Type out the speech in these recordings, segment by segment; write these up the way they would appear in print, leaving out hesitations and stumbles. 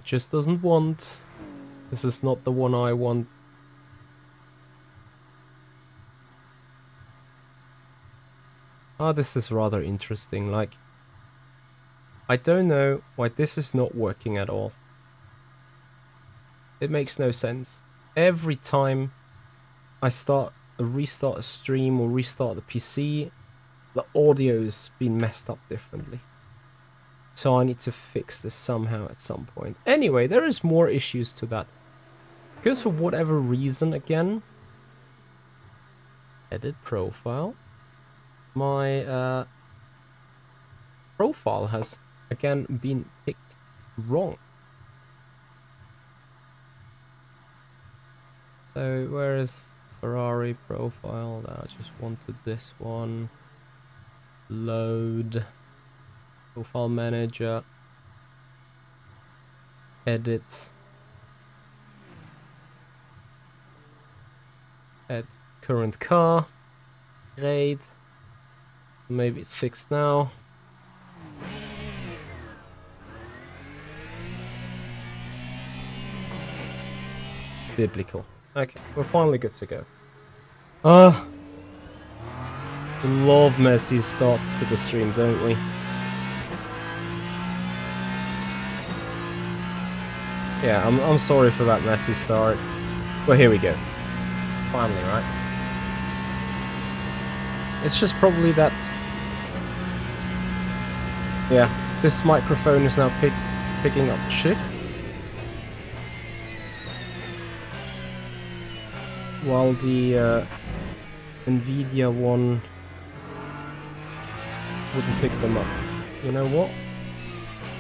It just doesn't want. This is not the one I want. Ah, this is rather interesting. Like, I don't know why this is not working at all. It makes no sense. Every time I restart a stream or restart the PC, the audio's been messed up differently. So I need to fix this somehow at some point. Anyway, there is more issues to that. Because for whatever reason, again, edit profile, my profile has again been picked wrong. So where is Ferrari profile? I just wanted this one. Load. Profile manager. Edit. Add current car. Grade. Maybe it's fixed now. Biblical. Okay, we're finally good to go. We love messy starts to the stream, don't we? Yeah, I'm sorry for that messy start. Well, here we go. Finally, right? It's just probably that... Yeah, this microphone is now picking up shifts. While the Nvidia one wouldn't pick them up. You know what?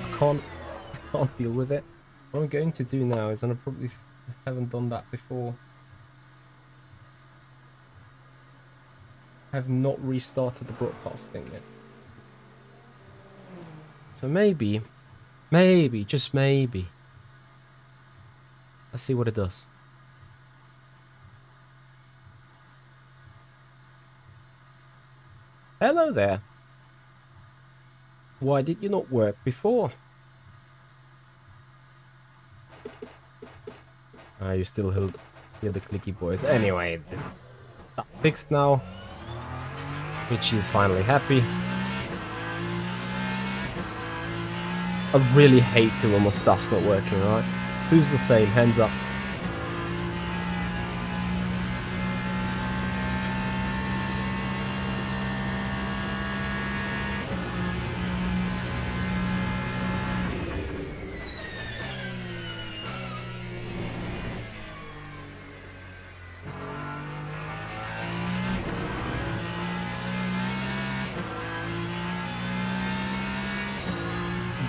I can't deal with it. What I'm going to do now is, and I probably haven't done that before, I have not restarted the broadcasting yet. So maybe, just maybe, let's see what it does. Hello there. Why did you not work before? You still hear the clicky boys. Anyway, that's fixed now. Richie is finally happy. I really hate it when my stuff's not working, right? Who's the same? Hands up.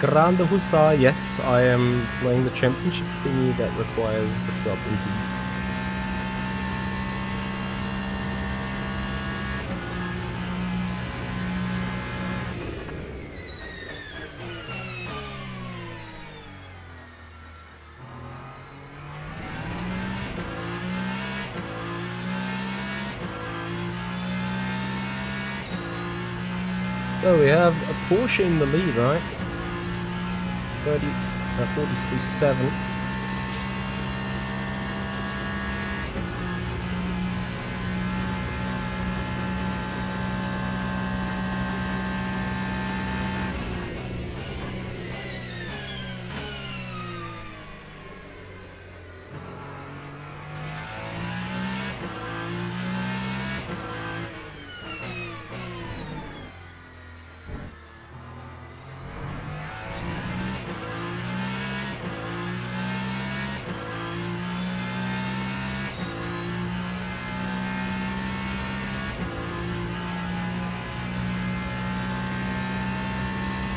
Grande Hussar, yes, I am playing the championship thingy that requires the sub indeed. So we have a Porsche in the lead, right? 43.7.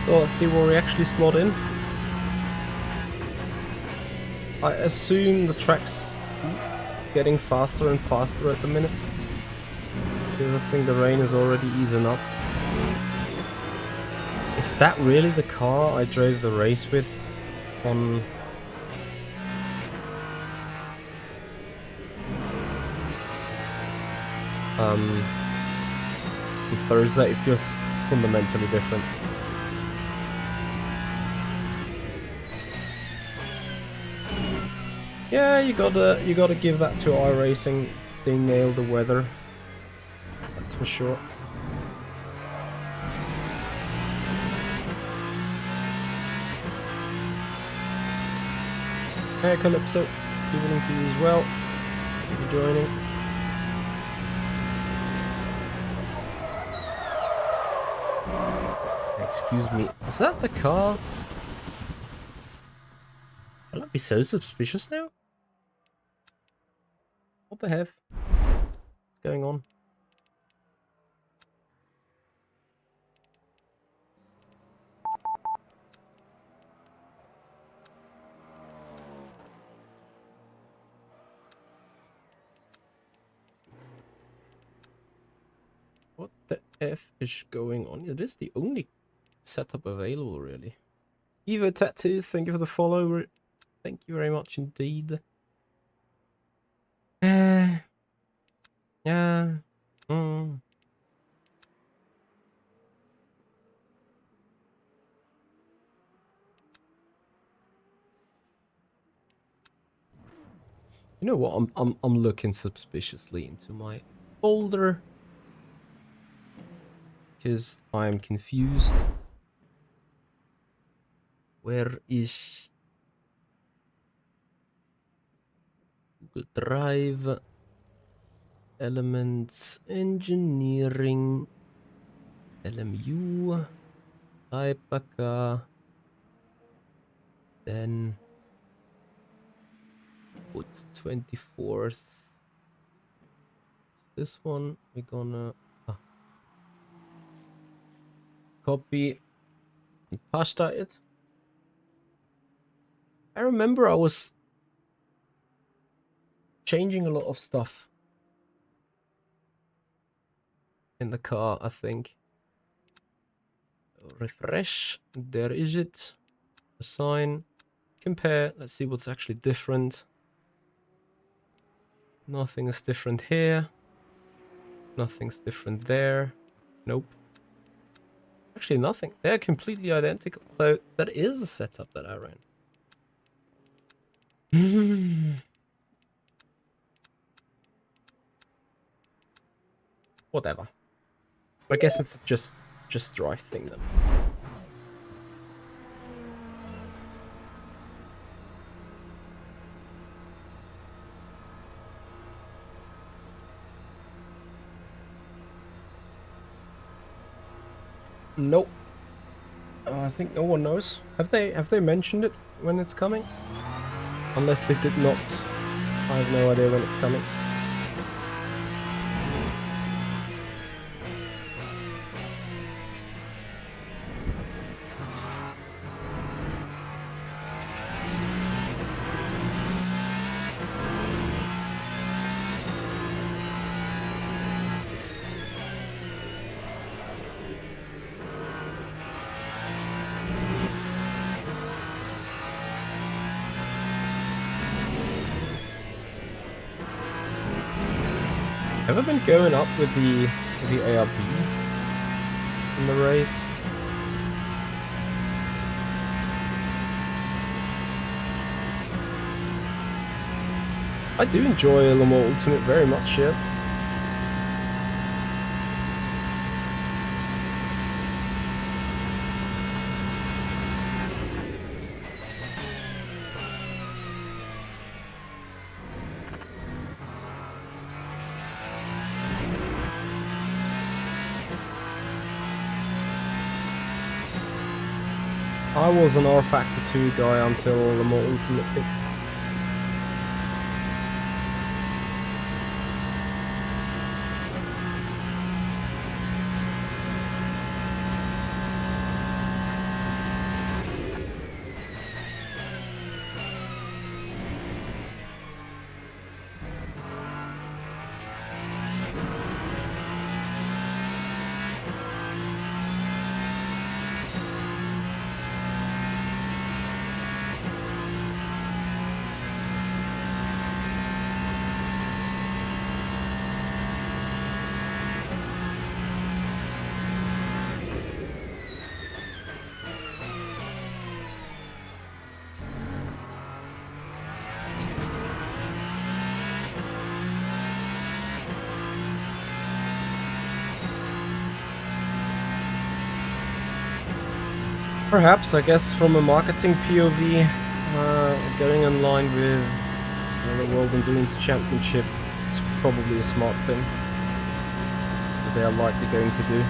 So let's see where we actually slot in. I assume the track's getting faster and faster at the minute, because I think the rain is already easing up. Is that really the car I drove the race with on Thursday? It feels fundamentally different. Yeah, you gotta give that to iRacing. They nailed the weather. That's for sure. Hey Calypso, good evening to you as well. Thank you for joining. Excuse me, is that the car? Will I be so suspicious now? What the heck? What's going on? What the F is going on? It is the only setup available, really. Evo Tattoo, thank you for the follow. Thank you very much indeed. Yeah. Mm. You know what? I'm looking suspiciously into my folder because I'm confused. Where is Google Drive? Elements, Engineering, LMU, Hypercar, then put 24th. This one we're gonna copy and pasta it. I remember I was changing a lot of stuff in the car, I think. Refresh, there is it. Assign, compare, let's see what's actually different. Nothing is different here. Nothing's different there. Nope. Actually, nothing. They're completely identical. So that is a setup that I ran. Whatever. I guess it's just drive thing then. Nope. I think no one knows. Have they mentioned it when it's coming? Unless they did not. I have no idea when it's coming. Have I been going up with the ARB in the race? I do enjoy Le Mans Ultimate very much, yeah. I was an R Factor 2 guy until Le Mans Ultimate hit. Perhaps, I guess, from a marketing POV, going in line with the World Endurance Championship is probably a smart thing that they are likely going to do.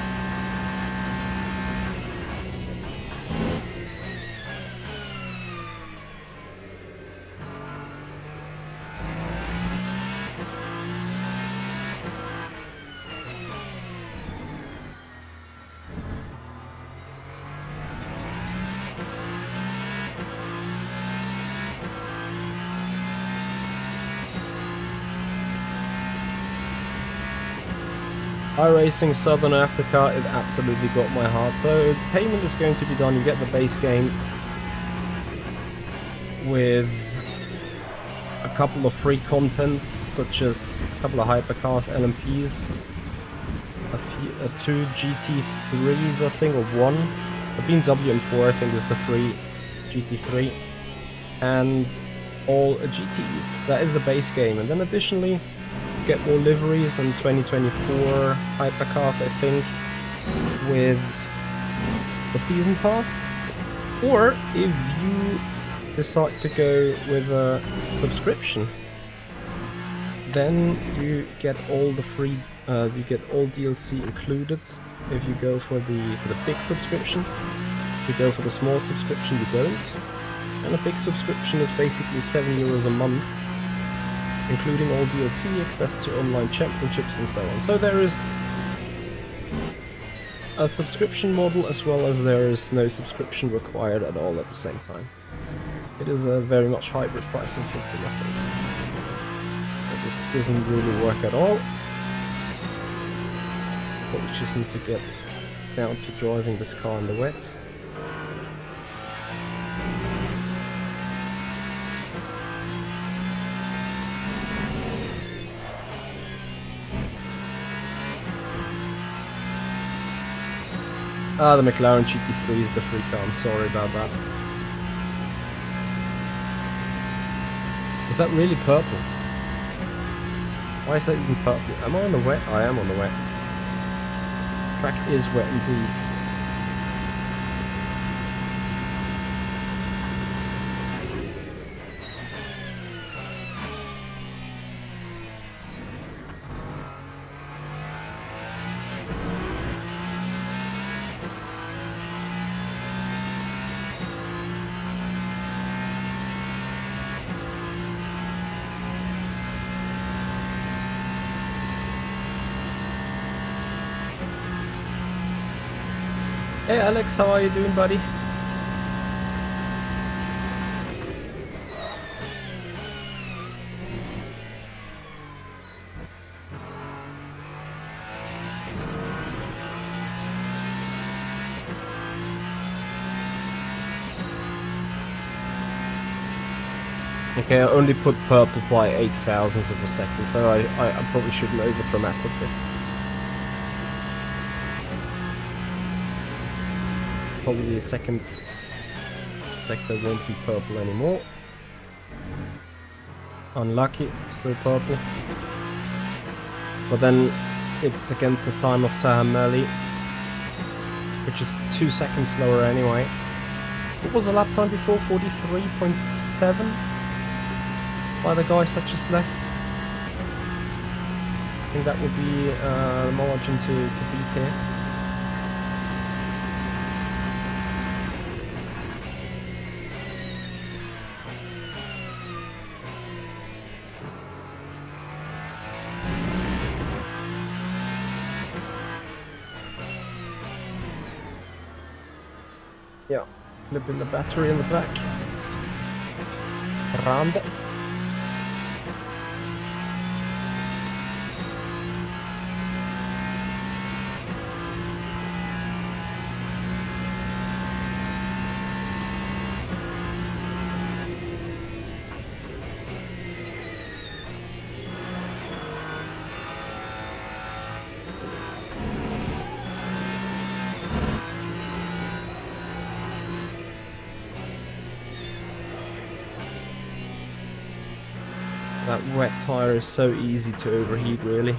iRacing Southern Africa, it absolutely got my heart. So payment is going to be done. You get the base game with a couple of free contents, such as a couple of hypercars, LMPs, two GT3s, I think, or one. A BMW M4, I think, is the free GT3, and all GTs. That is the base game, and then additionally, get more liveries and 2024 hypercars, I think, with the season pass. Or if you decide to go with a subscription, then you get all the free, you get all DLC included. If you go for the big subscription, if you go for the small subscription, you don't. And a big subscription is basically €7 a month, including all DLC, access to online championships and so on. So there is a subscription model, as well as there is no subscription required at all at the same time. It is a very much hybrid pricing system, I think. This doesn't really work at all. But we just need to get down to driving this car in the wet. Ah, the McLaren GT3 is the free car, I'm sorry about that. Is that really purple? Why is that even purple? Am I on the wet? I am on the wet. Track is wet indeed. Hey Alex, how are you doing, buddy? Okay, I only put purple by 8 thousandths of a second, so I probably shouldn't over-dramatic this. Probably the second sector won't be purple anymore. Unlucky, still purple. But then it's against the time of Tahameli, which is 2 seconds slower anyway. What was the lap time before? 43.7 by the guys that just left. I think that would be the margin to beat here. Yeah, flipping the battery in the back. Round. That wet tire is so easy to overheat, really.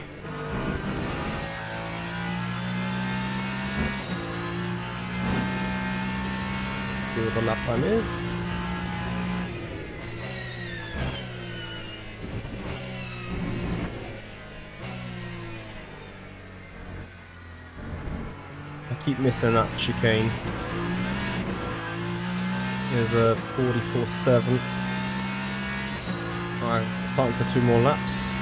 see what the lap time is. I keep missing that chicane. There's a 44.7. Alright, time for 2 more laps.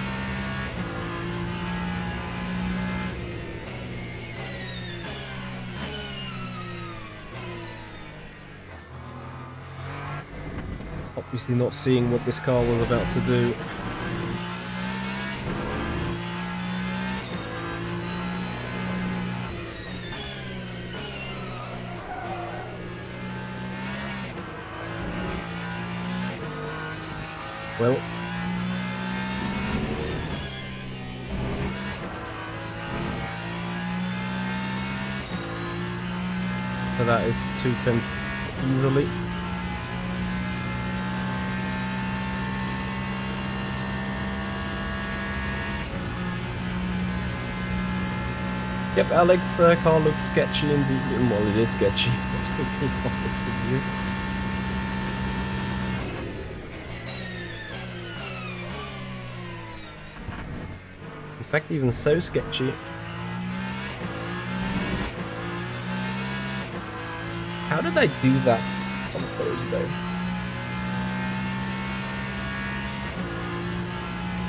Obviously not seeing what this car was about to do. Well, so that is 210 easily. Yep, Alex, car looks sketchy indeed. Well, it is sketchy, to be honest with you. In fact, even so sketchy. How did I do that on Thursday?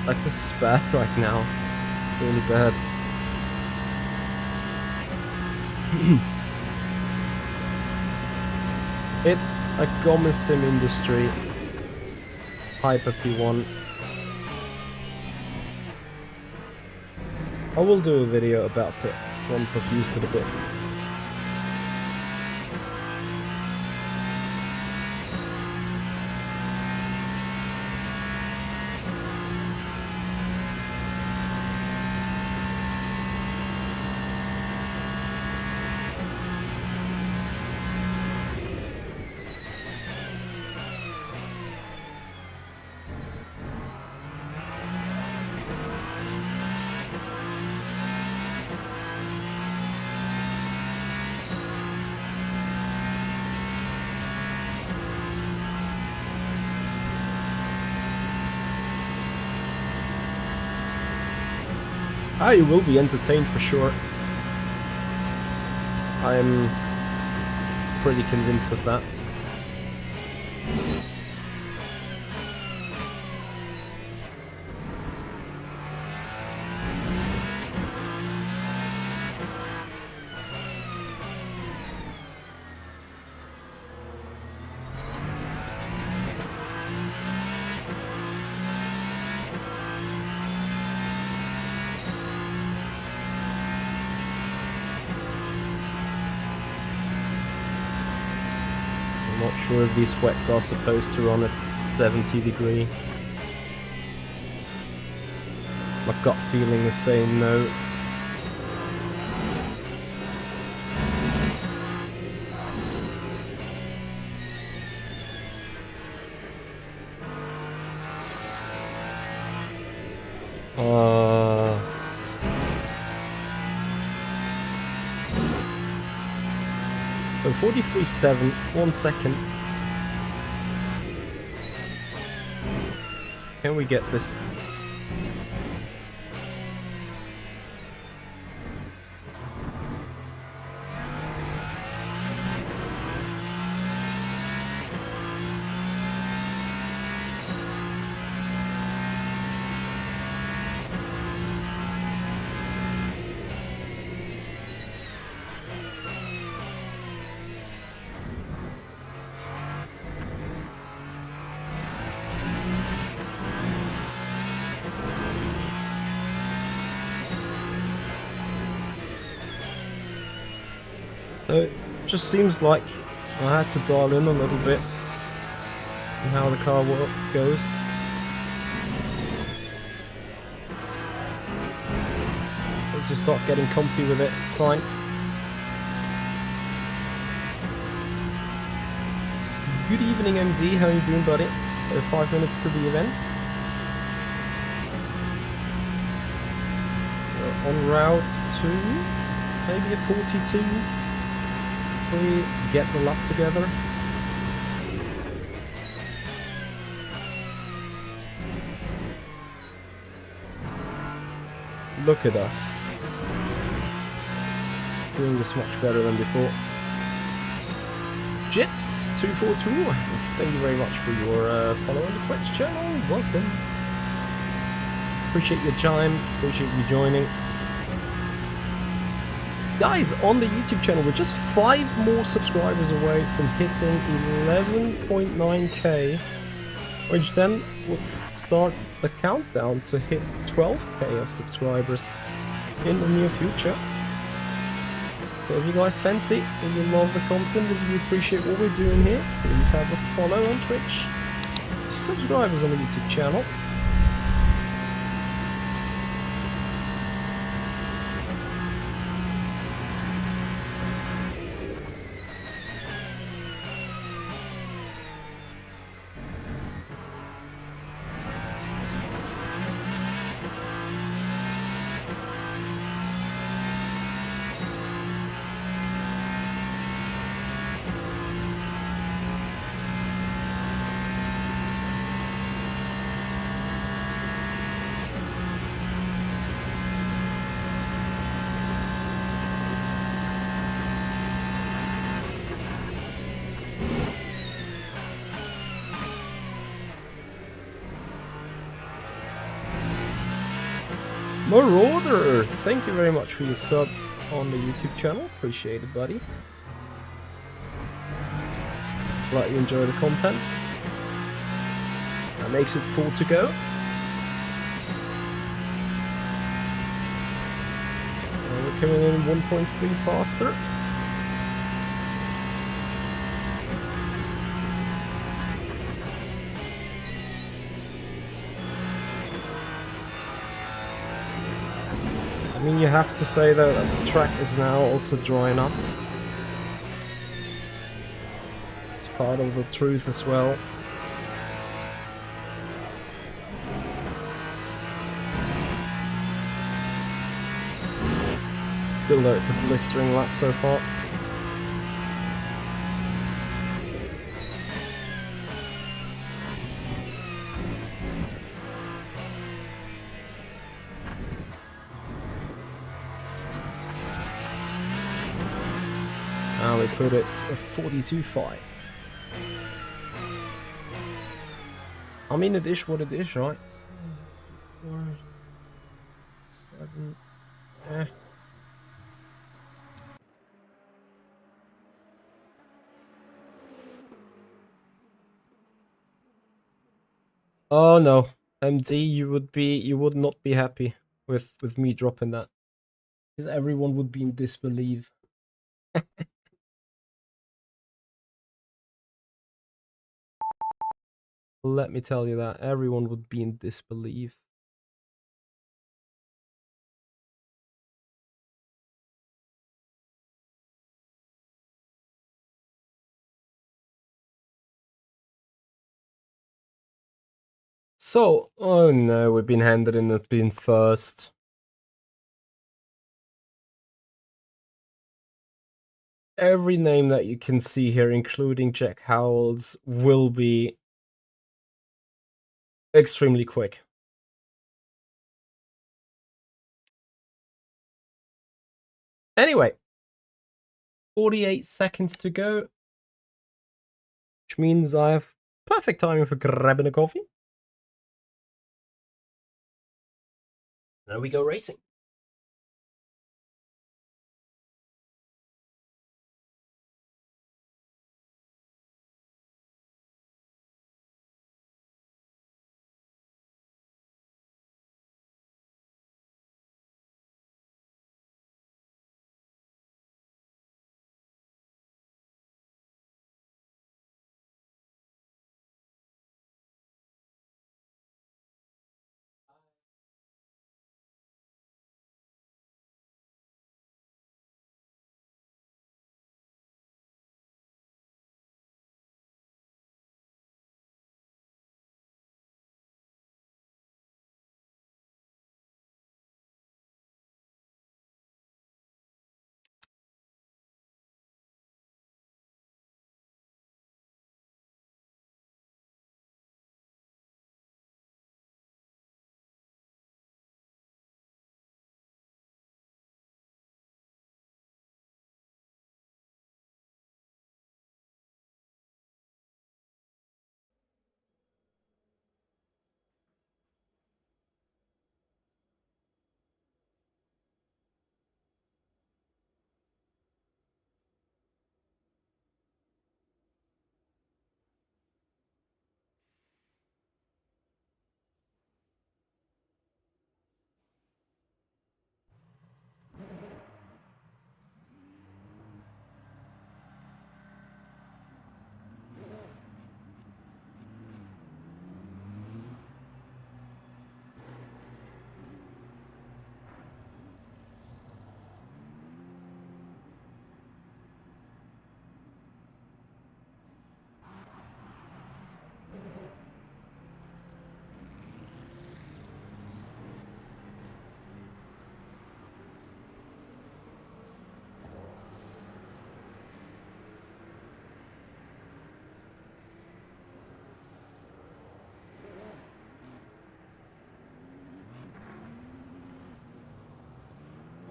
Like, this is bad right now. Really bad. It's a Gomez Sim Industry Hyper P1. I will do a video about it once I've used it a bit. You will be entertained for sure. I'm pretty convinced of that. Not sure if these wets are supposed to run at 70 degree. My gut feeling is saying no. So 43.7, 1 second. Can we get this? So it just seems like I had to dial in a little bit on how the car goes. Let's just start getting comfy with it, it's fine. Good evening MD, how are you doing buddy? So 5 minutes to the event. We're en route to maybe a 42. We get the lap together. Look at us. Doing this much better than before. Jips242, thank you very much for your follow on the Twitch channel. Welcome. Appreciate your time. Appreciate you joining. Guys, on the YouTube channel, we're just 5 more subscribers away from hitting 11.9k, which then will start the countdown to hit 12k of subscribers in the near future. So if you guys fancy, if you love the content, if you appreciate what we're doing here, please have a follow on Twitch, subscribers on the YouTube channel. Marauder, thank you very much for your sub on the YouTube channel. Appreciate it, buddy. Glad you enjoy the content. That makes it 4 to go. We're coming in 1.3 faster. I mean, you have to say that the track is now also drying up. It's part of the truth as well. Still though, it's a blistering lap so far. Now we put it a 42.5. I mean, it is what it is, right? 4, 7, Oh no, MD, you would not be happy with me dropping that, because everyone would be in disbelief. Let me tell you that everyone would be in disbelief. So, oh no, we've been handed in at being first. Every name that you can see here, including Jack Howells, will be extremely quick. Anyway, 48 seconds to go, which means I have perfect timing for grabbing a coffee. There we go racing.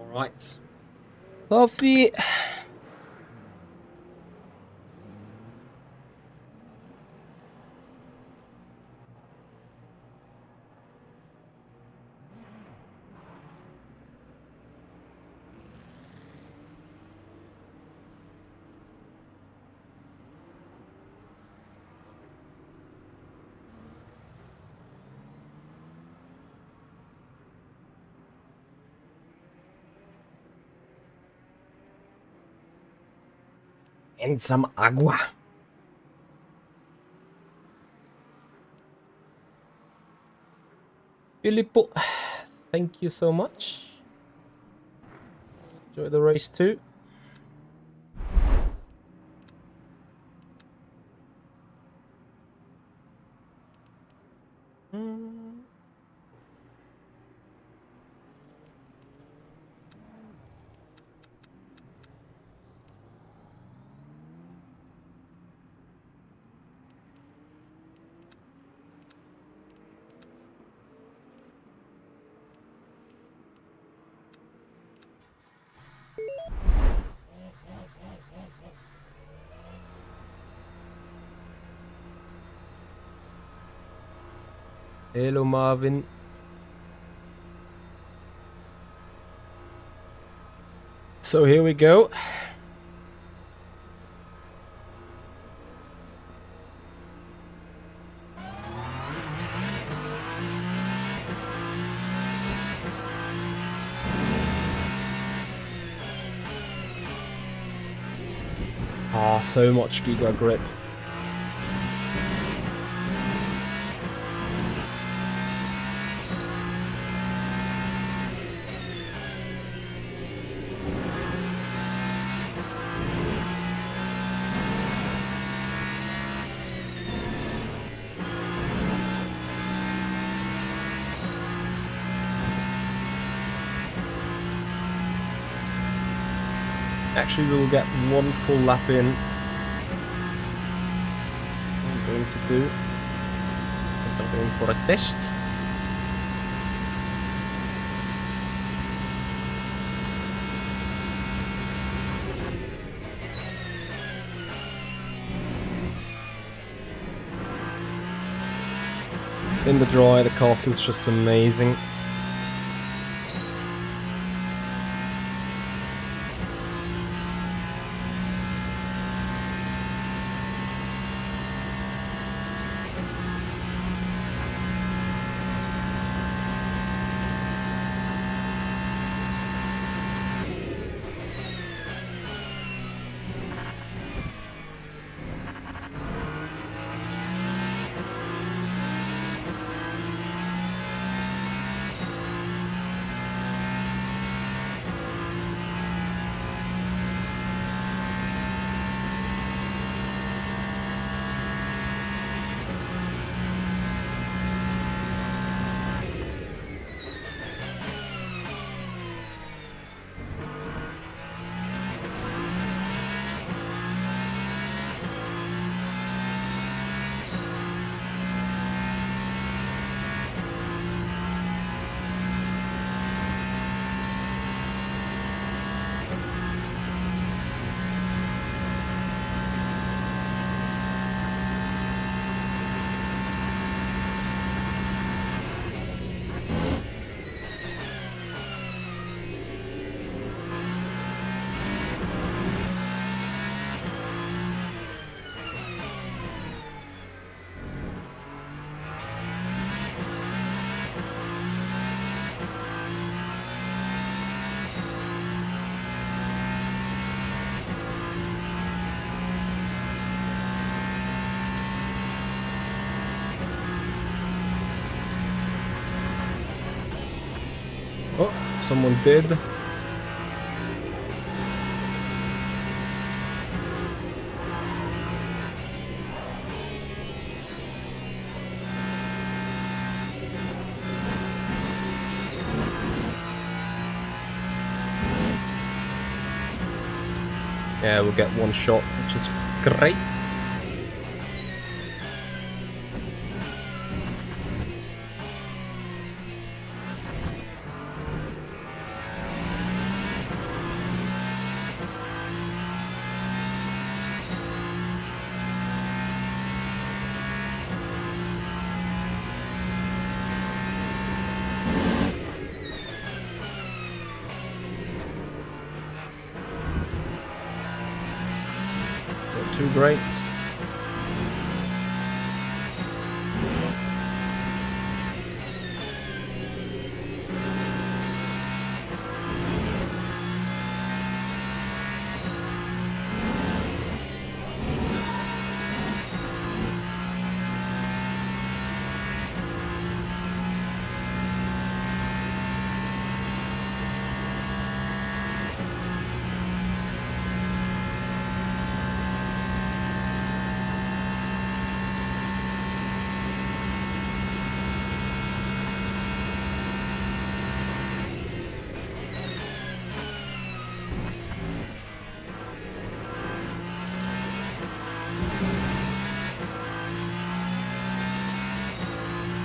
Alright. Coffee. And some agua. Filippo, thank you so much. Enjoy the race too. Hello, Marvin. So here we go. Ah, so much Giga grip. Actually, we'll get one full lap in. I'm going to do is I'm going for a test. In the dry, the car feels just amazing. Oh, someone did. Yeah, we'll get one shot, which is great. too great.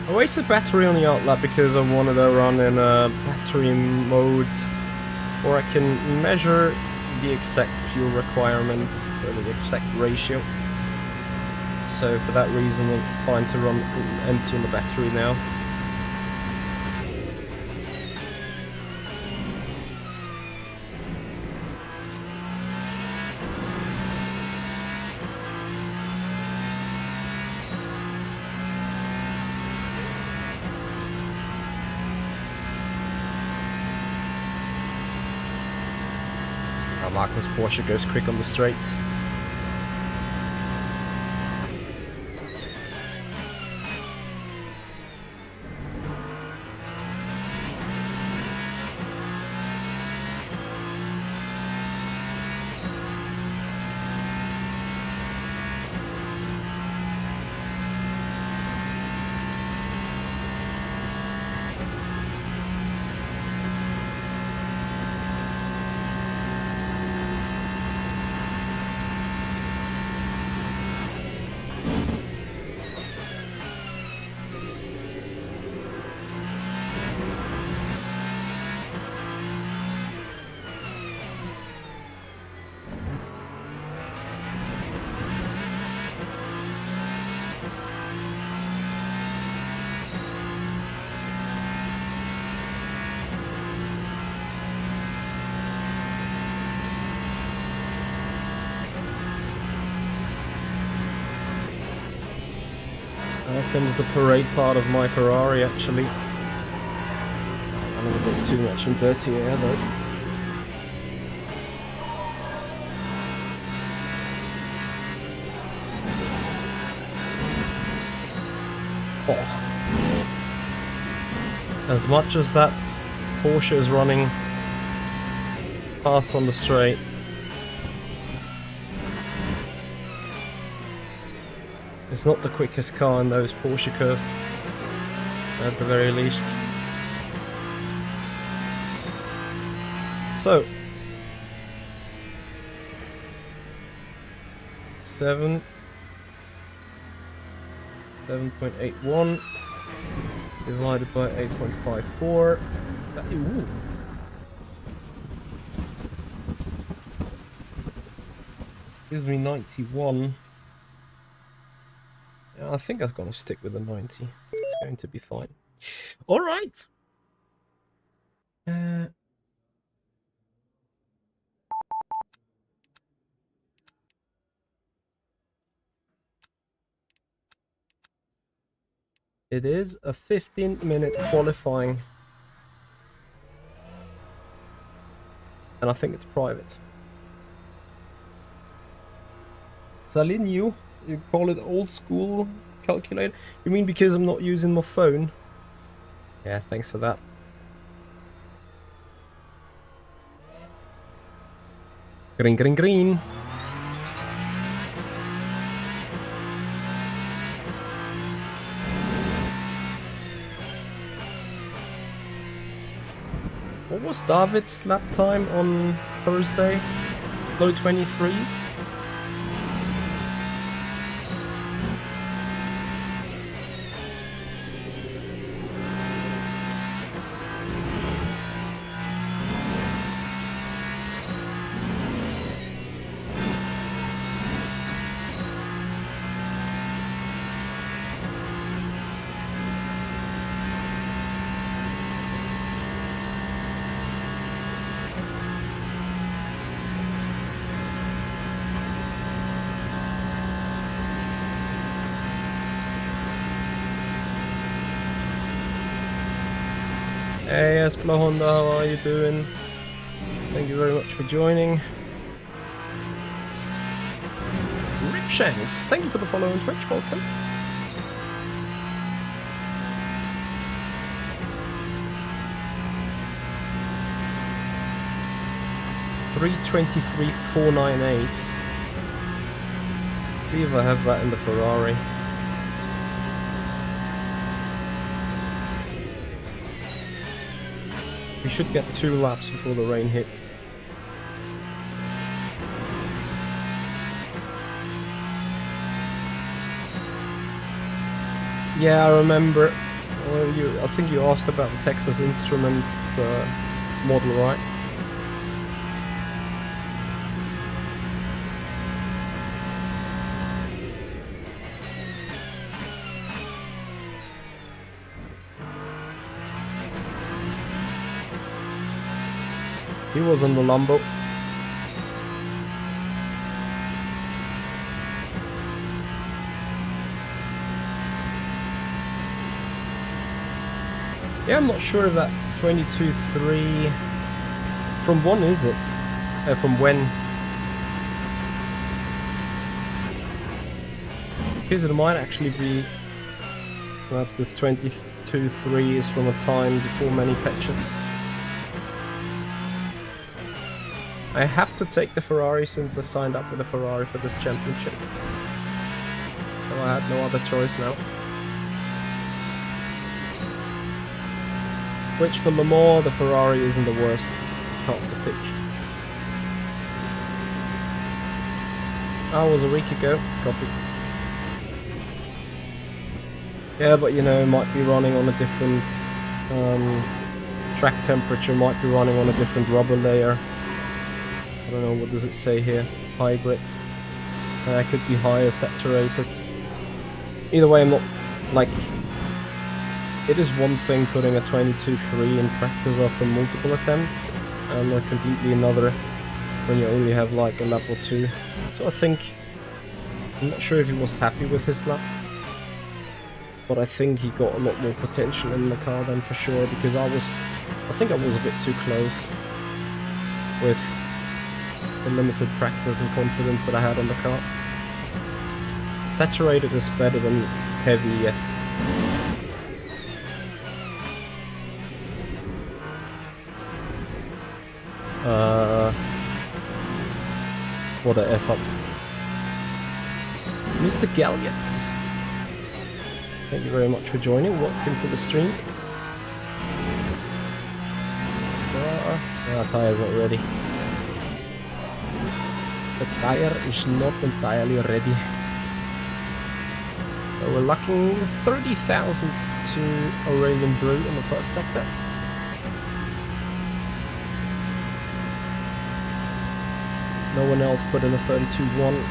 I wasted battery on the outlet because I wanted to run in a battery mode where I can measure the exact fuel requirements, so the exact ratio. So for that reason it's fine to run empty on the battery now. Marco's Porsche goes quick on the straights. Here comes the parade part of my Ferrari, actually. I'm a little bit too much in dirty air, though. Oh. As much as that Porsche is running fast on the straight, it's not the quickest car in those Porsche curves, at the very least. So, 7.81 divided by 8.54. Ooh. Gives me 91. I think I'm gonna stick with the 90. It's going to be fine. All right. It is a 15-minute qualifying, and I think it's private. Zalin, you call it old school calculator? You mean because I'm not using my phone? Yeah, thanks for that. Green, green, green. What was David's lap time on Thursday? Low 23s? Hey Espla Honda, how are you doing? Thank you very much for joining. Ripshanks, thank you for the follow on Twitch, welcome. $323,498. Let's see if I have that in the Ferrari. We should get 2 laps before the rain hits. Yeah, I remember. Well, I think you asked about the Texas Instruments model, right? He was on the Lambo. Yeah, I'm not sure if that 22.3... From when is it? From when? Because it might actually be that this 22.3 is from a time before many patches. I have to take the Ferrari since I signed up with the Ferrari for this championship. So I had no other choice now. Which for Le Mans, the Ferrari isn't the worst car to pick. That was a week ago. Copy. Yeah, but you know, it might be running on a different track temperature, might be running on a different rubber layer. I don't know, what does it say here? Hybrid. Could be higher saturated. Either way, I'm not, like... It is one thing putting a 22.3 in practice after multiple attempts, and a completely another when you only have like a lap or 2. So I think... I'm not sure if he was happy with his lap, but I think he got a lot more potential in the car than for sure, because I think I was a bit too close with the limited practice and confidence that I had on the car. Saturated is better than heavy, yes. What a F up. Mr. Galliot, thank you very much for joining. Welcome to the stream. Our tyre's not ready. The tire is not entirely ready. So we're locking 30 thousandths to Aurelian Brew in the first sector. No one else put in a 32.1.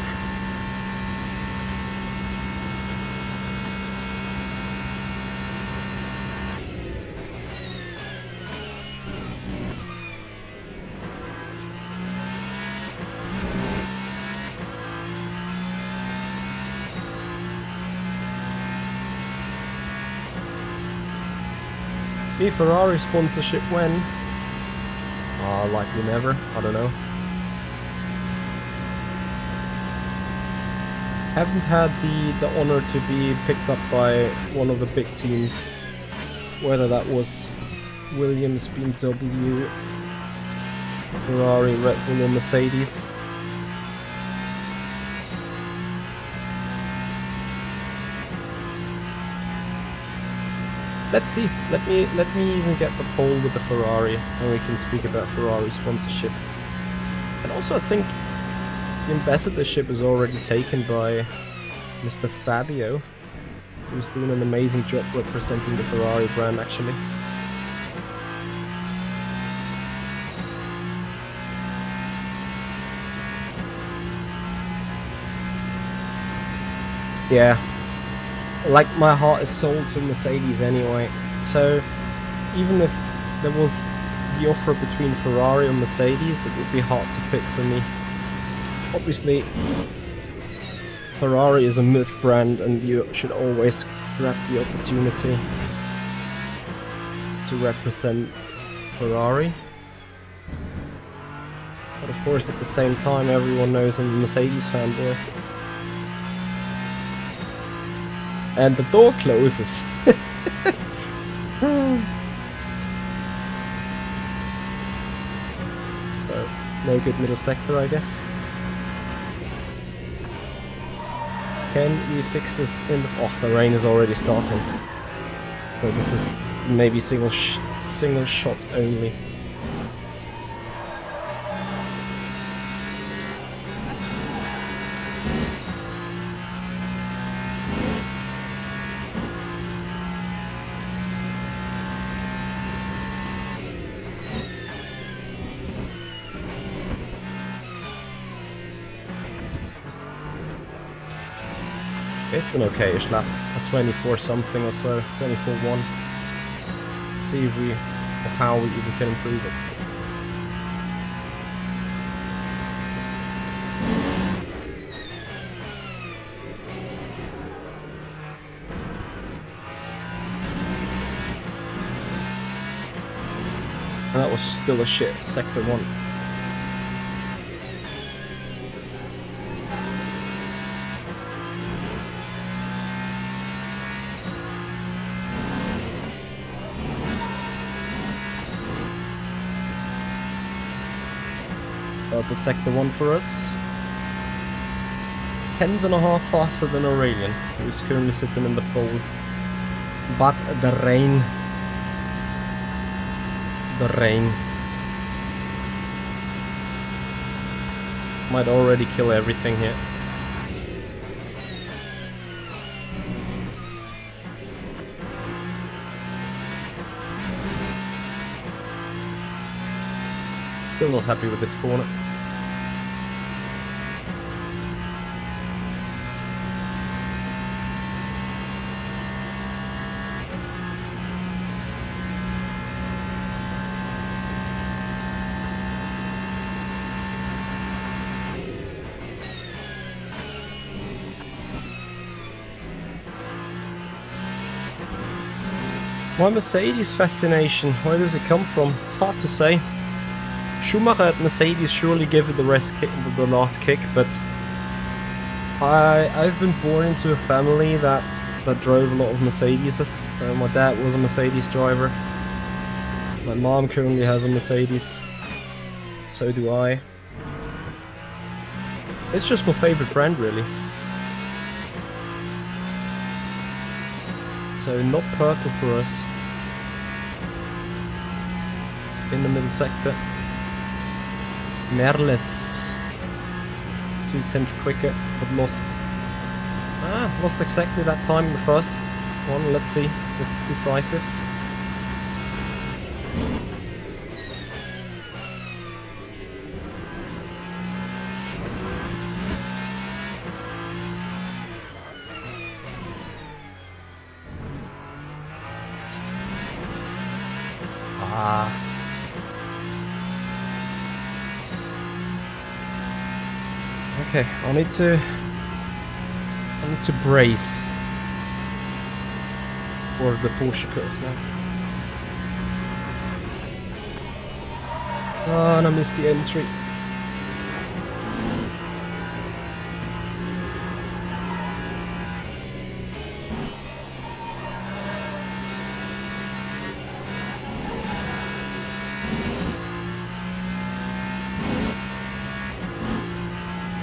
The Ferrari sponsorship when? Likely never. I don't know. Haven't had the honor to be picked up by one of the big teams. Whether that was Williams, BMW, Ferrari, Red Bull or Mercedes. Let's see. Let me even get the poll with the Ferrari, and we can speak about Ferrari sponsorship. And also, I think the ambassadorship is already taken by Mr. Fabio, who's doing an amazing job representing the Ferrari brand, actually. Yeah. Like, my heart is sold to Mercedes anyway, so even if there was the offer between Ferrari and Mercedes, it would be hard to pick for me. Obviously, Ferrari is a myth brand and you should always grab the opportunity to represent Ferrari. But of course, at the same time, everyone knows I'm a Mercedes fanboy. And the door closes. So, no good middle sector, I guess. Can we fix this in the... Oh, the rain is already starting. So this is maybe single shot only. It's an okay-ish lap, a 24 something or so, 24.1. See if we, or how we even can improve it. And that was still a shit sector 1. The sector 1 for us. 10.5 faster than Aurelian, who is currently sitting in the pole. But the rain. The rain. Might already kill everything here. Still not happy with this corner. My Mercedes fascination, where does it come from? It's hard to say. Schumacher at Mercedes surely gave it the last kick, but I've been born into a family that drove a lot of Mercedeses. So my dad was a Mercedes driver. My mom currently has a Mercedes. So do I. It's just my favorite brand, really. So not purple for us. In the middle sector. Merles. 2/10 quicker, but lost. Lost exactly that time in the first one. Let's see. This is decisive. Okay, I need to brace for the Porsche curves now. Oh, and I missed the entry.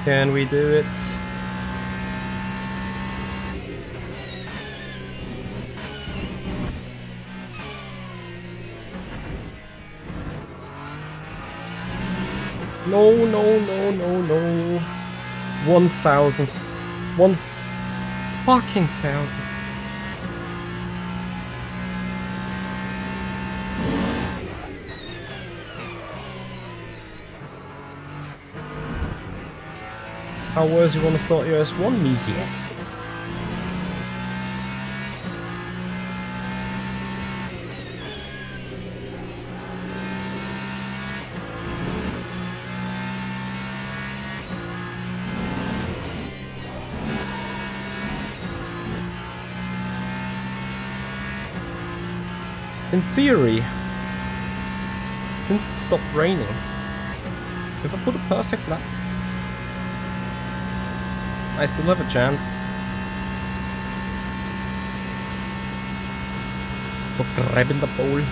Can we do it? No, no, no, no, no. 1,000. 1 fucking thousand. How worse you want to start your S1 me here? In theory, since it stopped raining, if I put a perfect lap, I still have a chance. For grabbing the pole.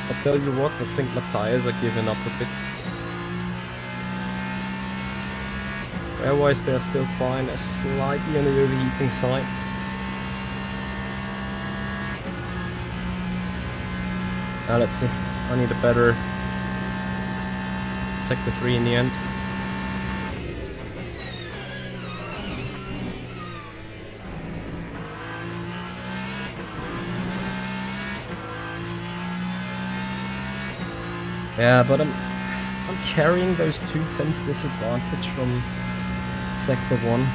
I'll tell you what, I think my tires are giving up a bit. Wear-wise they're still fine, they're slightly on the overheating side. Now let's see, I need a better Sector 3 in the end. Yeah, but I'm carrying those 2/10 disadvantage from Sector 1.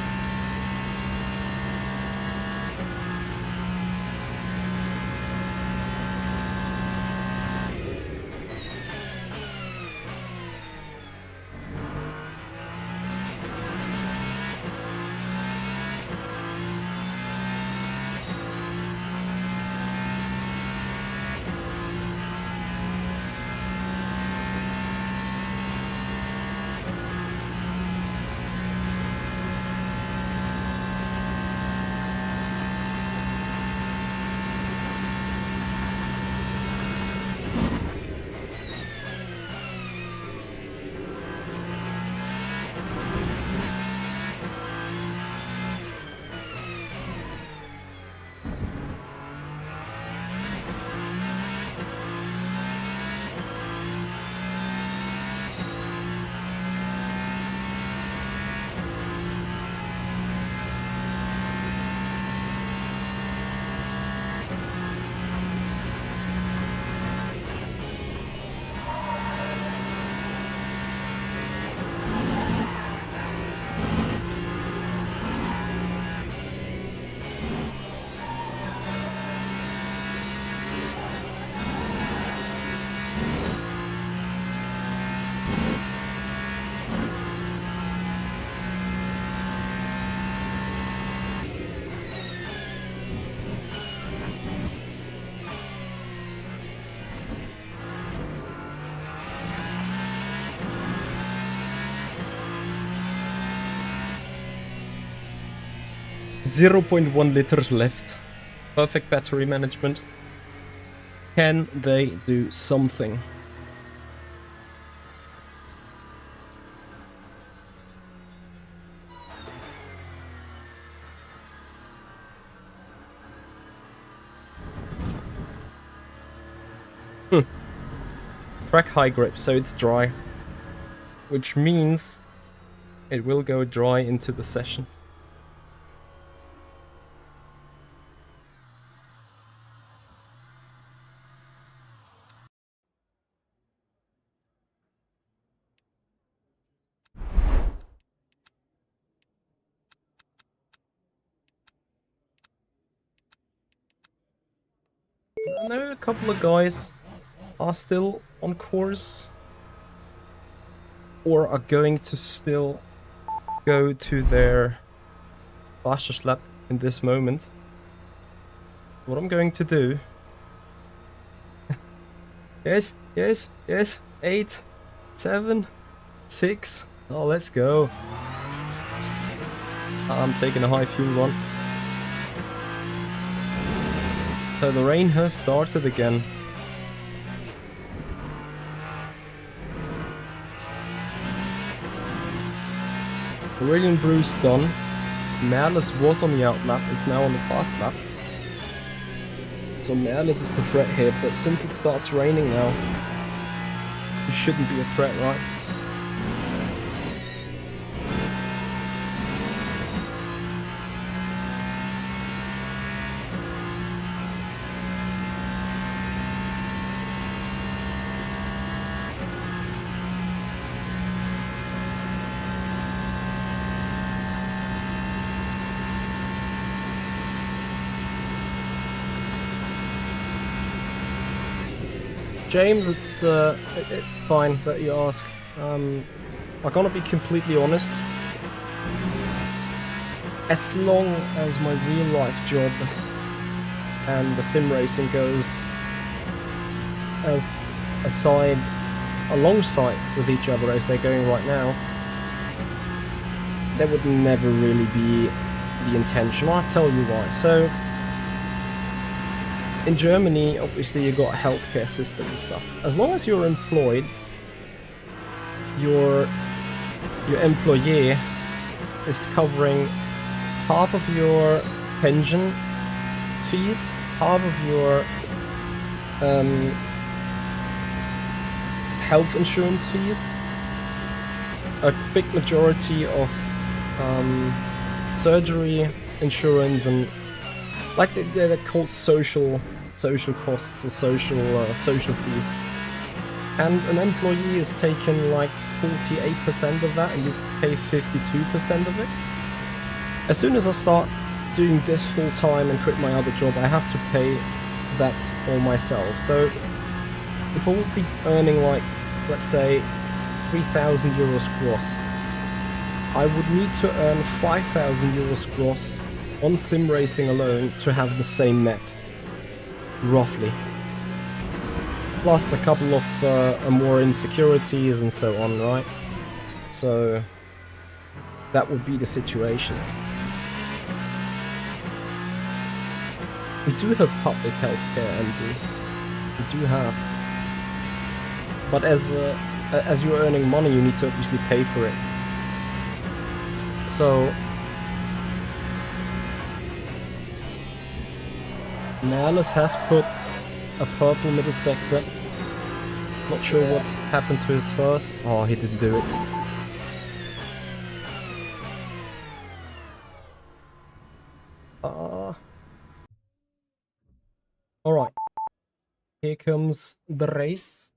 .1 liters left. Perfect battery management. Can they do something? Track high grip, so it's dry. Which means it will go dry into the session. I know a couple of guys are still on course or are going to still go to their fastest lap in this moment. What I'm going to do... yes, 8, 7, 6, oh let's go. I'm taking a high fuel one. So the rain has started again. Aurelian Bruce done. Merlis was on the out lap, is now on the fast lap. So Merlis is the threat here, but since it starts raining now, it shouldn't be a threat, right? James, it's fine that you ask. I'm gonna be completely honest. As long as my real life job and the sim racing goes as alongside with each other as they're going right now, that would never really be the intention. I'll tell you why. So in Germany, obviously you got a healthcare system and stuff. As long as you're employed, your employer is covering half of your pension fees, half of your health insurance fees, a big majority of surgery insurance, and like they're called social costs or social fees. And an employee is taking like 48% of that, and you pay 52% of it. As soon as I start doing this full time and quit my other job, I have to pay that all myself. So if I would be earning like, let's say, 3,000 euros gross, I would need to earn 5,000 euros gross on sim racing alone to have the same net, roughly. Plus a couple of more insecurities and so on, right? So that would be the situation. We do have public healthcare, MD. We do have. But as you're earning money, you need to obviously pay for it. So Nahles has put a purple middle sector. Not sure what happened to his first. Oh, he didn't do it. Alright. Here comes the race.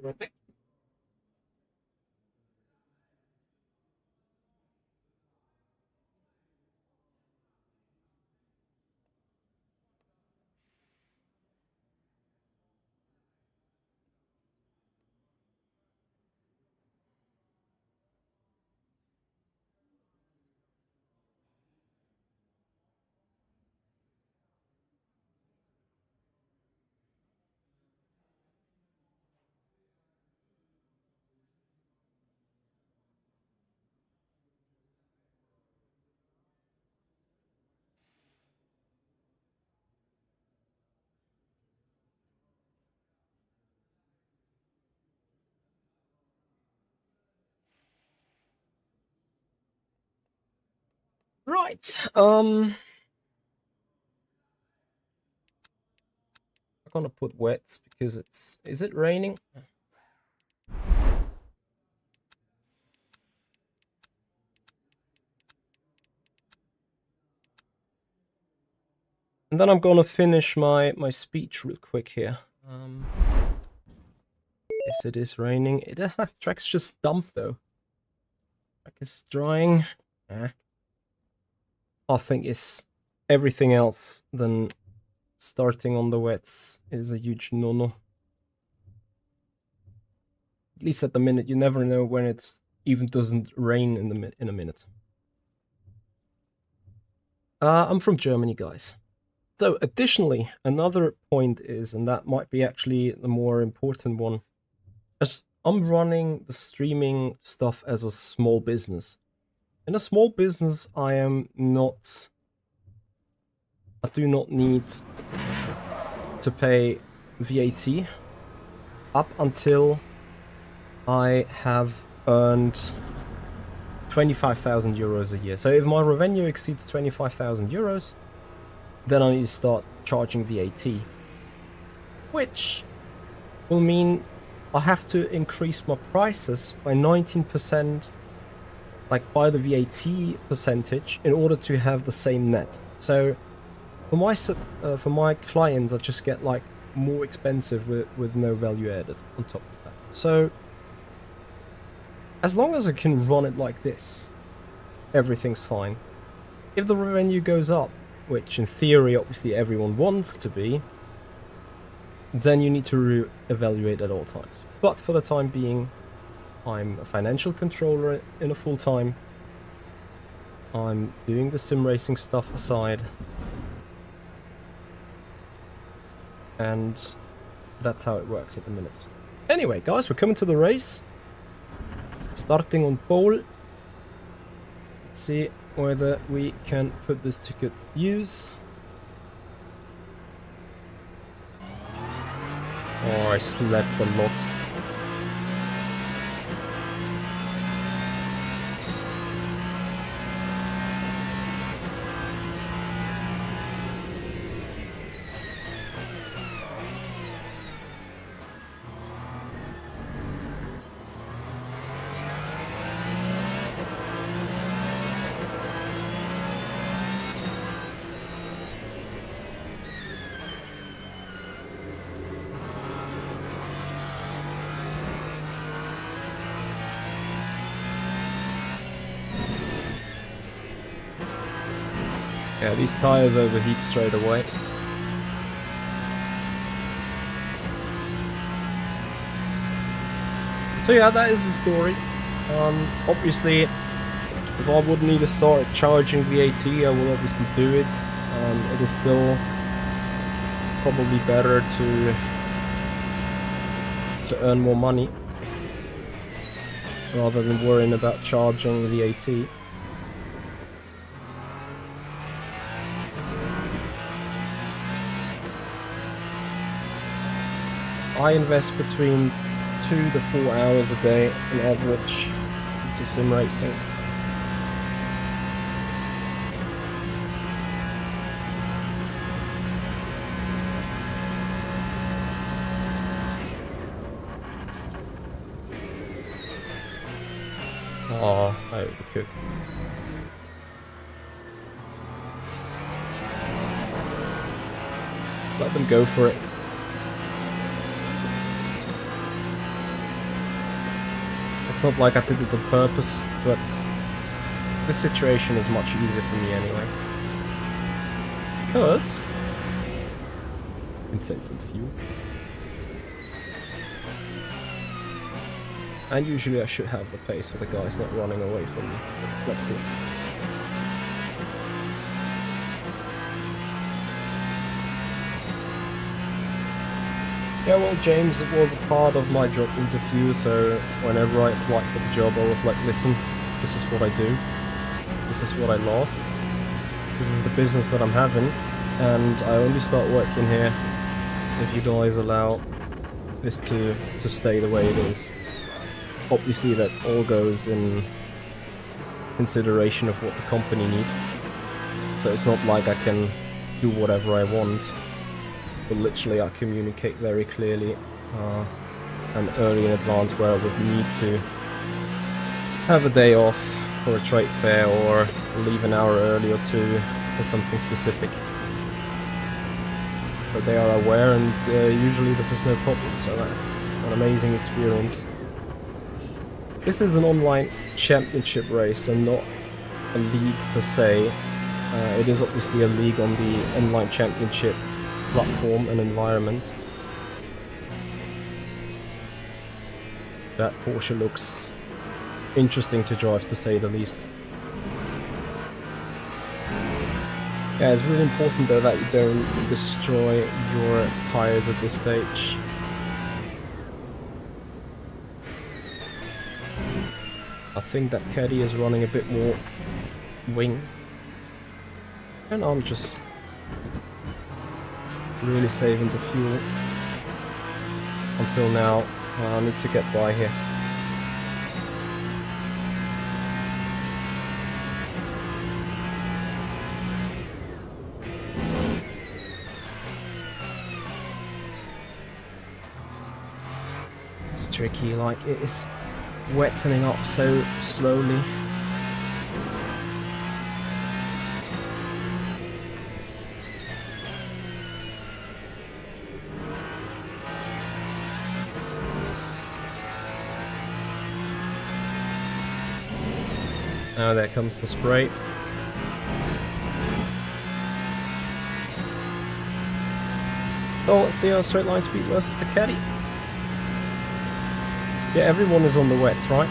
Right. I'm gonna put wets because is it raining? And then I'm gonna finish my speech real quick here. Yes, it is raining. Track's just dumped though. Track is drying. I think it's everything else than starting on the wets is a huge no-no. At least at the minute, you never know when it even doesn't rain in a minute. I'm from Germany, guys. So additionally, another point is, and that might be actually the more important one, as I'm running the streaming stuff as a small business. In a small business, I do not need to pay VAT up until I have earned 25,000 euros a year. So if my revenue exceeds 25,000 euros, then I need to start charging VAT, which will mean I have to increase my prices by 19%, like by the VAT percentage, in order to have the same net. So for my clients, I just get like more expensive with no value added on top of that. So as long as I can run it like this, everything's fine. If the revenue goes up, which in theory obviously everyone wants to be, then you need to re-evaluate at all times. But for the time being, I'm a financial controller in a full-time. I'm doing the sim racing stuff aside. And that's how it works at the minute. Anyway, guys, we're coming to the race. Starting on pole. Let's see whether we can put this to good use. Oh, I slept a lot. Yeah, these tires overheat straight away. So yeah, that is the story. Obviously, if I would need to start charging VAT, I will obviously do it. It is still probably better to earn more money rather than worrying about charging VAT. I invest between 2 to 4 hours a day on average into sim racing. Oh, I overcooked. Let them go for it. It's not like I did it on purpose, but this situation is much easier for me anyway. Because I can save some fuel. And usually I should have the pace for the guys not running away from me. Let's see. Yeah, well, James, it was a part of my job interview, so whenever I applied for the job, I was like, listen, this is what I do, this is what I love, this is the business that I'm having, and I only start working here if you guys allow this to stay the way it is. Obviously, that all goes in consideration of what the company needs, so it's not like I can do whatever I want. But literally I communicate very clearly and early in advance where I would need to have a day off for a trade fair or leave an hour early or two for something specific. But they are aware, and usually this is no problem, so that's an amazing experience. This is an online championship race and not a league per se. It is obviously a league on the online championship platform and environment. That Porsche looks interesting to drive, to say the least. Yeah, it's really important though that you don't destroy your tires at this stage. I think that caddy is running a bit more wing, and I'm just really saving the fuel until now. I need to get by here. It's tricky, like it is wetting up so slowly. Now there comes the spray. Oh, let's see our straight line speed versus the caddy. Yeah, everyone is on the wets, right?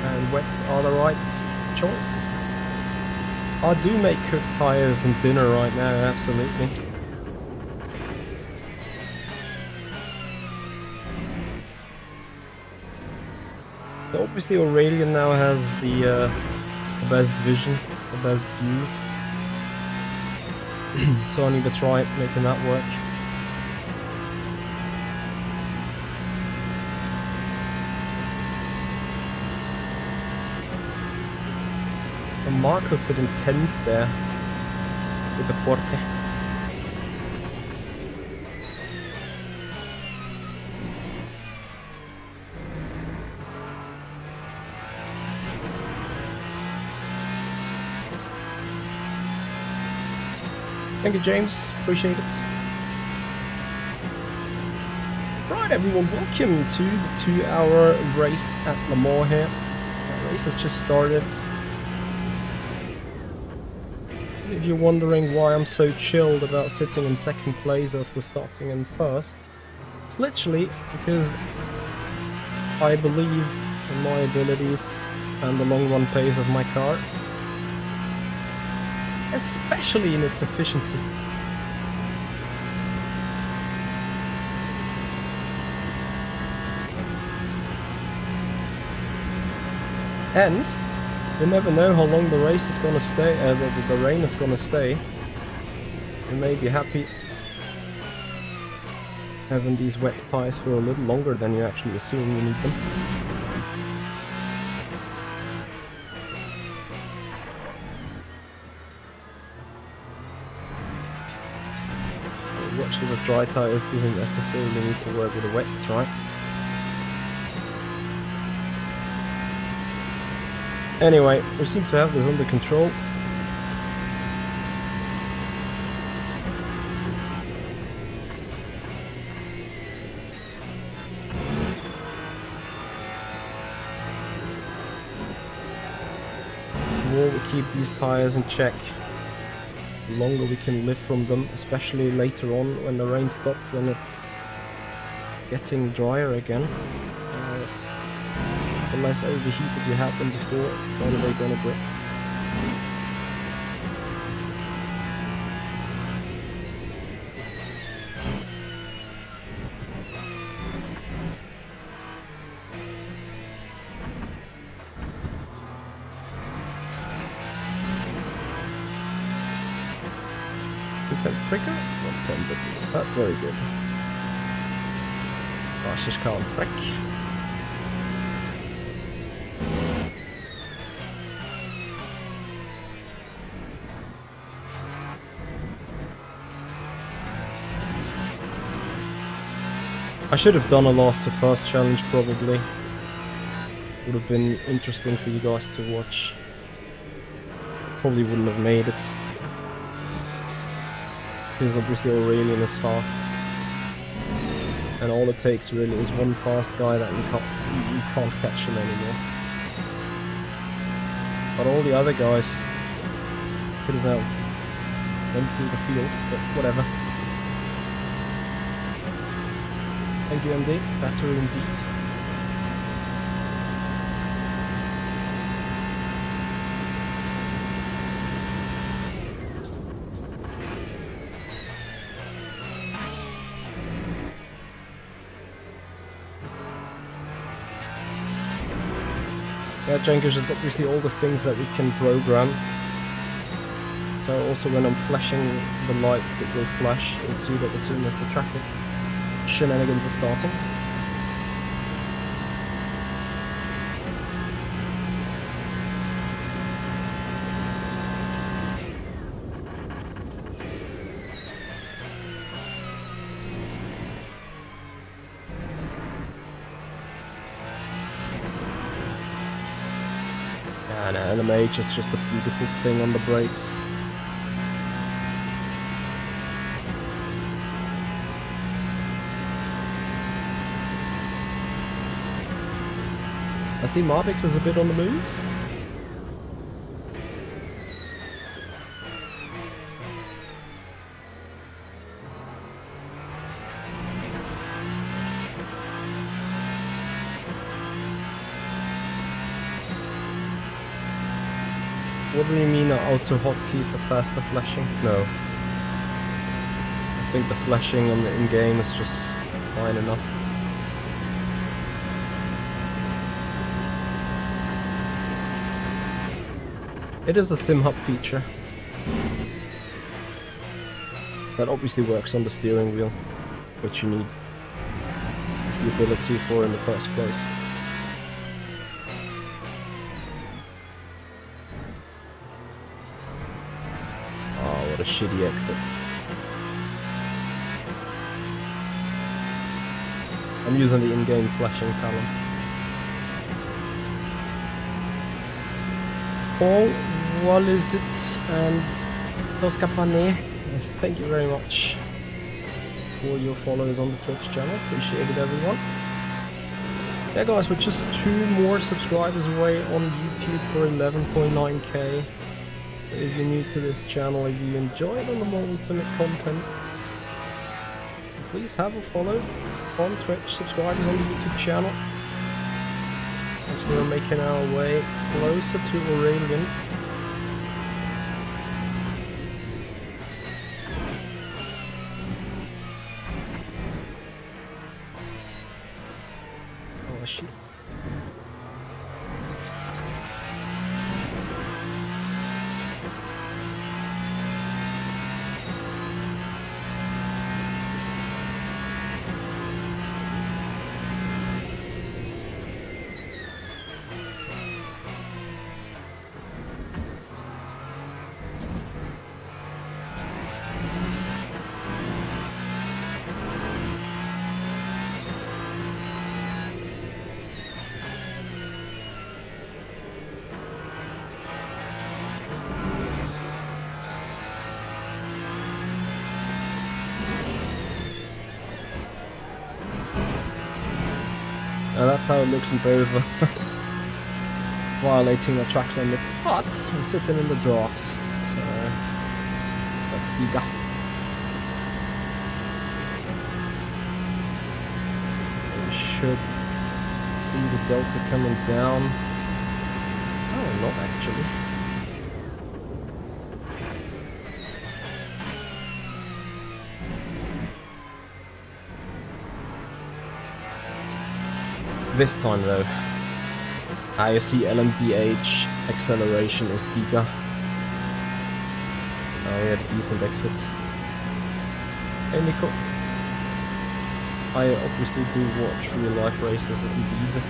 And wets are the right choice. I do make cooked tires and dinner right now, absolutely. So obviously Aurelian now has the best vision, the best view. So I need to try making that work. And Marco's sitting 10th there with the Porche. Thank you, James. Appreciate it. Right, everyone, welcome to the 2-hour race at Le Mans here. The race has just started. If you're wondering why I'm so chilled about sitting in second place after starting in first, it's literally because I believe in my abilities and the long run pace of my car, especially in its efficiency. And you never know how long the race is gonna stay, the rain is gonna stay. You may be happy having these wet tires for a little longer than you actually assume you need them. Actually, with dry tires doesn't necessarily need to work with the wets, right? Anyway, we seem to have this under control. The more we keep these tires in check, the longer we can live from them, especially later on when the rain stops and it's getting drier again. The less overheated you have them before, the better they're gonna grip. Intense quicker, 110 degrees. That's very good. Gosh, ich can't track. I should have done a last to first challenge probably. Would have been interesting for you guys to watch. Probably wouldn't have made it. Because obviously Aurelian is fast. And all it takes really is one fast guy that you can't catch him anymore. But all the other guys could have went through the field, but whatever. Thank you, MD. Better indeed. Yeah, Jenkins is obviously all the things that we can program. So also when I'm flashing the lights, it will flash. You'll see that as soon as the traffic shenanigans are starting. And LMH is just a beautiful thing on the brakes. I see Marbix is a bit on the move. What do you mean an auto hotkey for faster flashing? No. I think the flashing on the in-game is just fine enough. It is a sim hub feature. That obviously works on the steering wheel, which you need the ability for in the first place. Oh, what a shitty exit. I'm using the in-game flashing column. Paul, what is it? And Dos Capane, thank you very much for your follows on the Twitch channel. Appreciate it, everyone. Yeah, guys, we're just 2 more subscribers away on YouTube for 11.9k. So if you're new to this channel, if you enjoy the more ultimate content, please have a follow on Twitch, subscribers on the YouTube channel. As we're making our way closer to Aurelian. Oh shit. That's how it looks in Dover. Violating the track limits, but we're sitting in the draft, so let's be go. We should see the delta coming down. Oh, not actually. This time though, I see LMDH acceleration is giga. Oh, we had a decent exit. Hey Nico. I obviously do watch real life races indeed.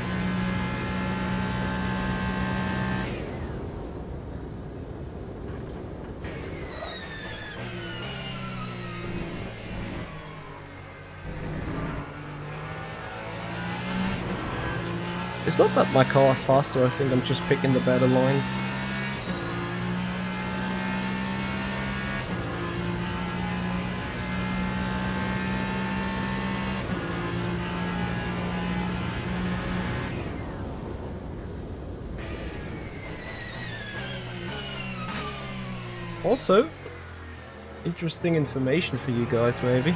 It's not that my car is faster, I think I'm just picking the better lines. Also, interesting information for you guys maybe.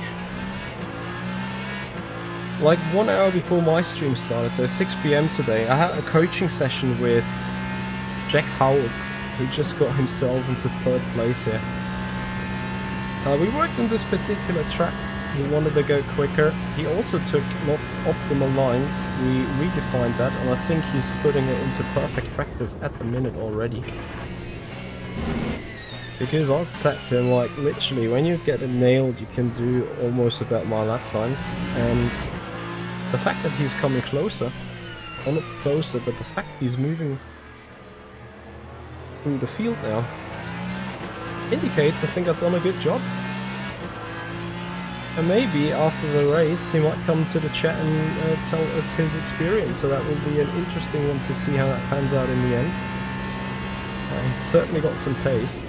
Like 1 hour before my stream started, so 6 PM today, I had a coaching session with Jack Howards, who just got himself into 3rd place here. We worked on this particular track. He wanted to go quicker. He also took not optimal lines. We redefined that, and I think he's putting it into perfect practice at the minute already. Because I said to him, like, literally, when you get it nailed, you can do almost about my lap times, and the fact that he's coming closer, or not closer, but the fact he's moving through the field now, indicates I think I've done a good job. And maybe after the race he might come to the chat and tell us his experience, so that will be an interesting one to see how that pans out in the end. He's certainly got some pace.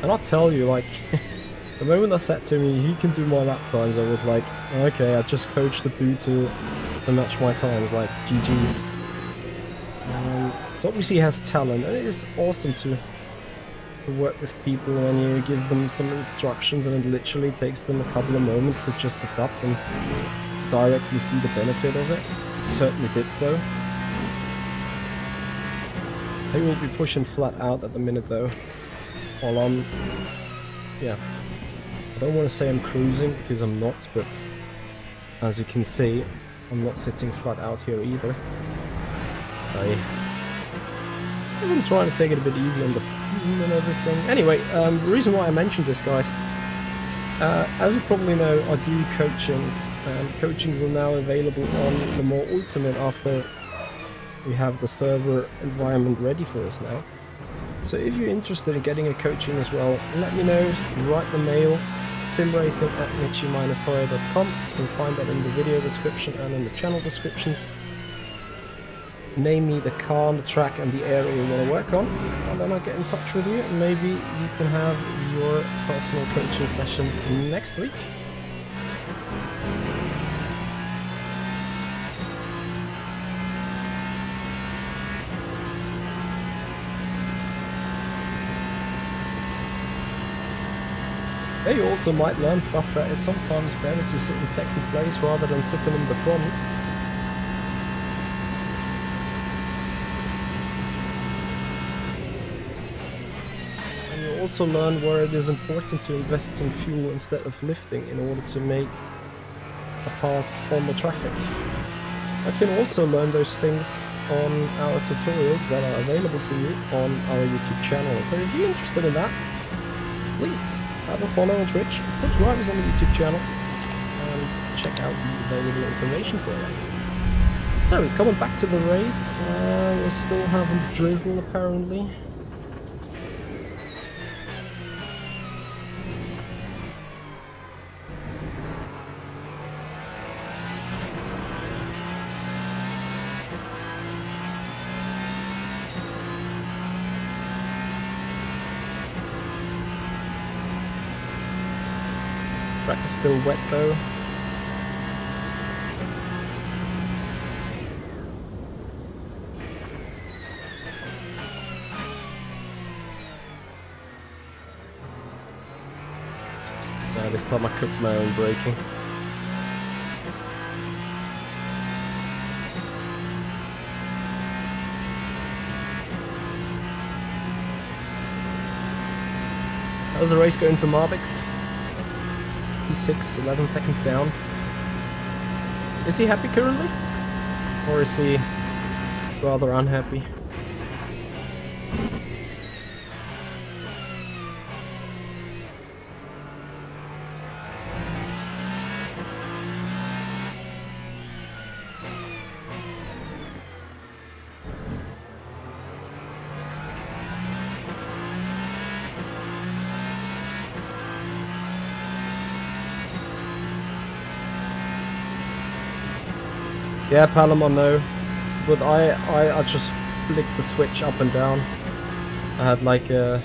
And I'll tell you, like, the moment I said to me, he can do my lap times, I was like, okay, I just coached the dude to match my times, like, GG's. So obviously he has talent, and it is awesome to work with people when you give them some instructions and it literally takes them a couple of moments to just adapt and directly see the benefit of it. It certainly did so. I won't be pushing flat out at the minute though. While I'm... yeah. I don't want to say I'm cruising, because I'm not, but as you can see, I'm not sitting flat out here either. Because I'm trying to take it a bit easy on the fuel and everything. Anyway, the reason why I mentioned this, guys, as you probably know, I do coachings, and coachings are now available on the more ultimate after we have the server environment ready for us now. So if you're interested in getting a coaching as well, let me know, write the mail, simracing@michi-hire.com. You'll find that in the video description and in the channel descriptions. Name me the car and the track and the area you want to work on, and then I'll get in touch with you, and maybe you can have your personal coaching session next week. You also might learn stuff that is sometimes better to sit in second place rather than sitting in the front. And you also learn where it is important to invest some fuel instead of lifting in order to make a pass on the traffic. I can also learn those things on our tutorials that are available to you on our YouTube channel. So if you're interested in that, please have a follow on Twitch, subscribe us on the YouTube channel, and check out the available information for that. So, coming back to the race, we're still having drizzle apparently. Track is still wet though. Yeah, this time I cooked my own braking. How's the race going for Marbix? P6, 11 seconds down. Is he happy currently? Or is he rather unhappy? Yeah, Palom, I know, but I just flicked the switch up and down. I had like a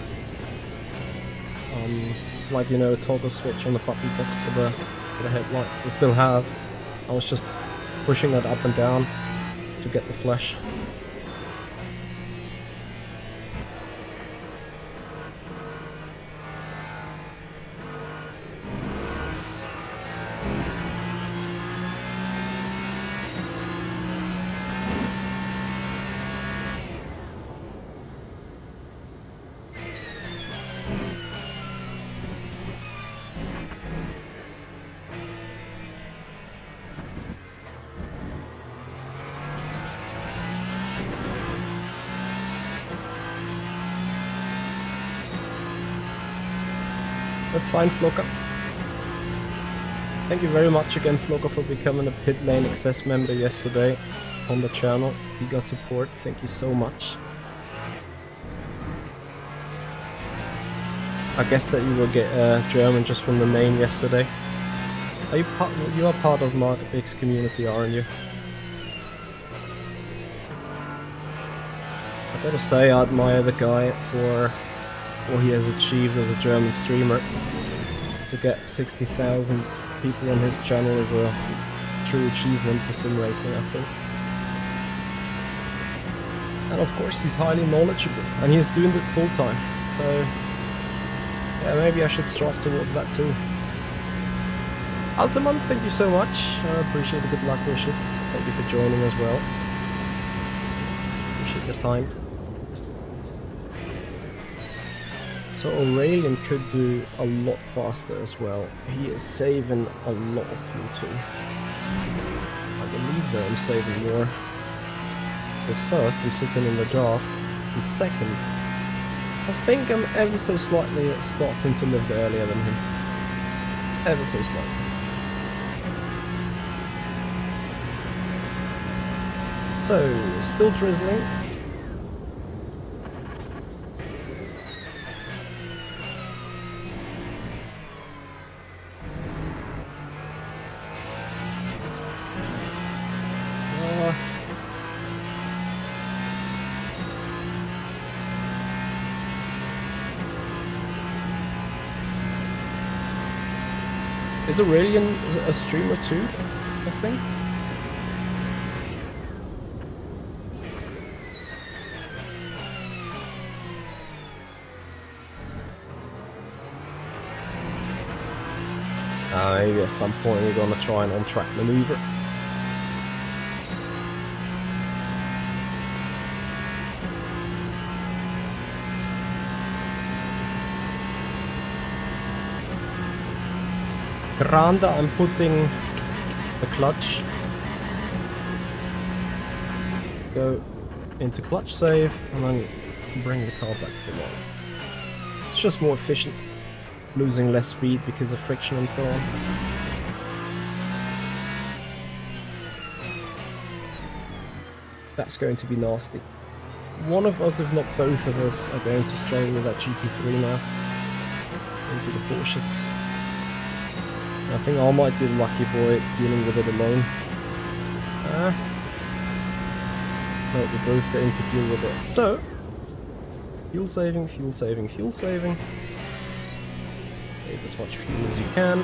like, you know, a toggle switch on the button box for the headlights. I still have. I was just pushing that up and down to get the flash. That's fine, Floka. Thank you very much again, Floka, for becoming a Pit Lane Access member yesterday on the channel. Giga support, thank you so much. I guess that you will get German just from the name yesterday. Are you are part of Mark Big's community, aren't you? I gotta say, I admire the guy for what he has achieved as a German streamer. To get 60,000 people on his channel is a true achievement for Simracing, I think. And of course he's highly knowledgeable, and he's doing it full time, so yeah, maybe I should strive towards that too. Altaman, thank you so much, I appreciate the good luck wishes, thank you for joining as well. Appreciate your time. So Aurelian could do a lot faster as well. He is saving a lot of fuel too. I believe that I'm saving more. Because first, I'm sitting in the draft. And second, I think I'm ever so slightly starting to live earlier than him. Ever so slightly. So, still drizzling. Is Aurelian a streamer too, I think? Maybe at some point we're gonna try an on-track maneuver. Grande, I'm putting the clutch. Go into clutch save and then bring the car back to normal. It's just more efficient, losing less speed because of friction and so on. That's going to be nasty. One of us, if not both of us, are going to struggle with that GT3 now. Into the Porsches. I think I might be the lucky boy dealing with it alone. No, we're both going to deal with it. So, fuel saving, fuel saving, fuel saving. Save as much fuel as you can.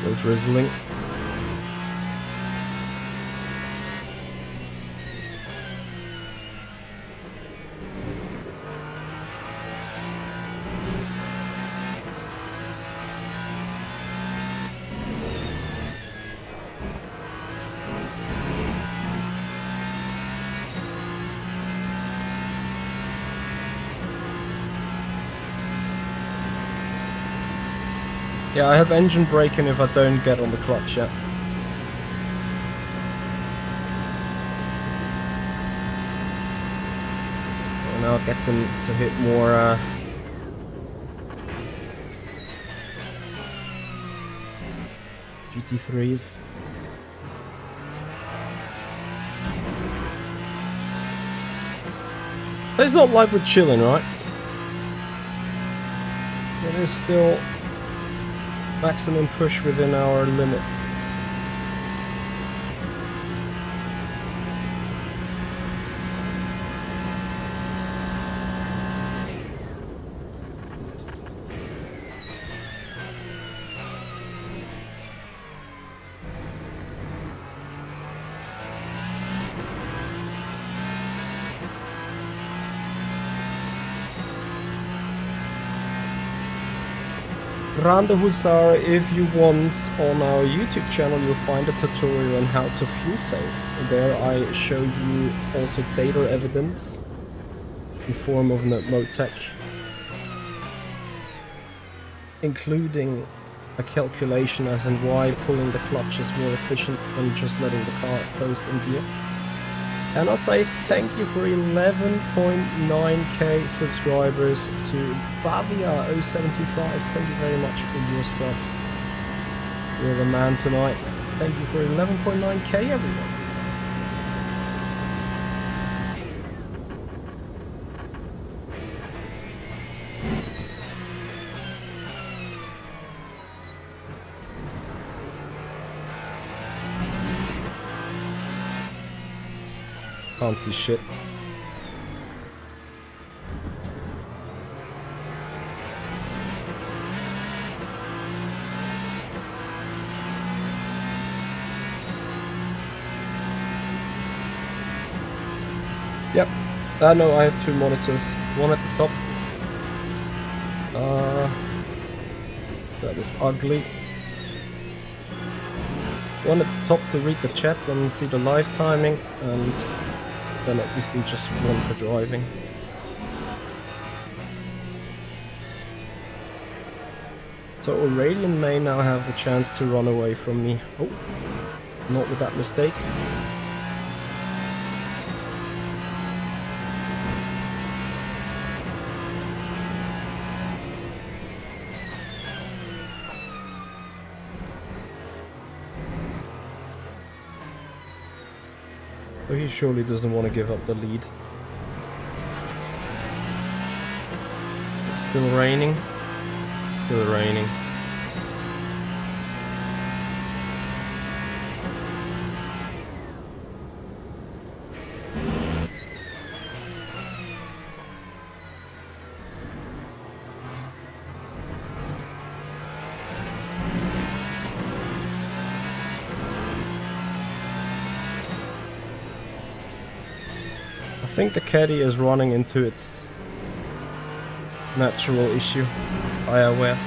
Still drizzling. Yeah, I have engine braking if I don't get on the clutch yet. We're now getting to hit more GT3s. It's not like we're chilling, right? It is still maximum push within our limits. Randa Hussar, if you want, on our YouTube channel you'll find a tutorial on how to fuel save. There I show you also data evidence in form of Motec, including a calculation as in why pulling the clutch is more efficient than just letting the car closed in gear. And I'll say thank you for 11.9k subscribers to Bavia0725. Thank you very much for your sub. You're the man tonight. Thank you for 11.9k, everyone. Can't see shit. Yep. No, I have two monitors. One at the top. That is ugly. One at the top to read the chat and see the live timing, and then obviously just one for driving. So Aurelian may now have the chance to run away from me. Oh, not with that mistake. So he surely doesn't want to give up the lead. Is it still raining? Still raining. I think the caddy is running into its natural issue. I am aware.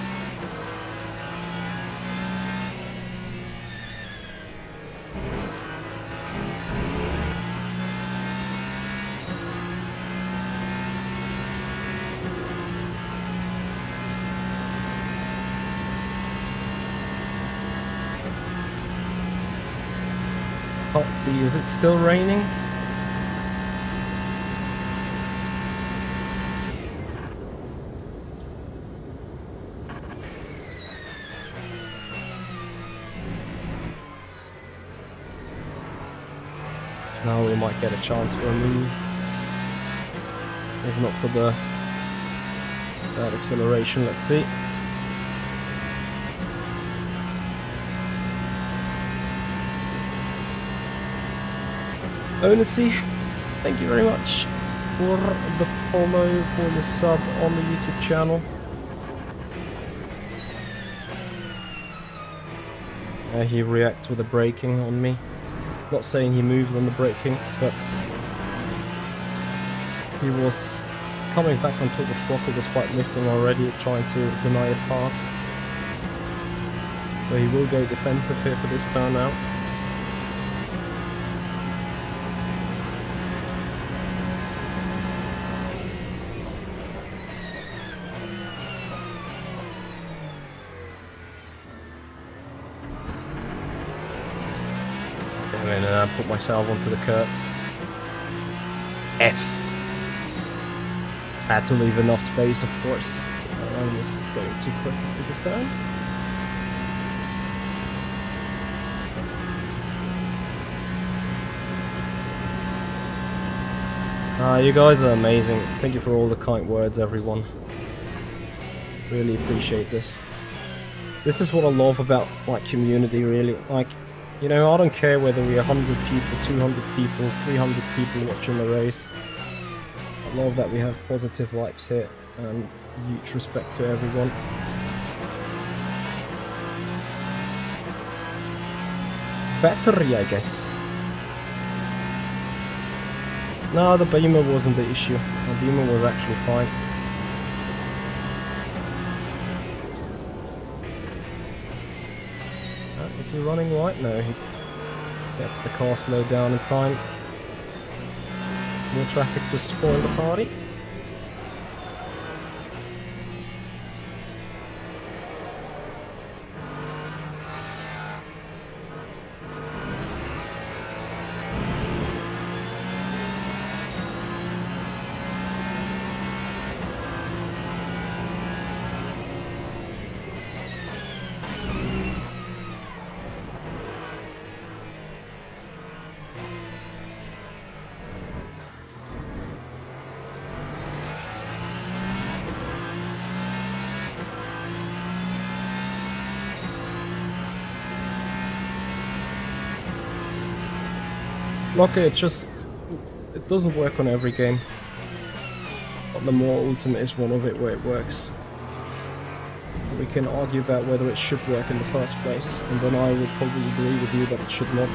Can't see, is it still raining? Now we might get a chance for a move. If not for that acceleration, let's see. Onacy, thank you very much for the follow, for the sub on the YouTube channel. He reacts with the braking on me. Not saying he moved on the braking, but he was coming back onto the throttle despite lifting already, trying to deny a pass. So he will go defensive here for this turn out. And I put myself onto the curb. F. Had to leave enough space, of course. I was going too quick to get down. You guys are amazing. Thank you for all the kind words, everyone. Really appreciate this. This is what I love about my community, really. Like, you know, I don't care whether we're 100 people, 200 people, 300 people watching the race. I love that we have positive vibes here and huge respect to everyone. Battery, I guess. No, the beamer wasn't the issue. The beamer was actually fine. Is he running right? No, he gets the car slowed down in time. More traffic to spoil the party. Okay, it doesn't work on every game. But the more Ultimate is one of it where it works. We can argue about whether it should work in the first place, and then I would probably agree with you that it should not.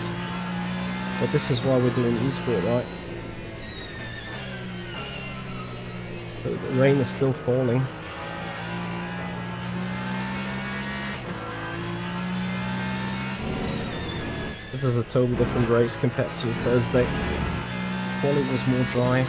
But this is why we're doing esport, right? So the rain is still falling. This is a totally different race compared to Thursday. Quali was more dry.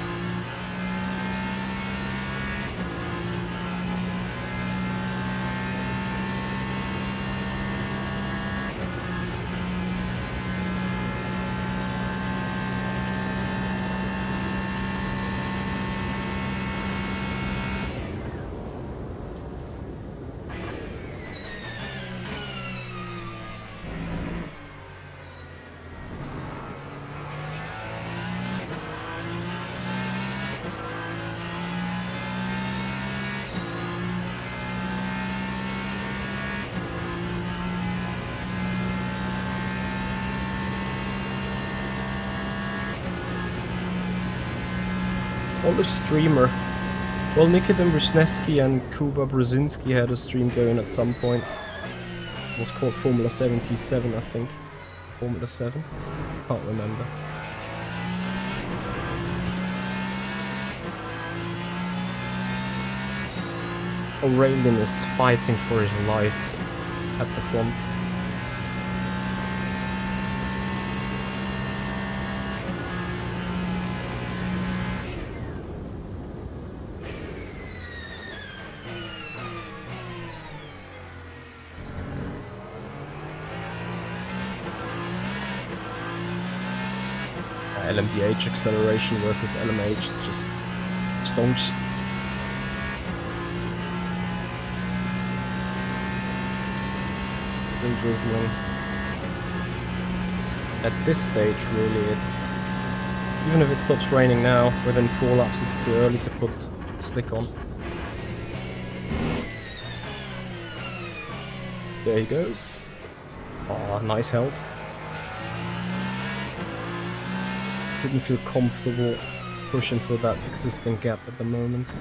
All the streamer. Well, Nikodem Wisniewski and Kuba Brzezinski had a stream going at some point. It was called Formula 77, I think. Formula 7? Can't remember. Aurelian is fighting for his life at the front. LMDH acceleration versus LMH is just stonks. Still drizzling. At this stage, really, it's... Even if it stops raining now, within 4 laps it's too early to put slick on. There he goes. Ah, nice health. Didn't feel comfortable pushing for that existing gap at the moment.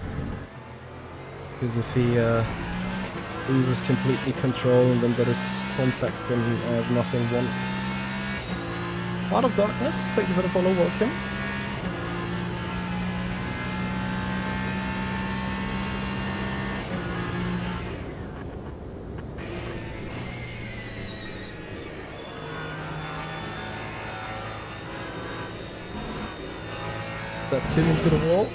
Because if he loses completely control and then there is contact, then I have nothing won. Out of Darkness, thank you for the follow, welcome. That's him into the wall.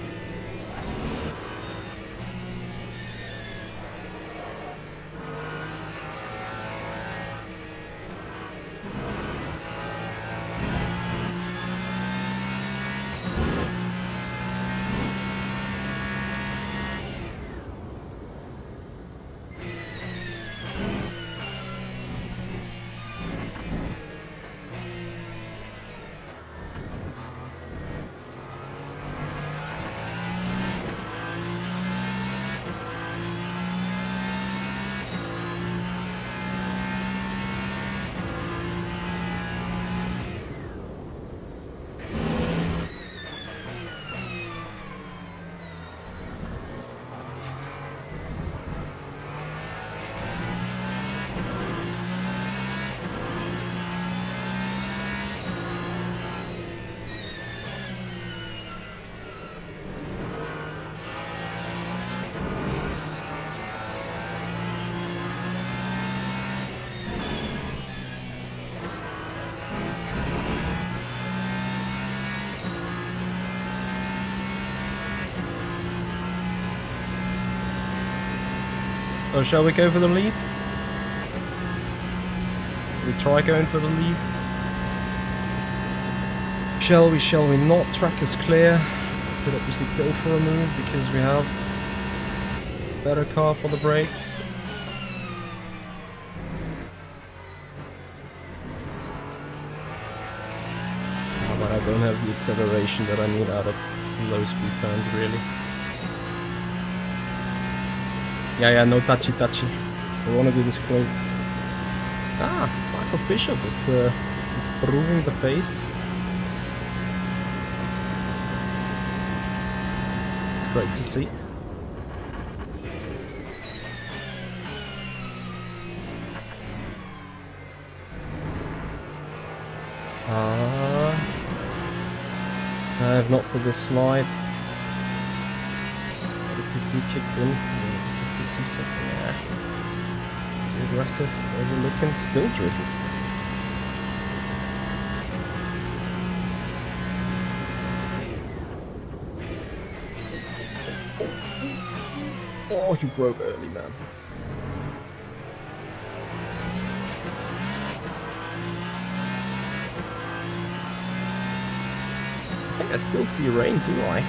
So shall we go for the lead? We try going for the lead? Shall we not? Track is clear. Could obviously go for a move because we have better car for the brakes. Oh, but I don't have the acceleration that I need out of low speed turns really. Yeah, no touchy. We want to do this clean. Ah, Michael Bishop is improving the pace. great to see. Not for this slide. ATC kicked in. ATC second there. Too aggressive, overlooking, still drizzling. Oh, you broke early, man. I think I still see rain, do I?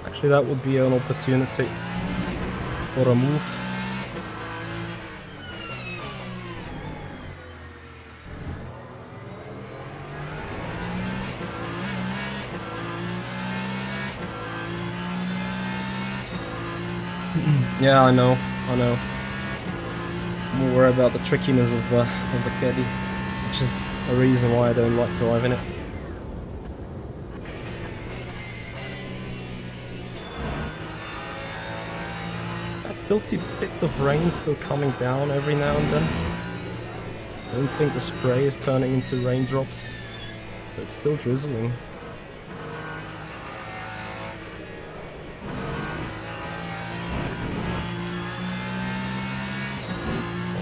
Actually, that would be an opportunity for a move. Yeah, I know. I'm more worried about the trickiness of the caddy, which is a reason why I don't like driving it. I still see bits of rain still coming down every now and then. I don't think the spray is turning into raindrops, but it's still drizzling.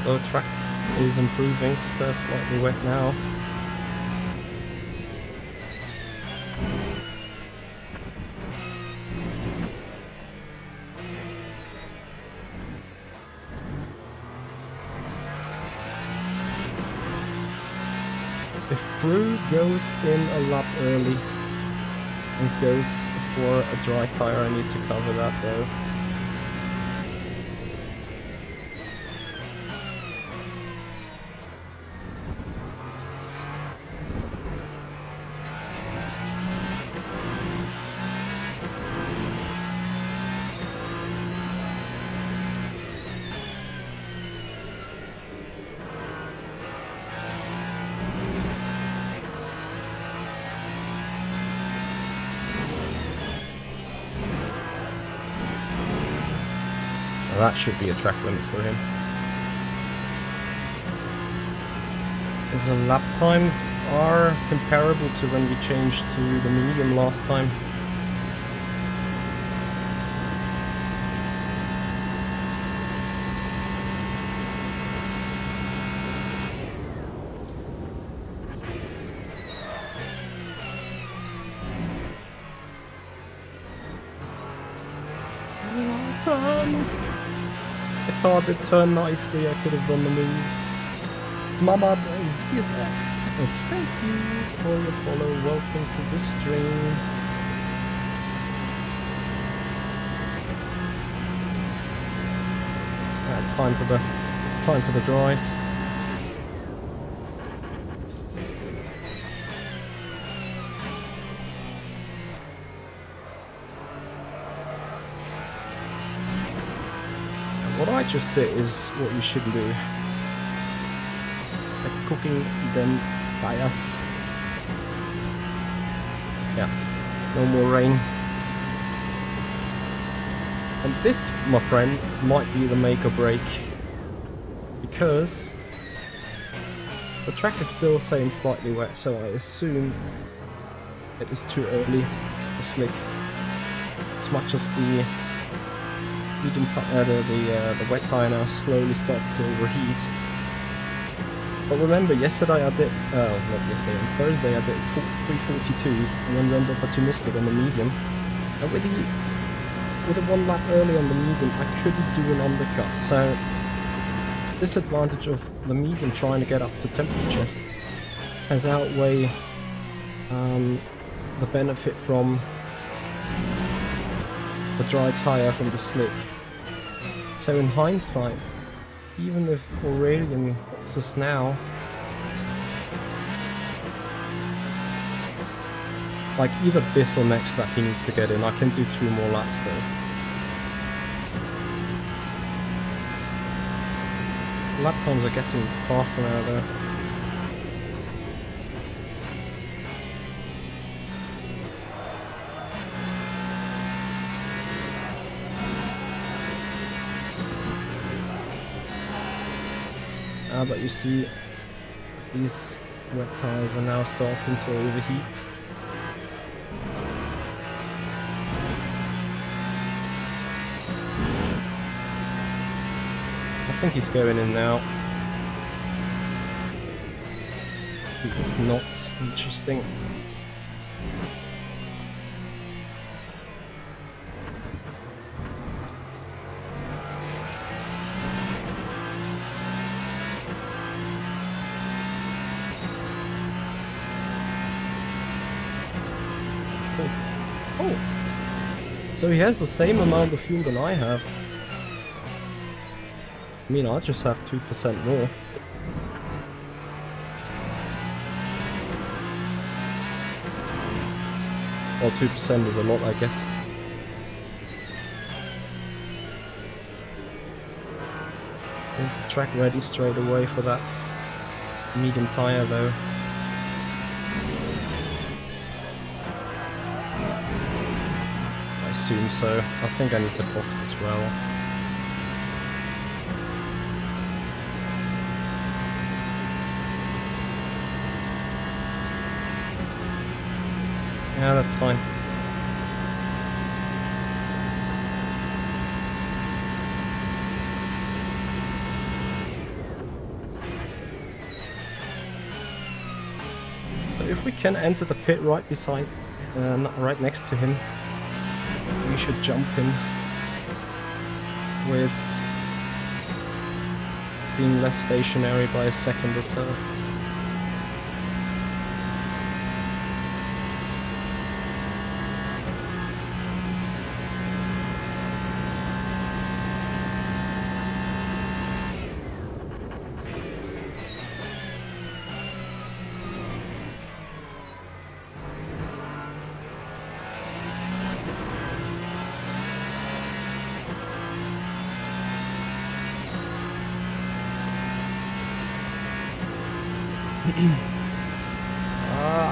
The track is improving, it's slightly wet now. If Brew goes in a lap early and goes for a dry tire, I need to cover that though. That should be a track limit for him. As the lap times are comparable to when we changed to the medium last time. The car did turn nicely, I could have done the move. Mamad BSF, thank you for your follow, welcome to the stream. It's time for the dries. What I just did is what you should do. Like cooking them bias. Yeah, no more rain. And this, my friends, might be the make or break. Because the track is still saying slightly wet, so I assume it is too early to slick. As much as the medium the wet tire now slowly starts to overheat. But remember, yesterday I did, not yesterday, on Thursday I did 342s and then went opportunistic on the medium. And with the one lap early on the medium, I couldn't do an undercut. So, disadvantage of the medium trying to get up to temperature has outweighed the benefit from the dry tire from the slick. So in hindsight, even if Aurelian hops us now, Like either this or next lap he needs to get in. I can do 2 more laps though. Lap times are getting faster now though. But you see, these wet tires are now starting to overheat. I think he's going in now. It's not interesting. Oh, so he has the same amount of fuel than I have. I mean, I just have 2% more. Well, 2% is a lot, I guess. Is the track ready straight away for that medium tire, though? I assume so. I think I need the box as well. Yeah, that's fine. But if we can enter the pit right beside, right next to him, we should jump him with being less stationary by a second or so.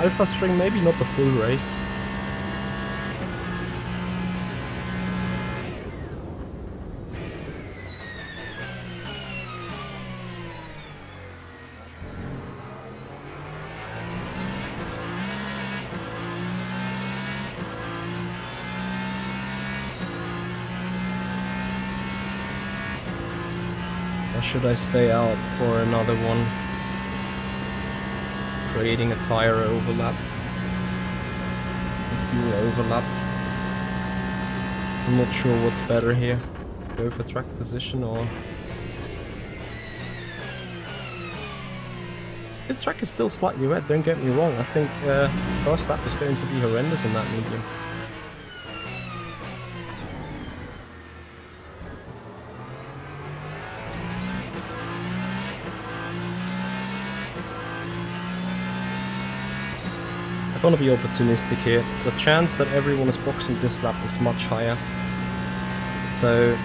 Alpha string, maybe not the full race. Or should I stay out for another one? Creating a tire overlap, a fuel overlap. I'm not sure what's better here. Go for track position or... This track is still slightly wet, don't get me wrong. I think first lap is going to be horrendous in that medium. I'm gonna be opportunistic here. The chance that everyone is boxing this lap is much higher. So,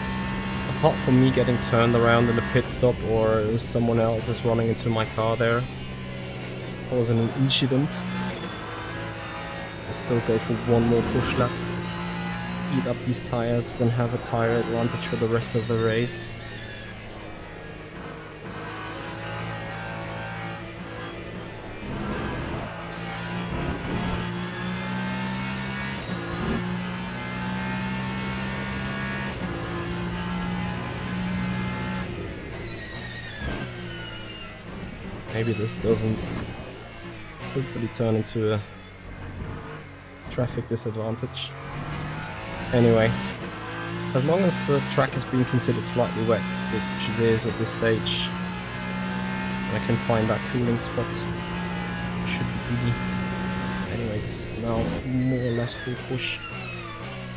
apart from me getting turned around in the pit stop or someone else is running into my car there, causing an incident, I still go for one more push lap. Eat up these tires, then have a tire advantage for the rest of the race. Maybe this doesn't hopefully turn into a traffic disadvantage. Anyway, as long as the track is being considered slightly wet, which it is at this stage, I can find that cooling spot. It should be easy. Anyway, this is now more or less full push,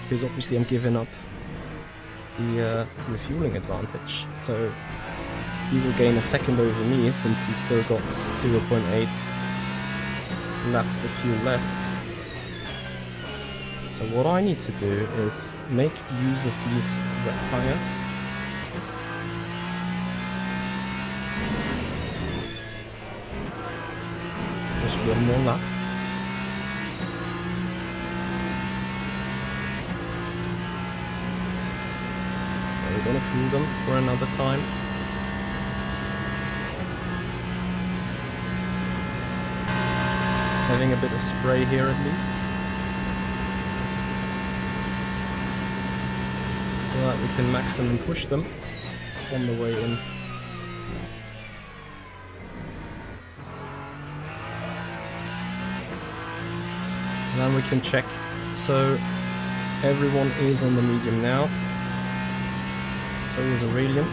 because obviously I'm giving up the refueling advantage. So he will gain a second over me since he's still got 0.8 laps of fuel left. So what I need to do is make use of these wet tires. Just one more lap. We're gonna cool them for another time. Having a bit of spray here at least. So that we can maximum push them on the way in. And then we can check. So everyone is on the medium now. So is Aurelian.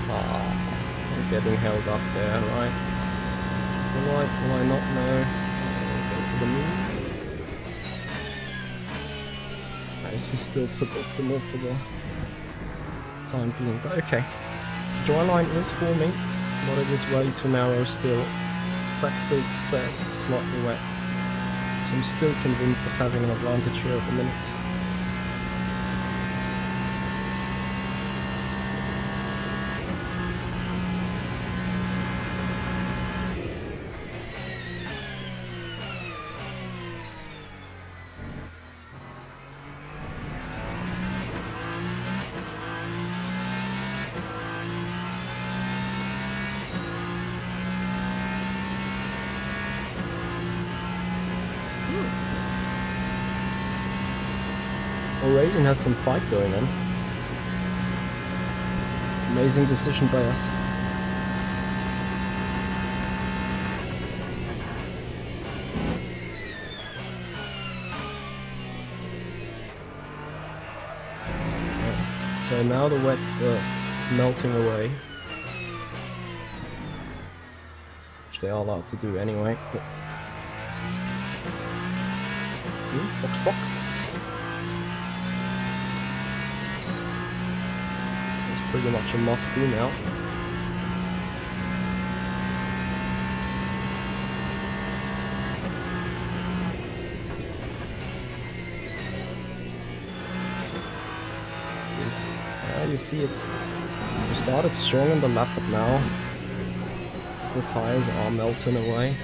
I'm getting held up there, right? Will I not know? Go for the move. This is still suboptimal for the time being, but okay. Dry line is forming, but it is way too narrow still. Track still says slightly wet. So I'm still convinced of having an advantage here at the minute. Aurelian has some fight going on. Amazing decision by us. So now the wet's melting away. Which they are allowed to do anyway. Box. Pretty much a must do now. You see it. We started strong on the lap, but now as the tires are melting away.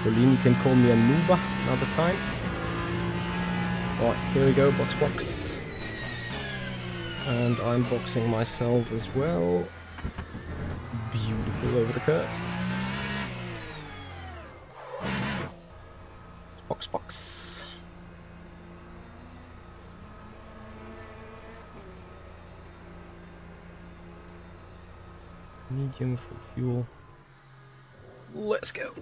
You can call me a nooba another time. Alright, here we go, box. And I'm boxing myself as well. Beautiful over the curves. Box. Medium for fuel. Let's go.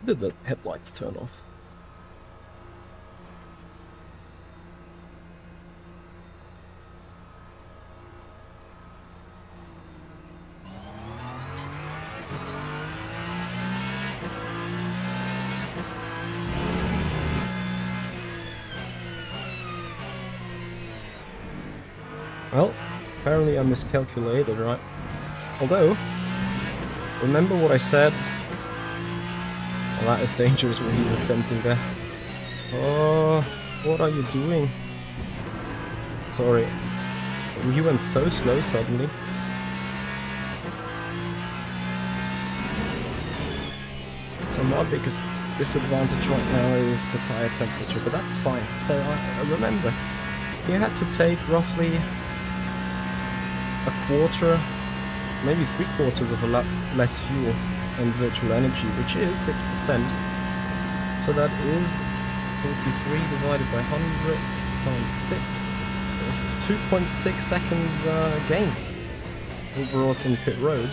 Did the headlights turn off? Well, apparently I miscalculated, right? Although, remember what I said Well, that is dangerous what he's attempting there. Oh, what are you doing? Sorry. He went so slow suddenly. So my biggest disadvantage right now is the tire temperature, but that's fine. So I remember, you had to take roughly a quarter, maybe 3/4 of a lap less fuel and virtual energy, which is 6%. So that is 43 divided by 100 times 6. 2.6 seconds gain overall in pit road.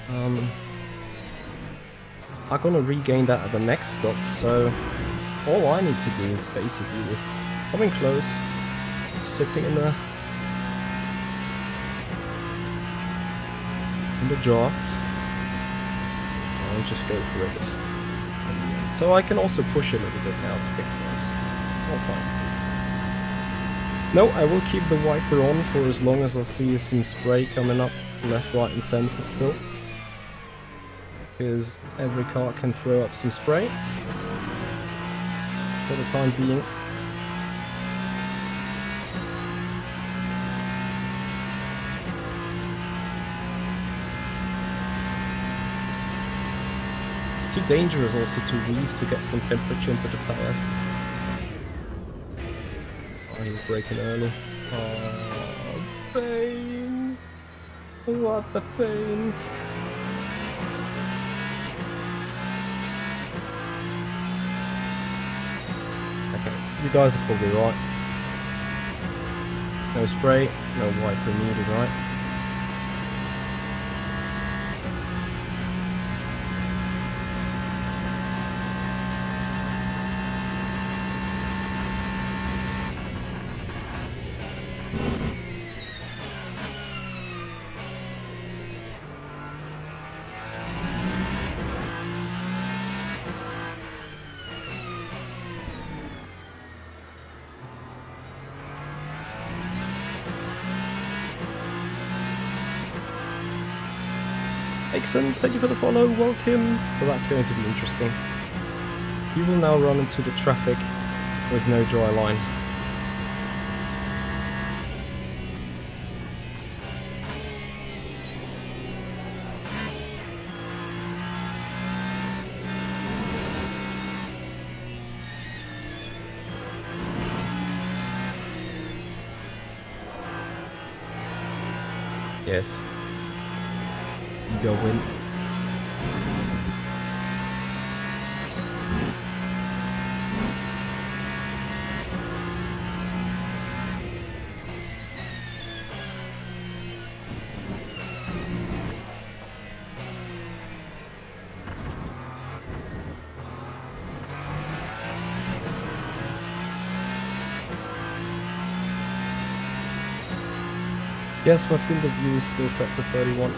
I'm gonna regain that at the next stop, so all I need to do basically is coming close, sitting in the draft, and just go for it. So I can also push a little bit now to get close. It's all fine. No, I will keep the wiper on for as long as I see some spray coming up left, right and center still. Because every car can throw up some spray for the time being. It's too dangerous also to weave to get some temperature into the tires. Oh, he's braking early. Oh, pain! What a pain! Okay, you guys are probably right. No spray, no wiper needed, right? Excellent, thank you for the follow, welcome. So that's going to be interesting. You will now run into the traffic with no dry line. Yes. Go win. Yes, my field of view is still set to 31.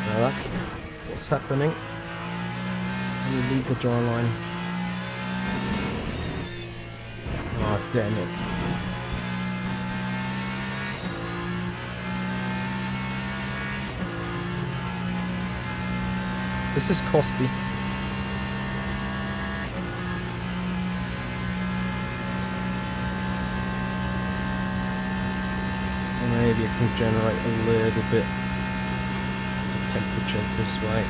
Now that's what's happening. And you leave the dry line. Oh, damn it. This is costly. Maybe it can generate a little bit of temperature this way.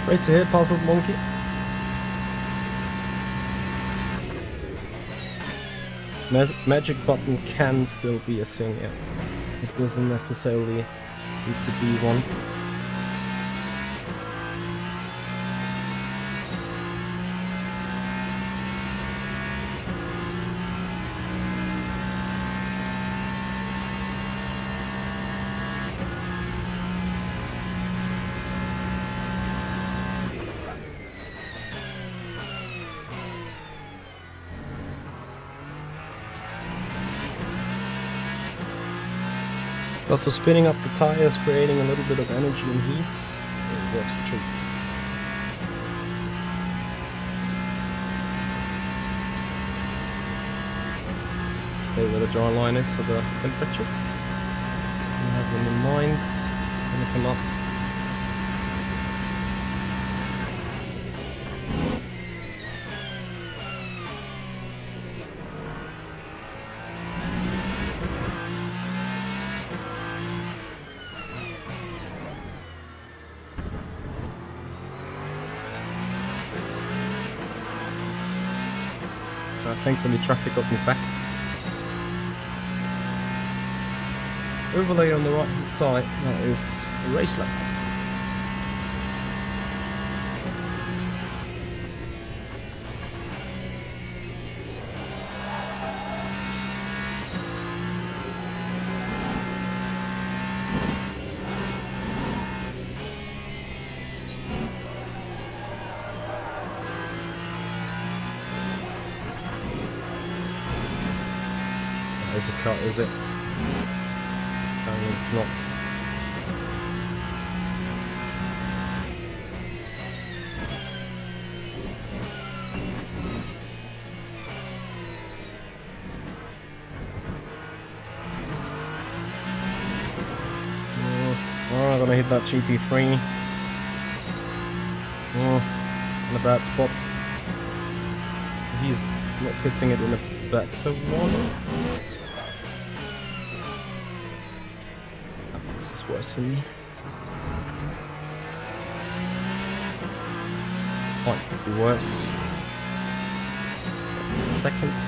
Right to hear, Puzzled Monkey. Magic button can still be a thing, yeah. It doesn't necessarily need to be one. But for spinning up the tires, creating a little bit of energy and heat, it works a treat. Stay where the dry line is for the temperatures. You have them in mind when they come up. Thankfully traffic got me back. Overlay on the right hand side, that is a race lap. There's a cut, is it? And it's not. Oh, I'm gonna hit that GT3. Oh, in a bad spot. He's not hitting it in a better one. This is worse for me. Oh, it could be worse. It's a second.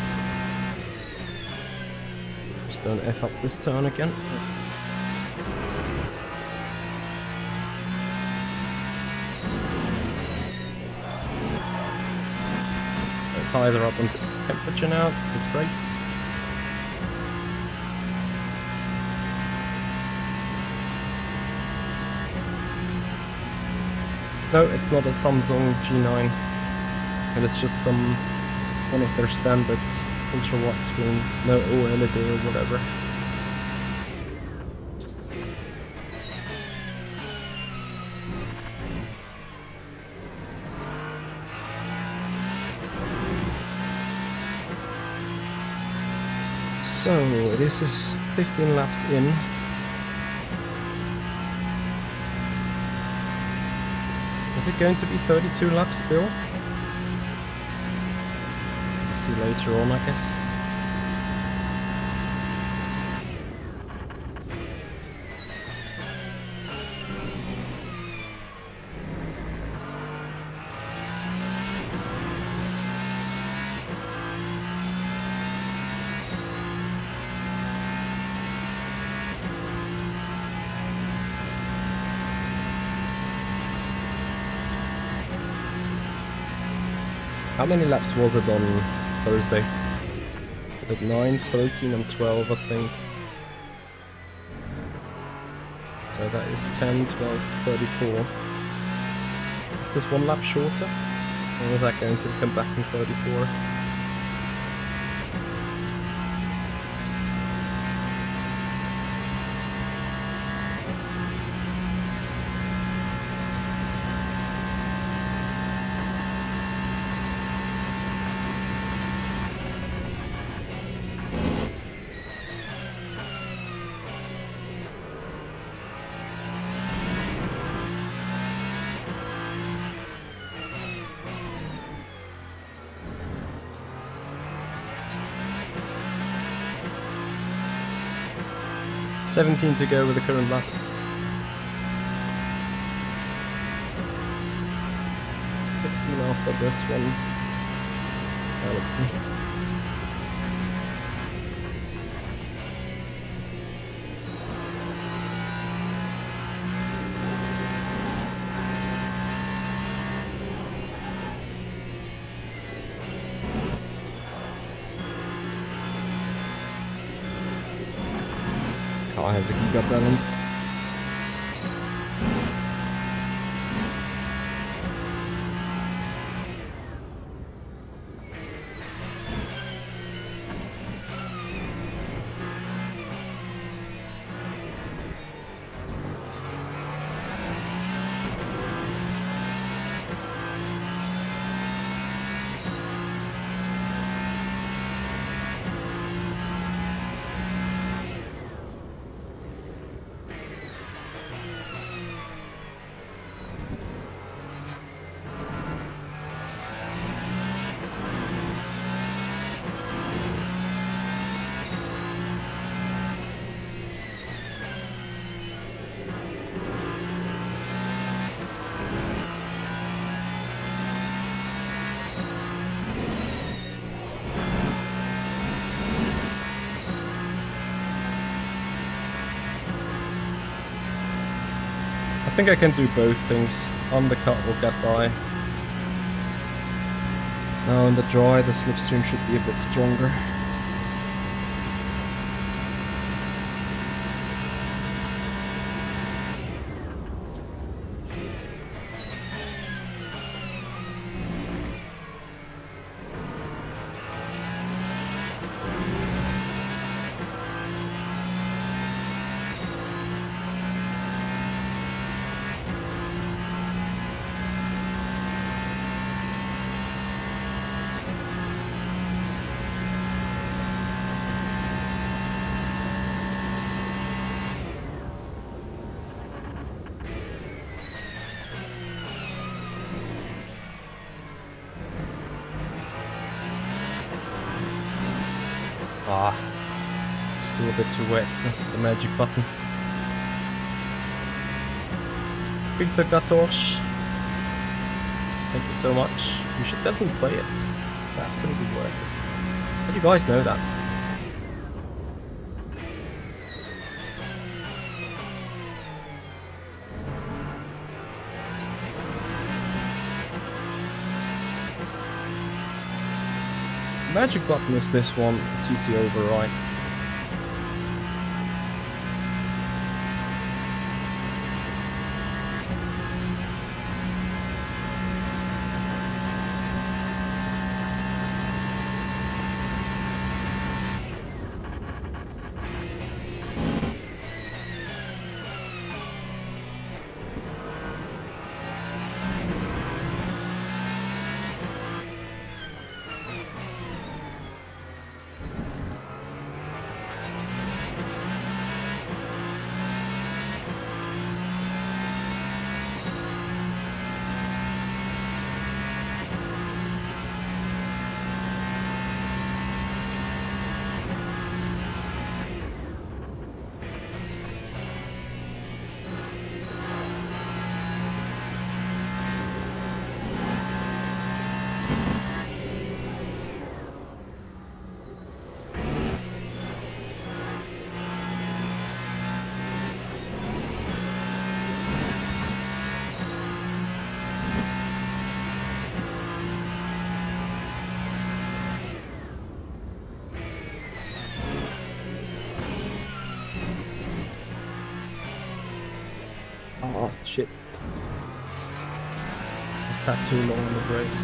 Just don't F up this turn again. The tyres are up on temperature now. This is great. No, it's not a Samsung G9. It is just one of their standard ultra wide screens. No OLED or whatever. So this is 15 laps in. Is it going to be 32 laps still? We'll see later on, I guess. How many laps was it on Thursday? At 9, 13 and 12, I think. So that is 10, 12, 34. Is this one lap shorter? Or is that going to come back in 34? $17 to go with the current lap. 16 after this one. Now let's see. Car has a giga balance. think I can do both things. Undercut will get by. Now in the dry, the slipstream should be a bit stronger. Ah, still a bit too wet, the magic button. Victor Gatosh, thank you so much. You should definitely play it. It's absolutely worth it. How do you guys know that? Magic button is this one, TC override. Oh, shit. I've got too long on the brakes.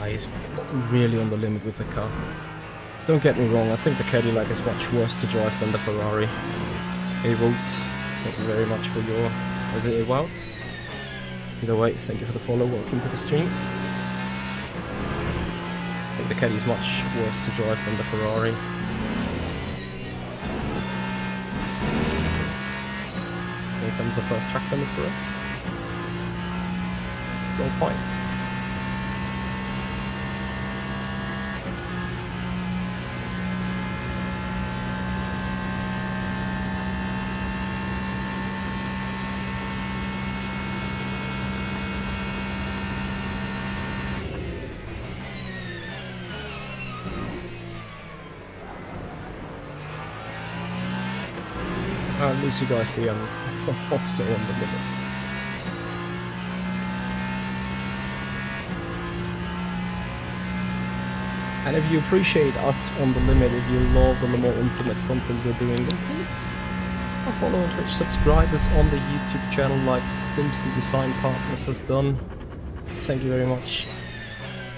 He's really on the limit with the car. Don't get me wrong, I think the Cadillac is much worse to drive than the Ferrari. Hey Wout, thank you very much for your... Was it a Wout? Either way, thank you for the follow, welcome to the stream. I think the Caddy is much worse to drive than the Ferrari. Here comes the first track limit for us. It's all fine. At least you guys see I'm also on the limit. And if you appreciate us on the limit, if you love the more intimate content we're doing, then please follow on Twitch, subscribe us on the YouTube channel like Stimson Design Partners has done. Thank you very much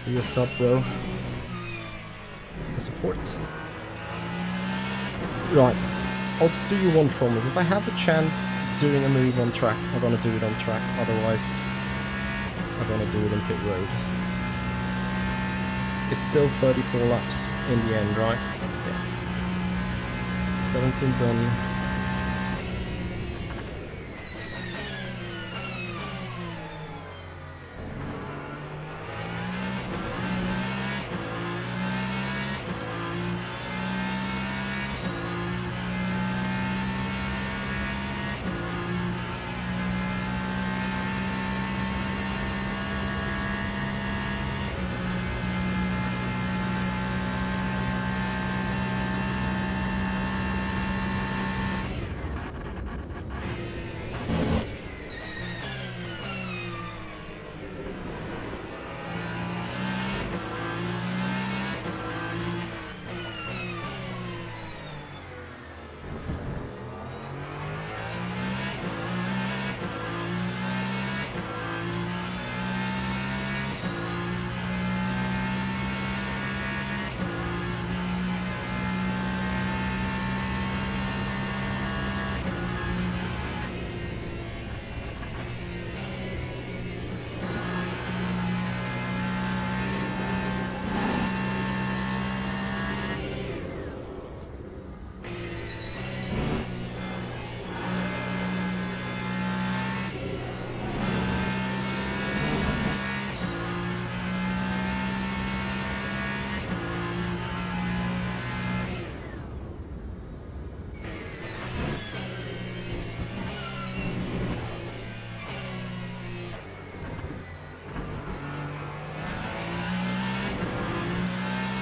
for your sub, bro. For the support. Right. I'll do you one promise. If I have a chance doing a move on track, I'm gonna do it on track. Otherwise, I'm gonna do it on pit road. It's still 34 laps in the end, right? Yes. 17 done.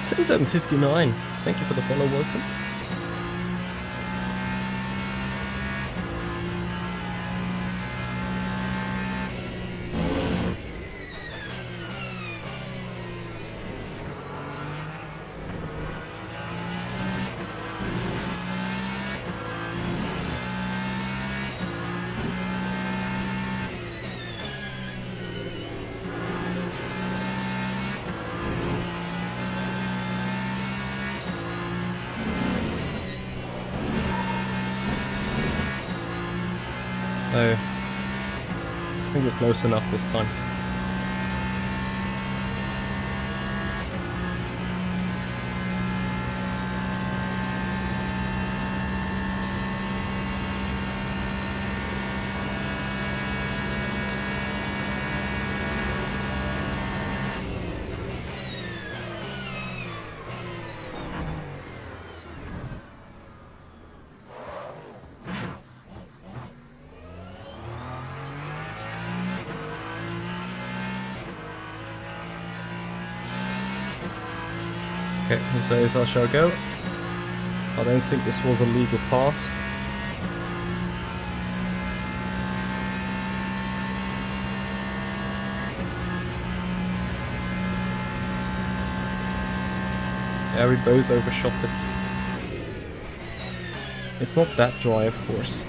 Symptom59, thank you for the follow, welcome. Oh, I think we're close enough this time. Okay, he says I shall go. I don't think this was a legal pass. Yeah, we both overshot it. It's not that dry, of course.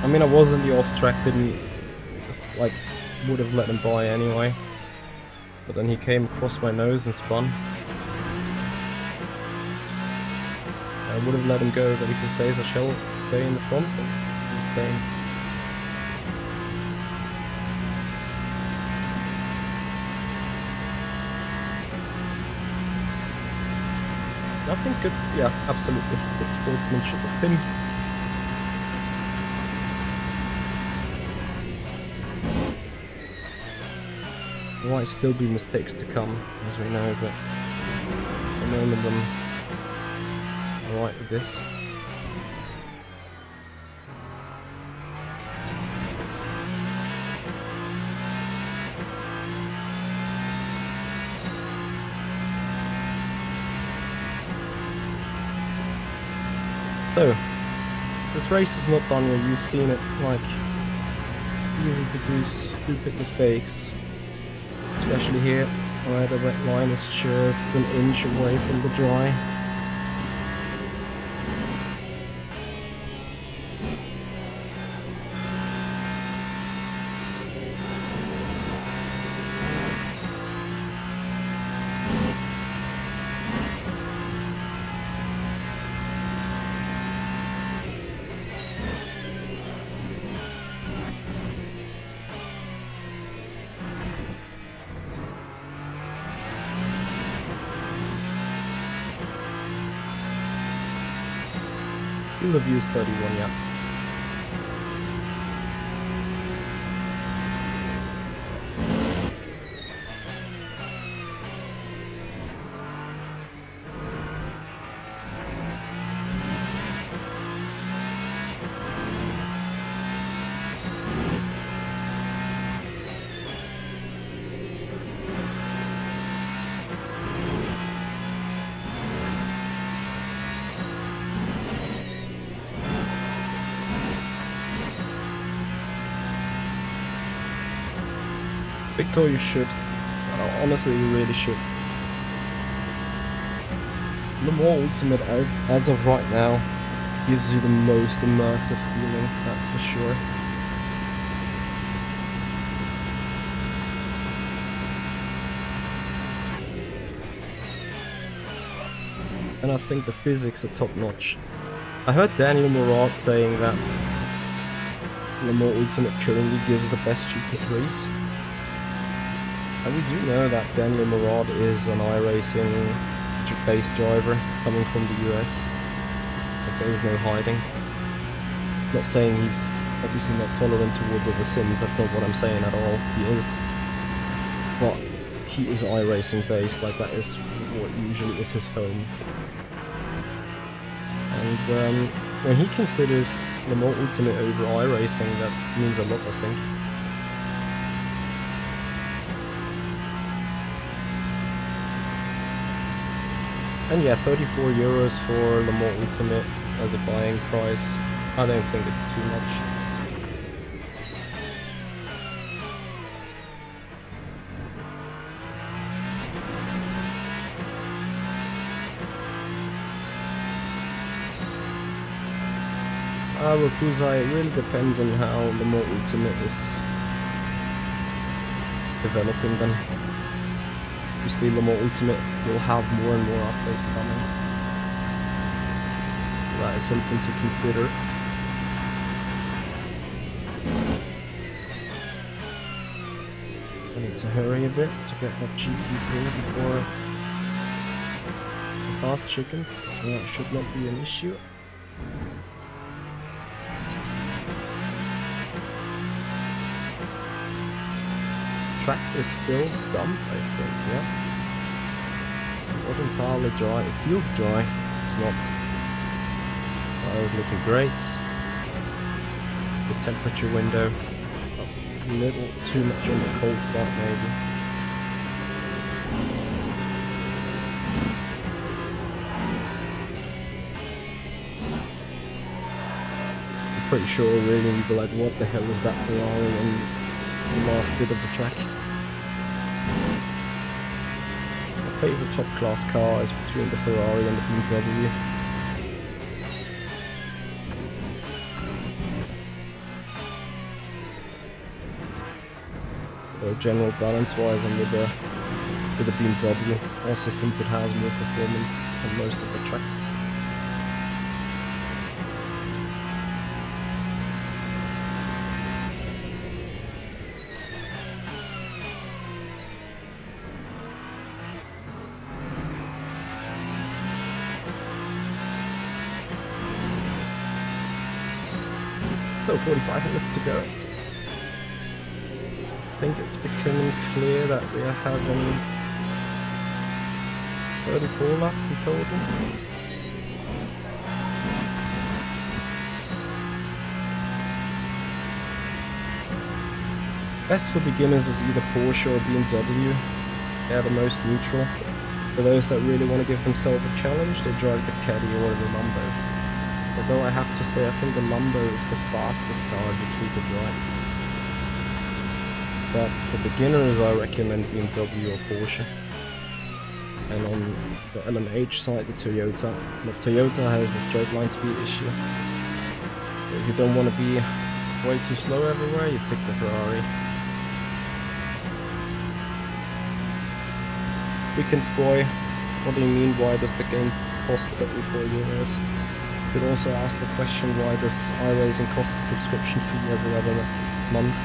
I mean, I was in the off track, didn't, like, would have let him by anyway. But then he came across my nose and spun. I would have let him go, but if he says I shall stay in the front, then I'm staying. I think good, yeah, absolutely. Good sportsmanship of him. There might still be mistakes to come, as we know, but at the moment I'm alright with this. So, this race is not done yet, you've seen it, like, easy to do stupid mistakes. Especially here, where the wet line is just an inch away from the dry. Field of view is 31, yeah. Victor, you should. Honestly, you really should. The more Ultimate, as of right now, gives you the most immersive feeling, that's for sure. And I think the physics are top notch. I heard Daniel Murad saying that Le Mans Ultimate currently gives the best GT3s. And we do know that Daniel Murad is an iRacing based driver coming from the US. But there is no hiding. Not saying he's obviously not tolerant towards other sims, that's not what I'm saying at all. He is. but he is iRacing based, like that is what usually is his home. And when he considers Le Mans Ultimate over iRacing, that means a lot, I think. And yeah, 34 euros for Le Mans Ultimate as a buying price, I don't think it's too much. Rakuza, it really depends on how Le Mans Ultimate is developing then. Obviously Le Mans Ultimate will have more and more updates coming. That is something to consider. I need to hurry a bit to get my GTs here before the fast chickens. That should not be an issue. Track is still damp, I think, yeah. Not entirely dry. It feels dry. It's not. That is looking great. The temperature window a little too much on the cold side, maybe. I'm pretty sure really you'd be like, what the hell is that Ferrari on the last bit of the track? My favourite top class car is between the Ferrari and the BMW. General balance wise, I'm with the BMW, also since it has more performance on most of the tracks. So 45 minutes to go. I think it's becoming clear that we are having 34 laps in total. Best for beginners is either Porsche or BMW. They are the most neutral. For those that really want to give themselves a challenge, they drive the Caddy or the Lambo. Although I have to say, I think the Lambo is the fastest car if you treat it right. But for beginners, I recommend BMW or Porsche. And on the LMH side, the Toyota. But Toyota has a straight line speed issue. If you don't want to be way too slow everywhere, you take the Ferrari. Weekends boy, what do you mean, why does the game cost 34 euros? You could also ask the question, why does iRacing cost a subscription fee every other month?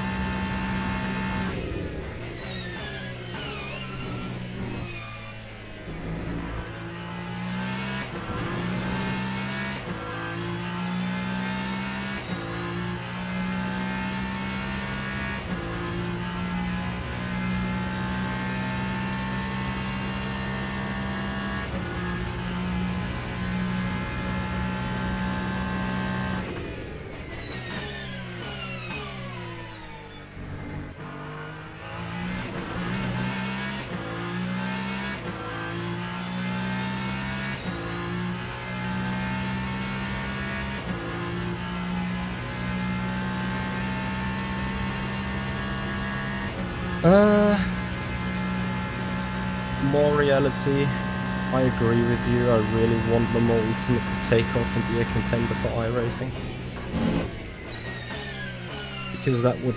More reality, I agree with you. I really want the more Ultimate to take off and be a contender for iRacing. Because that would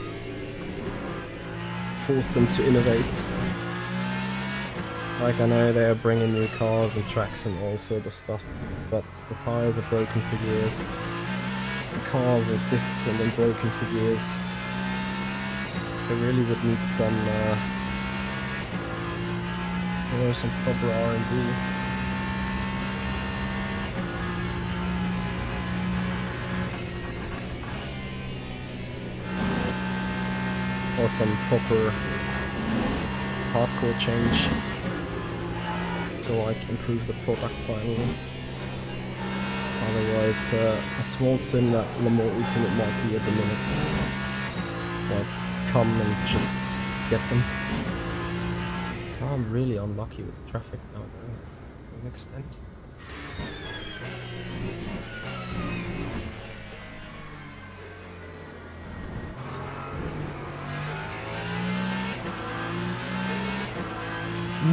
force them to innovate. Like, I know they are bringing new cars and tracks and all sort of stuff, but the tyres are broken for years. The cars are different and broken for years. They really would need some, some proper R&D. Or some proper hardcore change to like improve the product finally. Otherwise, a small sim that Le Mans Ultimate might be at the minute. Like, come and just get them. Oh, I'm really unlucky with the traffic now, though, to an extent.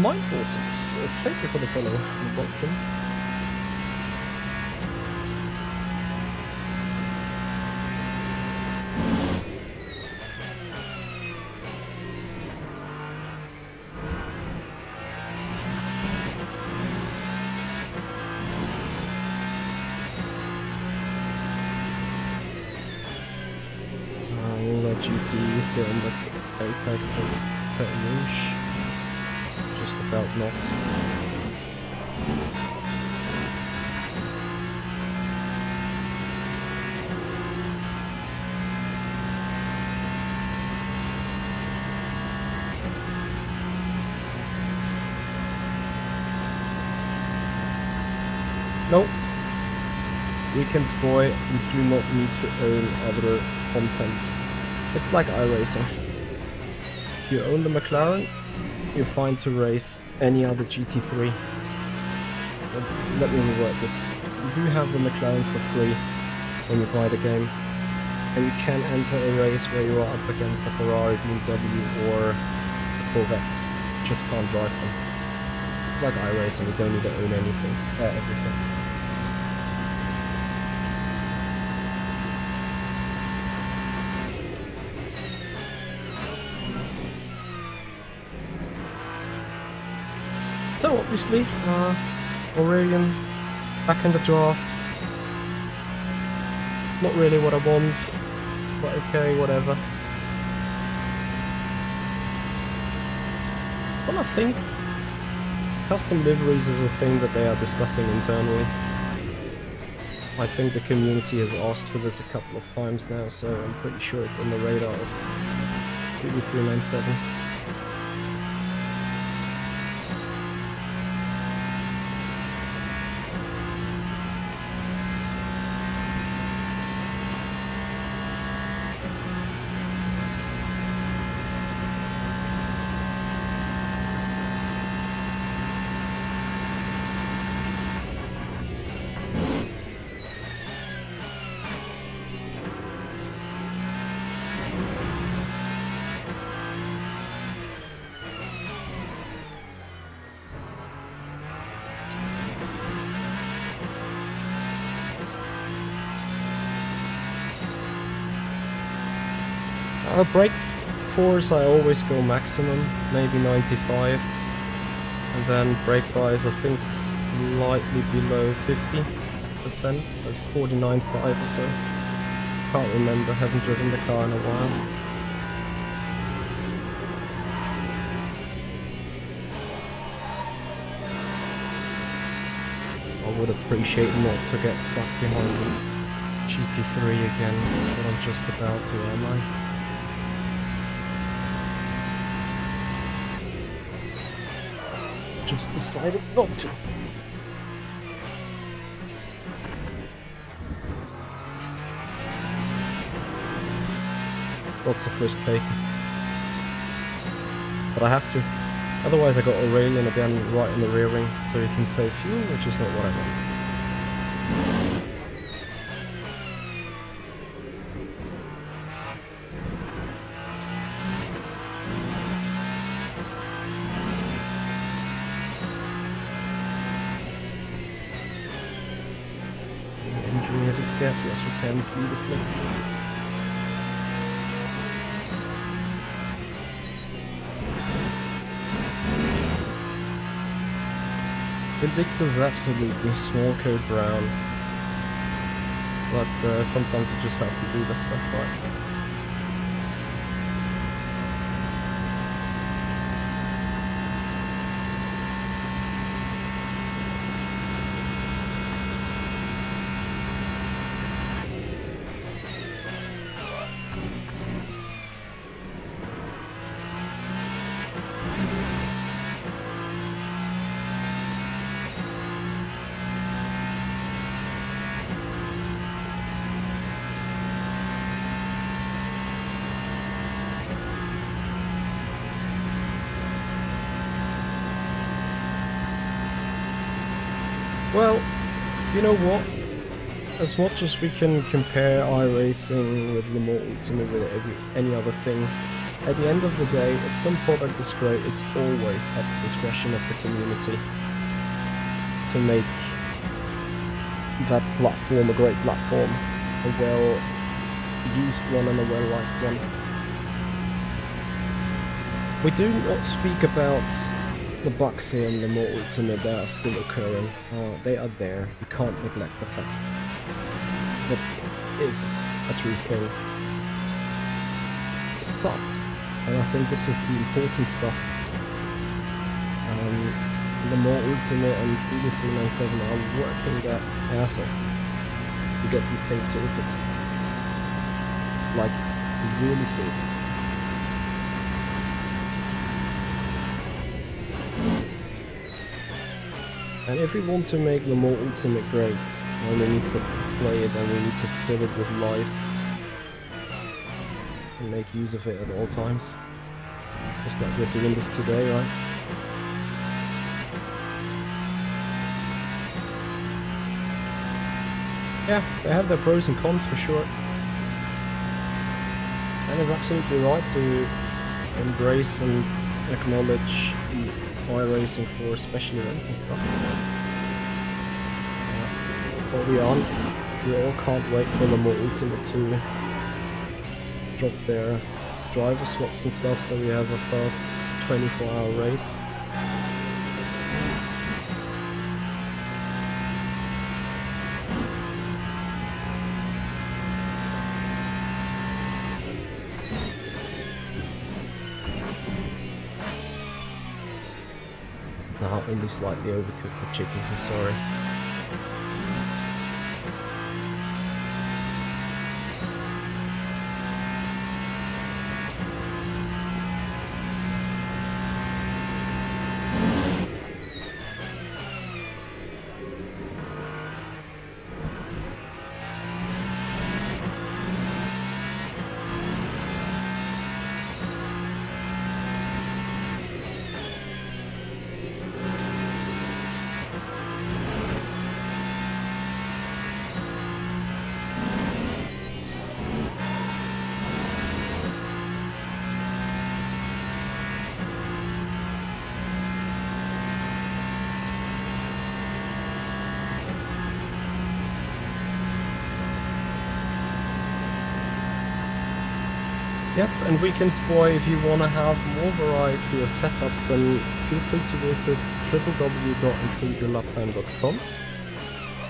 Mind Vortex, thank you for the follow and welcome. All the GTs and the Apex and the Rouge. Just about not. Nope. Weekend boy, you do not need to own other content. It's like iRacing. If you own the McLaren, you're fine to race any other GT3. But let me reword this. You do have the McLaren for free when you buy the game. And you can enter a race where you are up against the Ferrari, BMW or the Corvette. You just can't drive them. It's like iRacing, you don't need to own anything, everything. So obviously, Aurelian back in the draft. Not really what I want, but okay, whatever. Well, I think custom liveries is a thing that they are discussing internally. I think the community has asked for this a couple of times now, so I'm pretty sure it's on the radar of Studio 397. Brake force I always go maximum, maybe 95, and then brake bias I think slightly below 50%, like 49.5 or so. Can't remember, haven't driven the car in a while. I would appreciate not to get stuck behind the GT3 again, but I'm just about to, am I? Just decided not to. Lots of risk taken. But I have to. Otherwise I got Aurelian again right in the rear ring, so you can save fuel, which is not what I want. This gap, yes we can, beautifully. Invictus absolutely small code brown, but sometimes you just have to do this stuff right. Well, you know what? As much as we can compare iRacing with Le Mans Ultimate with any other thing, at the end of the day, if some product is great, it's always at the discretion of the community to make that platform a great platform, a well-used one and a well-liked one. We do not speak about the bugs here in Le Mans Ultimate that are still occurring. They are there. You can't neglect the fact. That is a true thing. But, and I think this is the important stuff, Le Mans Ultimate and Studio 397 are working their ass off to get these things sorted. Like, really sorted. And if we want to make Le Mans Ultimate great, then we need to play it and we need to fill it with life and make use of it at all times. Just like we're doing this today, right? Yeah, they have their pros and cons for sure. And it's absolutely right to embrace and acknowledge iRacing for special events and stuff. But we all can't wait for Le Mans Ultimate to drop their driver swaps and stuff, so we have a first 24-hour race. Only slightly overcooked the chicken, I'm sorry. Yep, and Weekends Boy, if you want to have more variety of setups, then feel free to visit www.improveyourlaptime.com,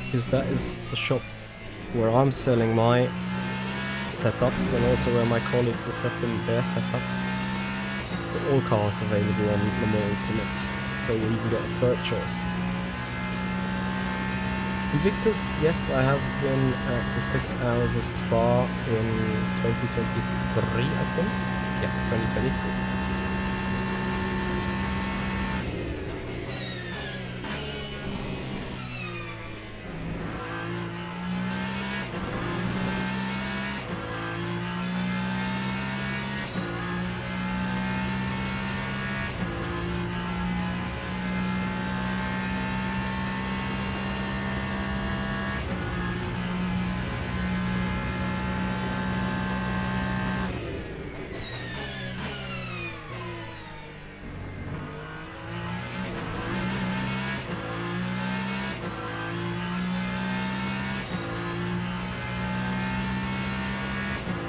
because that is the shop where I'm selling my setups and also where my colleagues are selling their setups. For all cars available on Le Mans Ultimate, so you even get a third choice. Invictus, yes, I have been at the 6 hours of Spa in 2023, I think. Yeah, 2023.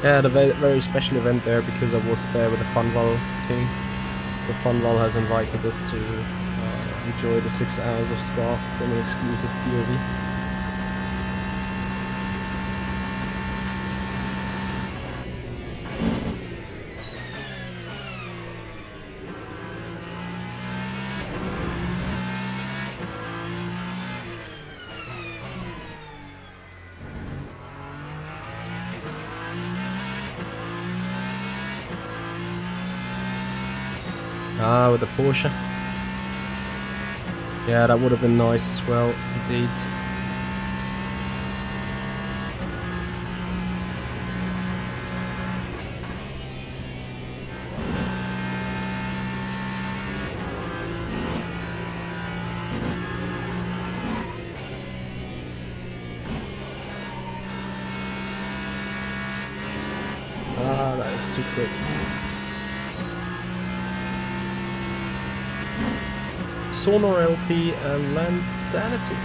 Yeah, the very special event there because I was there with the Funval team. The Funval has invited us to enjoy the 6 hours of Spa from an exclusive POV. Ah, with the Porsche. Yeah, that would have been nice as well, indeed. too quick. Sonor LP and Landsanity.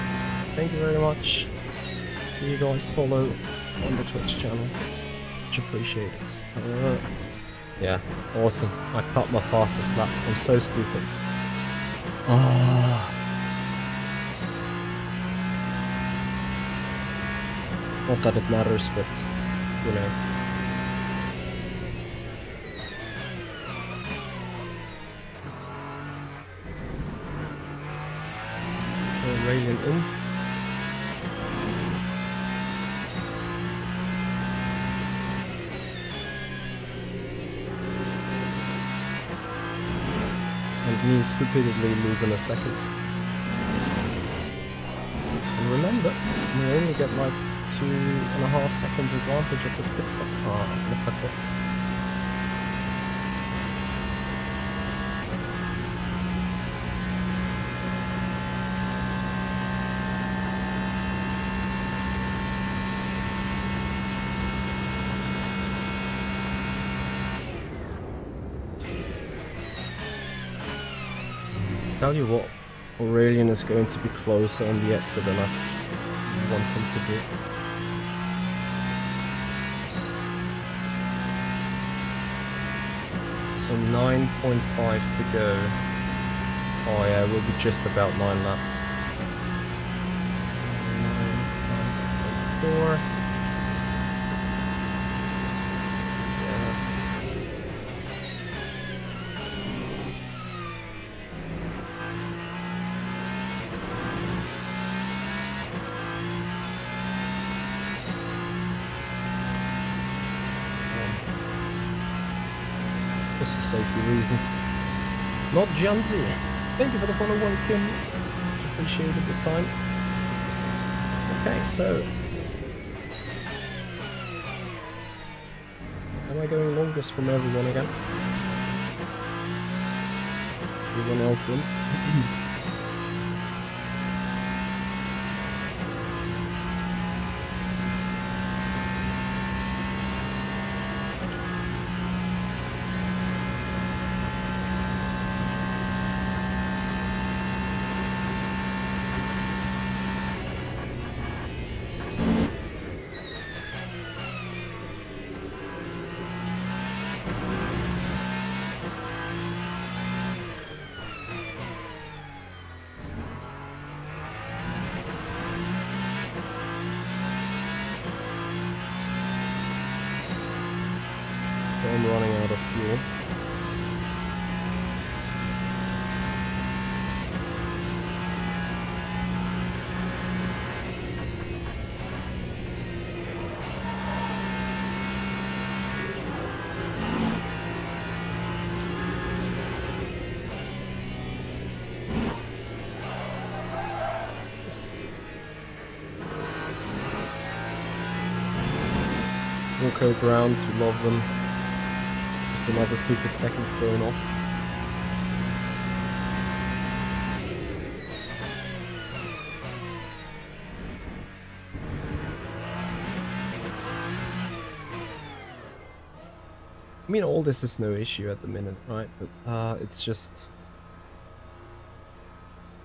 Thank you very much. You guys follow on the Twitch channel. Much appreciated. Yeah, awesome. I cut my fastest lap. I'm so stupid. Not that it matters, but you know. Railing in. And me stupidly losing a second. And remember, you only get like 2.5 seconds advantage of this pit stop. Ah, if I quit. Tell you what, Aurelian is going to be closer on the exit than I want him to be. So 9.5 to go. Oh yeah, we'll be just about 9 laps. 9.4. Just for safety reasons. Not Junzi. Thank you for the follow, Kim. Much appreciated the time. Okay, so am I going longest from everyone again? Everyone else in? I'm running out of fuel. Wilco grounds, we love them. Just another stupid second thrown off. I mean, all this is no issue at the minute, right? But it's just,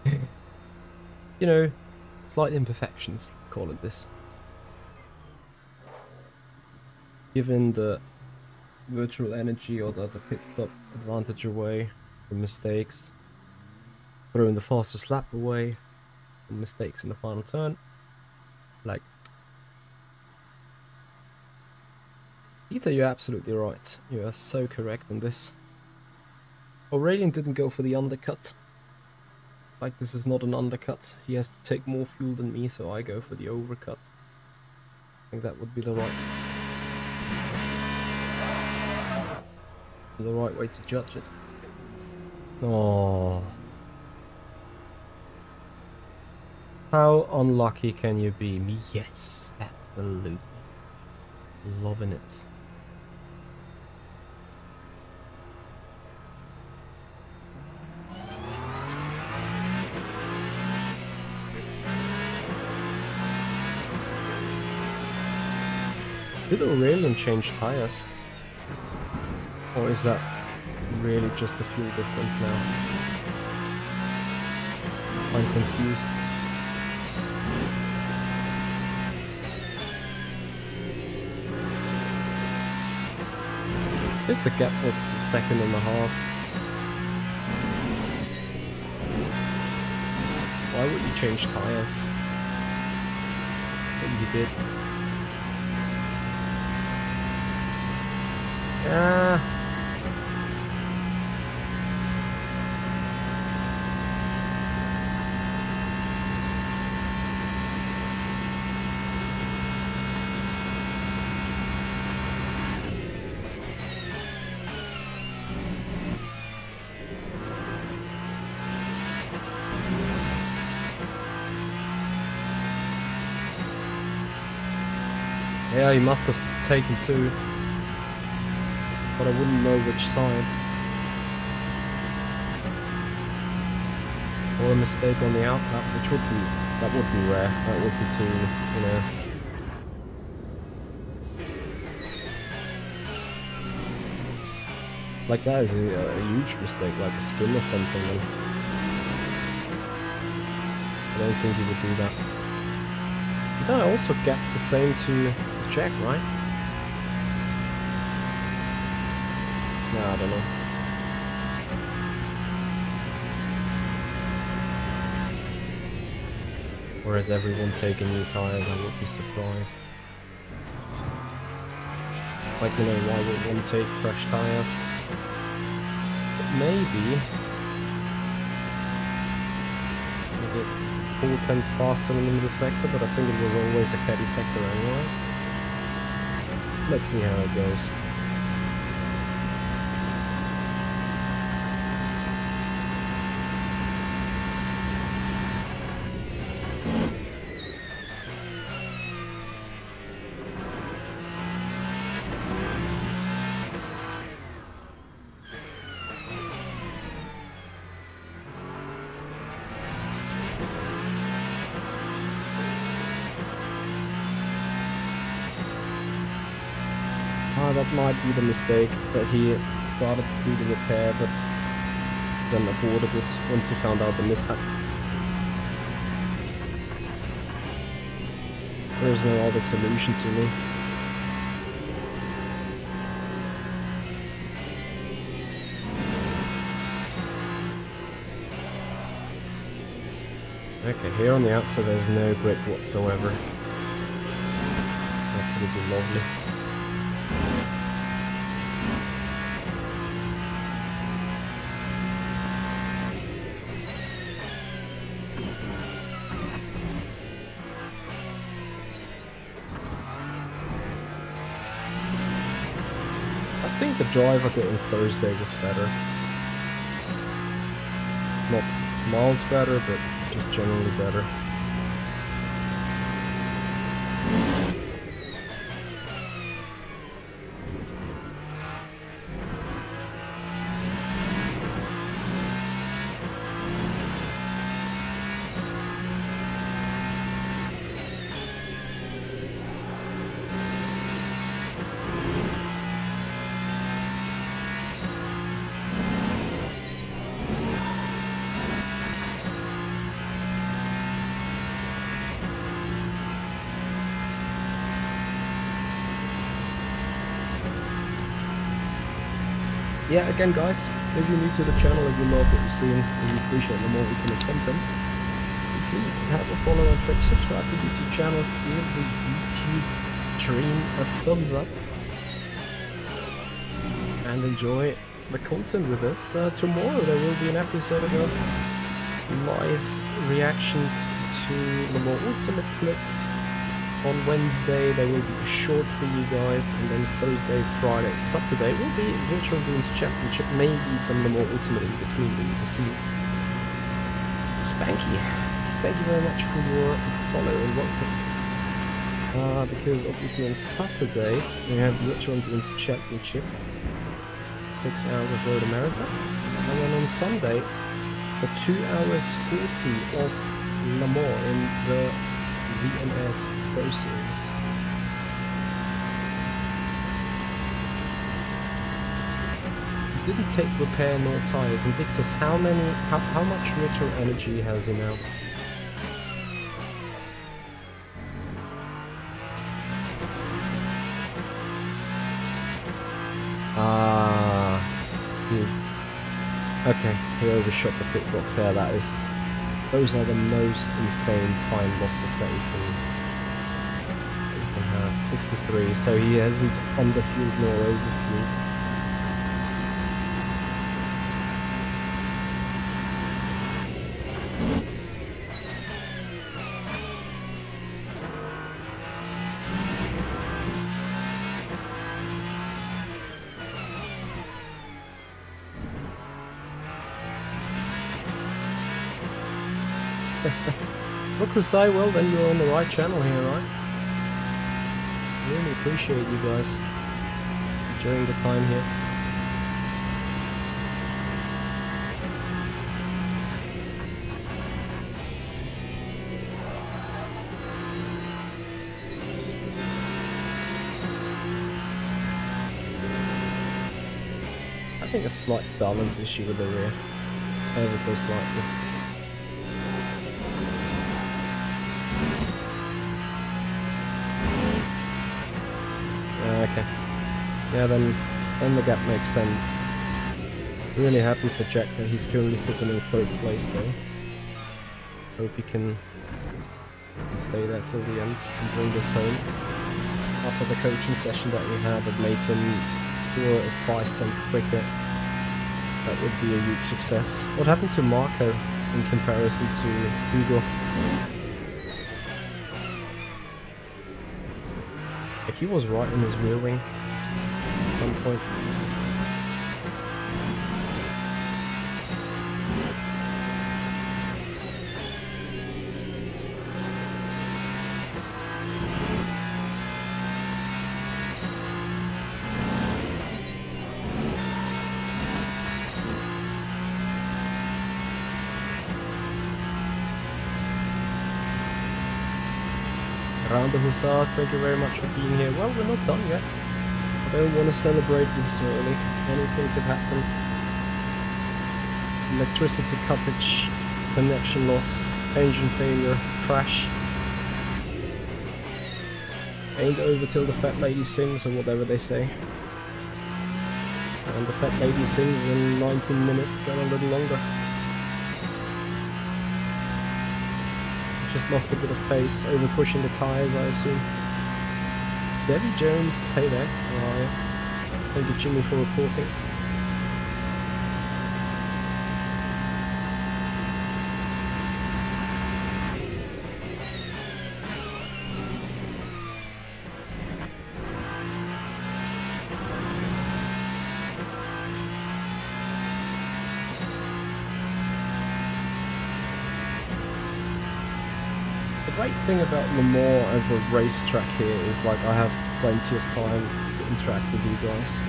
you know, slight imperfections, call it this. Given the virtual energy or the pit stop advantage away from mistakes, throwing the fastest lap away from mistakes in the final turn, like, Peter, you're absolutely right. You are so correct in this. Aurelian didn't go for the undercut. Like, this is not an undercut. He has to take more fuel than me, so I go for the overcut. I think that would be the right way to judge it. Oh. How unlucky can you be? Me? Yes, absolutely. Loving it. Did Aurelian change tires? Or is that really just the fuel difference now? I'm confused. I guess the gap was a second and a half. Why would you change tires? But you did. Ah. Yeah, he must have taken two, but I wouldn't know which side. Or a mistake on the outlet, which would be, that would be rare. That would be too, you know. Like that is a huge mistake, like a spin or something. Then I don't think he would do that. Did I also get the same to Jack, right? No, I don't know. Or has everyone taken new tires? I would be surprised. Like, you know, why would one take fresh tires? But maybe... Maybe 4/10 faster in the middle sector, but I think it was always a caddy sector anyway. Let's see how it goes. That might be the mistake, that he started to do the repair, but then aborted it once he found out the mishap. There's no other solution to me. Okay, here on the outside there's no grip whatsoever. Absolutely lovely. I think the drive I did on Thursday was better. Not miles better, but just generally better. Yeah, again guys, if you're new to the channel, if you love what you're seeing, and you appreciate the more ultimate content, please have a follow on Twitch, subscribe to the YouTube channel, give the YouTube stream a thumbs up, and enjoy the content with us. Tomorrow there will be an episode of live reactions to the more ultimate clips. On Wednesday there will be a short for you guys, and then Thursday, Friday, Saturday will be Virtual Dreams Championship, maybe some of the more ultimate in between that you can see. Spanky, thank you very much for your follow and welcome. Because obviously on Saturday we have Virtual Dreams Championship, 6 hours of Road America, and then on Sunday for 2 hours 40 of Le Mans in the VMS Pro Series. didn't take repair nor tires. Invictus, how much motor energy has he now? Okay, he overshot the pit block there. Those are the most insane time losses that you can have. 63, so he hasn't underfueled nor overfueled. Look, Kusai, well then you're on the right channel here, right? Really appreciate you guys enjoying the time here. I think a slight balance issue with the rear, ever so slightly. Okay. Yeah, then the gap makes sense. Really happy for Jack that he's currently sitting in 3rd place though. Hope he can stay there till the end and bring this home. After the coaching session that we had that made him 4 or 5 tenths quicker, that would be a huge success. What happened to Marco in comparison to Hugo? He was right in his rear wing at some point. Around the Hussar, thank you very much for being here. Well, we're not done yet. I don't want to celebrate this early. Anything could happen. Electricity cuttage, connection loss, engine failure, crash. Ain't over till the fat lady sings, or whatever they say. And the fat lady sings in 19 minutes and a little longer. Just lost a bit of pace, over pushing the tires, I assume. Debbie Jones, hey there, how are you? Thank you, Jimmy, for reporting. The great thing about Le Mans as a racetrack here is like I have plenty of time to interact with you guys.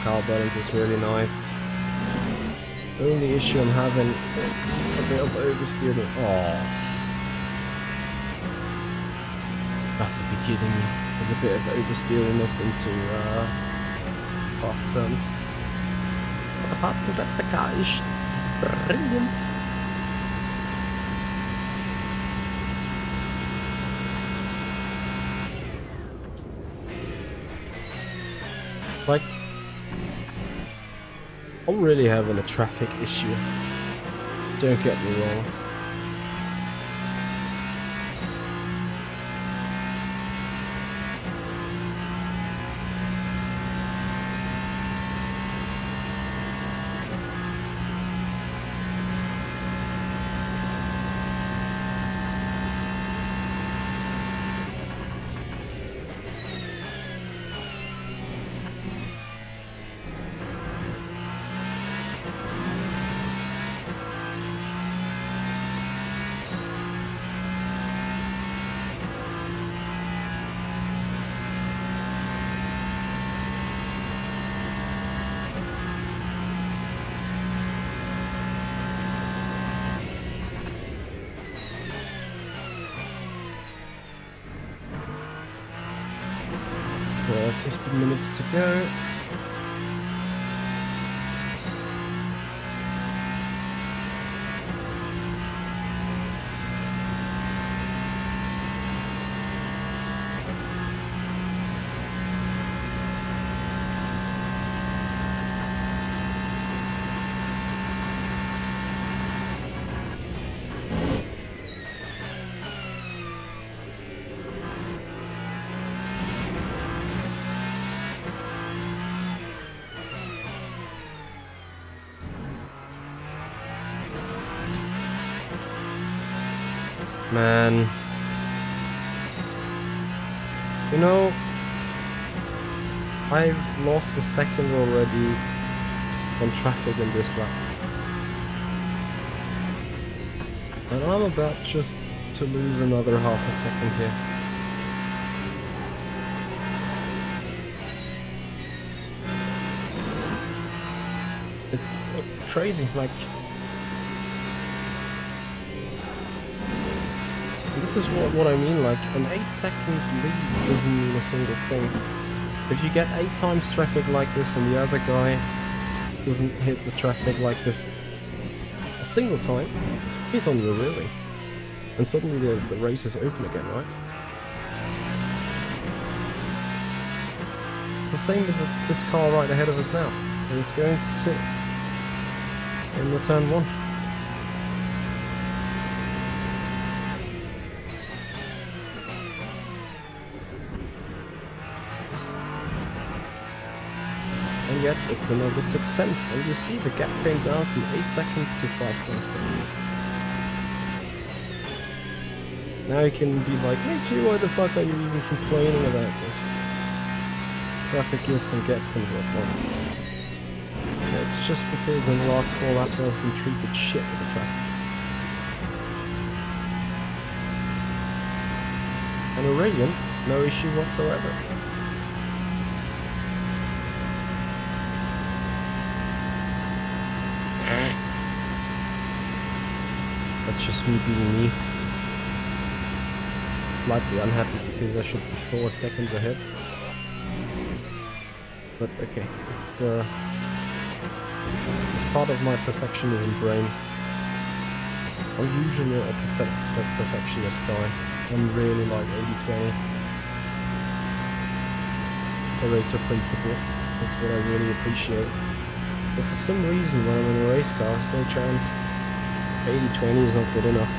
car balance is really nice. The only issue I'm having is a bit of oversteer. Oh, got to be kidding me. There's a bit of oversteeriness into fast turns. But apart from that, the car is brilliant. Like, I'm really having a traffic issue. Don't get me wrong. It's 15 minutes to go. Man, you know, I've lost a second already on traffic in this lap. And I'm about just to lose another half a second here. It's crazy, like... This is what I mean, like, an 8-second lead doesn't mean a single thing. If you get 8 times traffic like this and the other guy doesn't hit the traffic like this a single time, he's on your really. And suddenly the race is open again, right? It's the same with this car right ahead of us now. It is going to sit in the turn 1. And yet it's another 6/10, and you see the gap came down from 8 seconds to 5.7. Now you can be like, hey G, why the fuck are you even complaining about this? Traffic gives and gets and whatnot. Yeah, it's just because in the last 4 laps I've been treated shit with the traffic. And Aurelian, no issue whatsoever. That's just me being me. Slightly unhappy because I should be 4 seconds ahead. But okay, it's part of my perfectionism brain. I'm usually a perfectionist guy. I'm really like 80-20. Pareto principle. That's what I really appreciate. But for some reason when I'm in a race car, there's no chance. 80-20 is not good enough.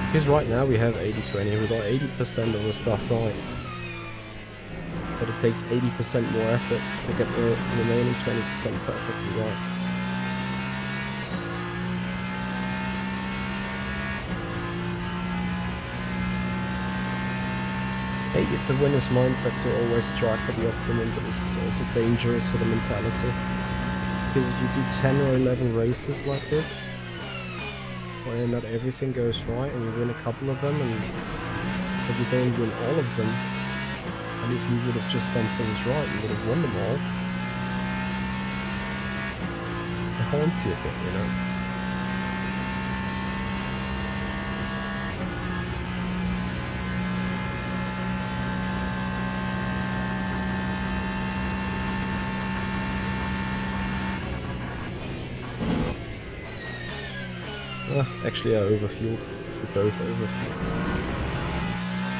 Because right now we have 80-20, we got 80% of the stuff right. But it takes 80% more effort to get the remaining 20% perfectly right. Maybe it's a winner's mindset to always strive for the optimum, but this is also dangerous for the mentality. Because if you do 10 or 11 races like this, where not everything goes right and you win a couple of them, but you don't win all of them, and if you would have just done things right, you would have won them all, haunts you a bit, you know. Actually, I overfueled. We both overfueled.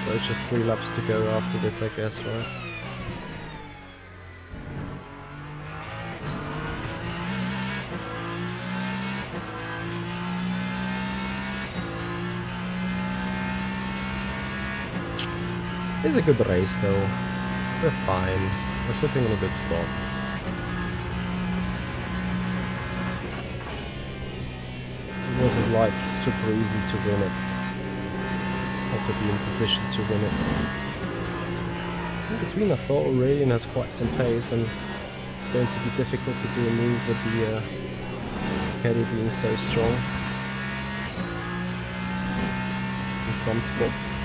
So it's just 3 laps to go after this, I guess, right? It's a good race, though. We're fine. We're sitting in a good spot. It wasn't like super easy to win it, or to be in position to win it. In between, I thought Aurelian has quite some pace and going to be difficult to do a move with the Kerry being so strong in some spots.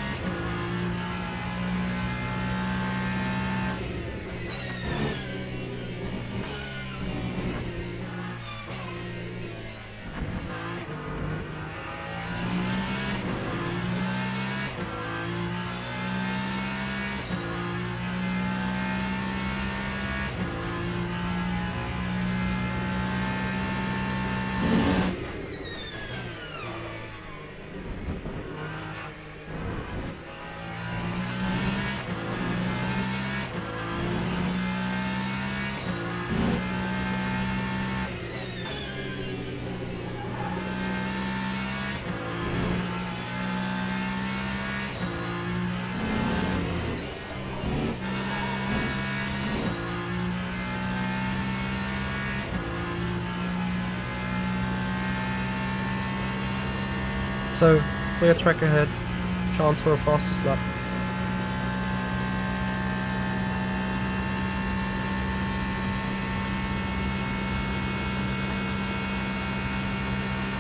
So, clear track ahead, chance for a fastest lap.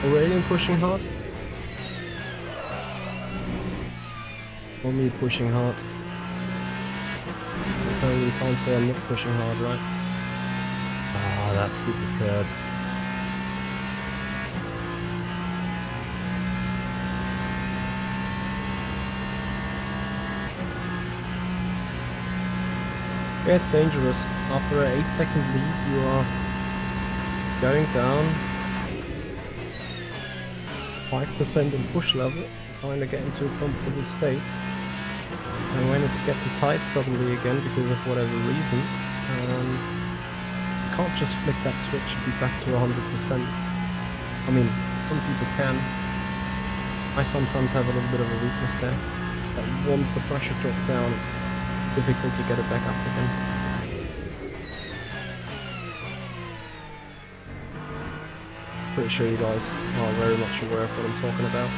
Aurelian pushing hard? Or me pushing hard? No, you can't say I'm not pushing hard, right? Ah, that stupid curb. Yeah, it's dangerous. After an 8-second lead, you are going down 5% in push level, kind of get into a comfortable state. And when it's getting tight suddenly again, because of whatever reason, you can't just flick that switch and be back to 100%. I mean, some people can. I sometimes have a little bit of a weakness there. But once the pressure drops down, it's difficult to get it back up again. Pretty sure you guys are very much aware of what I'm talking about.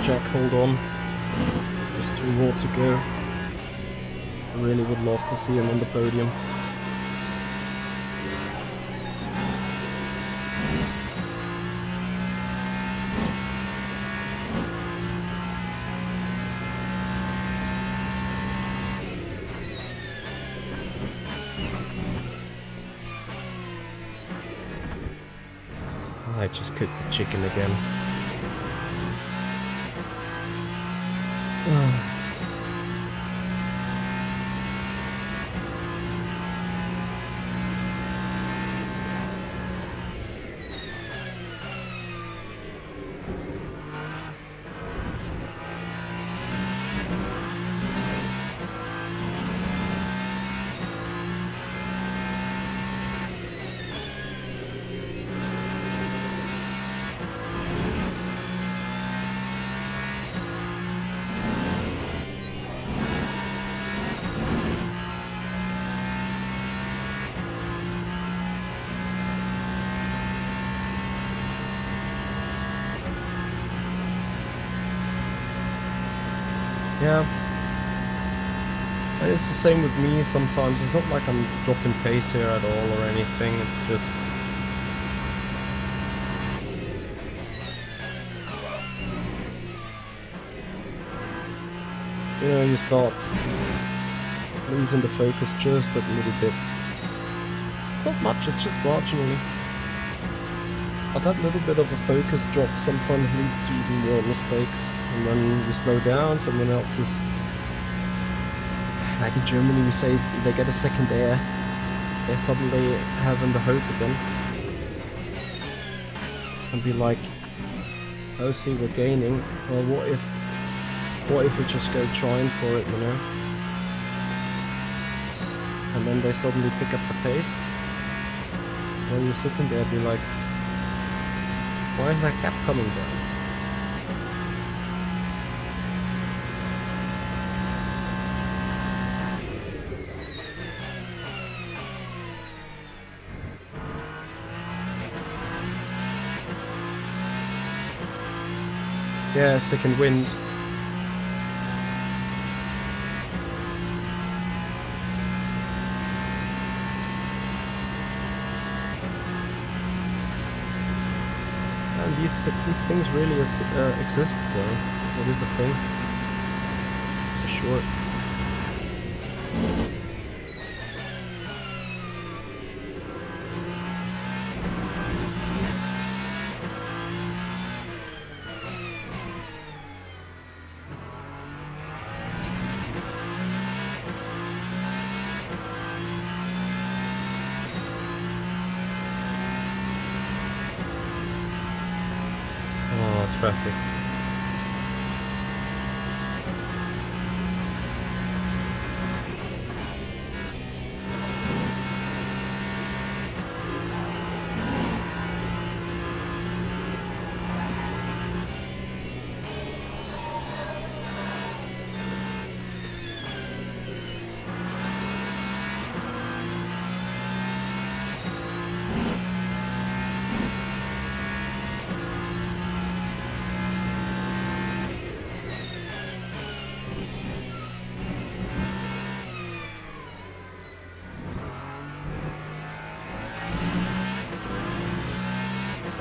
Jack, hold on. Just 2 more to go. I really would love to see him on the podium. I just cooked the chicken again. Yeah. And it's the same with me sometimes. It's not like I'm dropping pace here at all or anything. It's just... you know, you start losing the focus just a little bit. It's not much, it's just marginally. But that little bit of a focus drop sometimes leads to even more mistakes. And then you slow down, someone else is... like in Germany we say they get a second air. They're suddenly having the hope again. And be like, oh see, we're gaining. Well, what if we just go trying for it, you know? And then they suddenly pick up the pace. And you're sitting there be like, why is that gap coming down? Yeah, second wind. And these things really exist, so it is a thing. For sure. Traffic.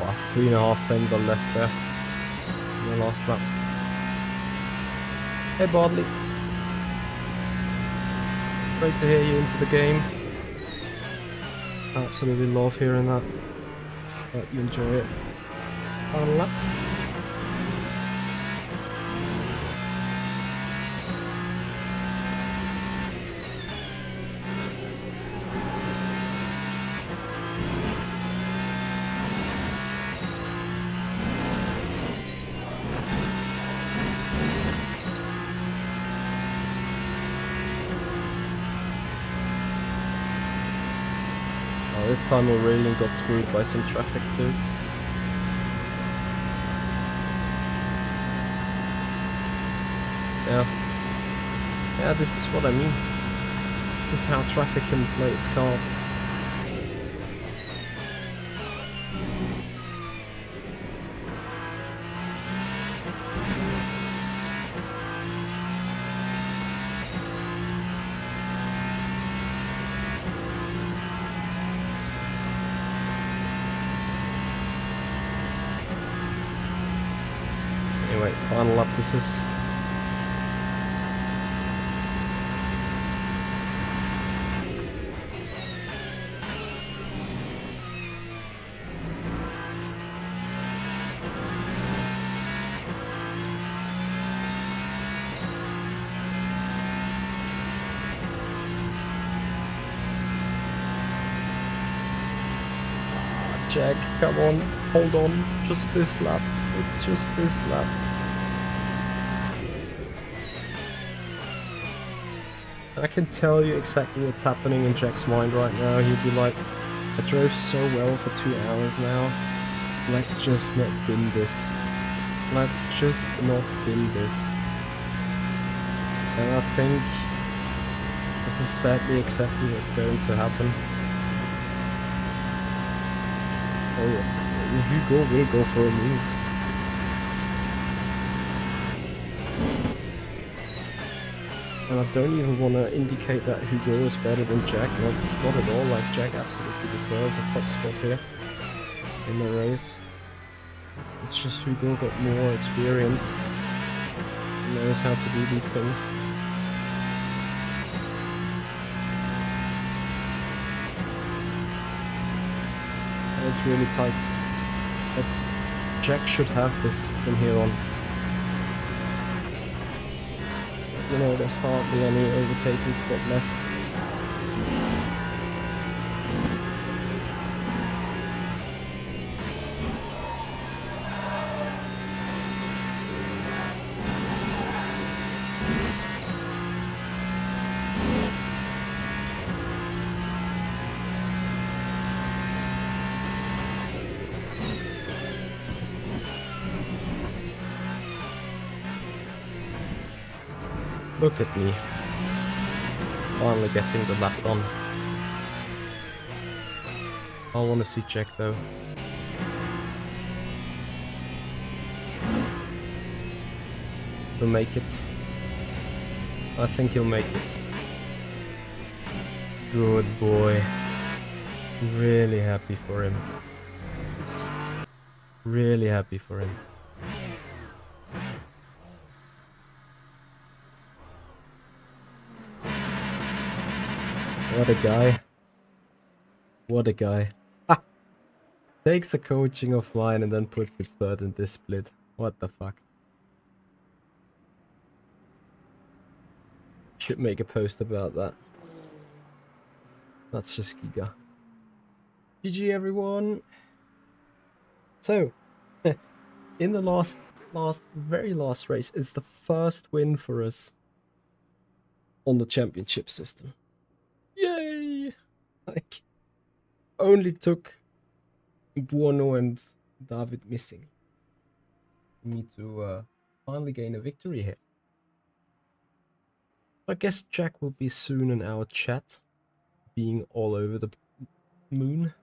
Wow, 3.5 tender left there in the last lap. Hey Bardley. Great to hear you into the game. I absolutely love hearing that. Hope you enjoy it. Final lap. This time we really got screwed by some traffic too. Yeah, this is what I mean. This is how traffic can play its cards. Anyway, final lap this is. Jack, come on, hold on, just this lap. It's just this lap. I can tell you exactly what's happening in Jack's mind right now. He'd be like, I drove so well for 2 hours now. Let's just not bin this. Let's just not bin this. And I think this is sadly exactly what's going to happen. Oh yeah, Hugo will go for a move. And I don't even want to indicate that Hugo is better than Jack, not at all. Like, Jack absolutely deserves a top spot here in the race. It's just Hugo got more experience, knows how to do these things. And it's really tight. But Jack should have this from here on. You know, there's hardly any overtaking spot left. Look at me. Finally getting the lap done. I want to see Jack though. He'll make it. I think he'll make it. Good boy. Really happy for him. Really happy for him. What a guy. What a guy. Ha! Takes a coaching of mine and then puts it third in this split. What the fuck? Should make a post about that. That's just giga. GG everyone. So, in the very last race, it's the first win for us on the championship system. Yay! Like, only took Buono and David missing me to finally gain a victory here. I guess Jack will be soon in our chat, being all over the moon.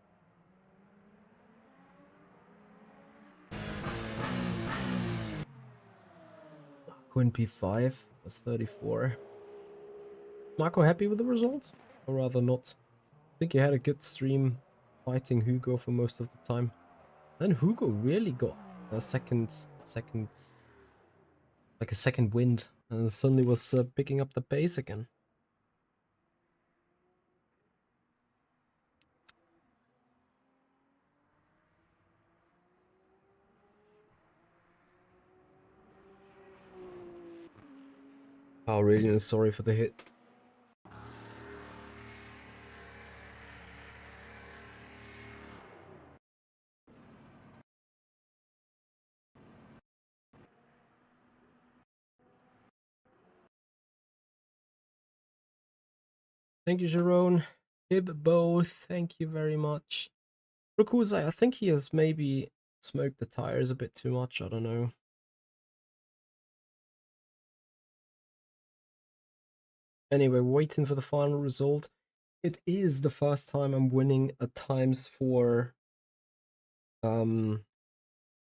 Queen P5 was 34. Marco happy with the results? Or rather not. I think he had a good stream fighting Hugo for most of the time. And Hugo really got a second wind and suddenly was picking up the pace again. Oh, really sorry for the hit. Thank you, Jerome. Hib both, thank you very much. Rakuzai, I think he has maybe smoked the tires a bit too much, I don't know. Anyway, waiting for the final result. It is the first time I'm winning a times4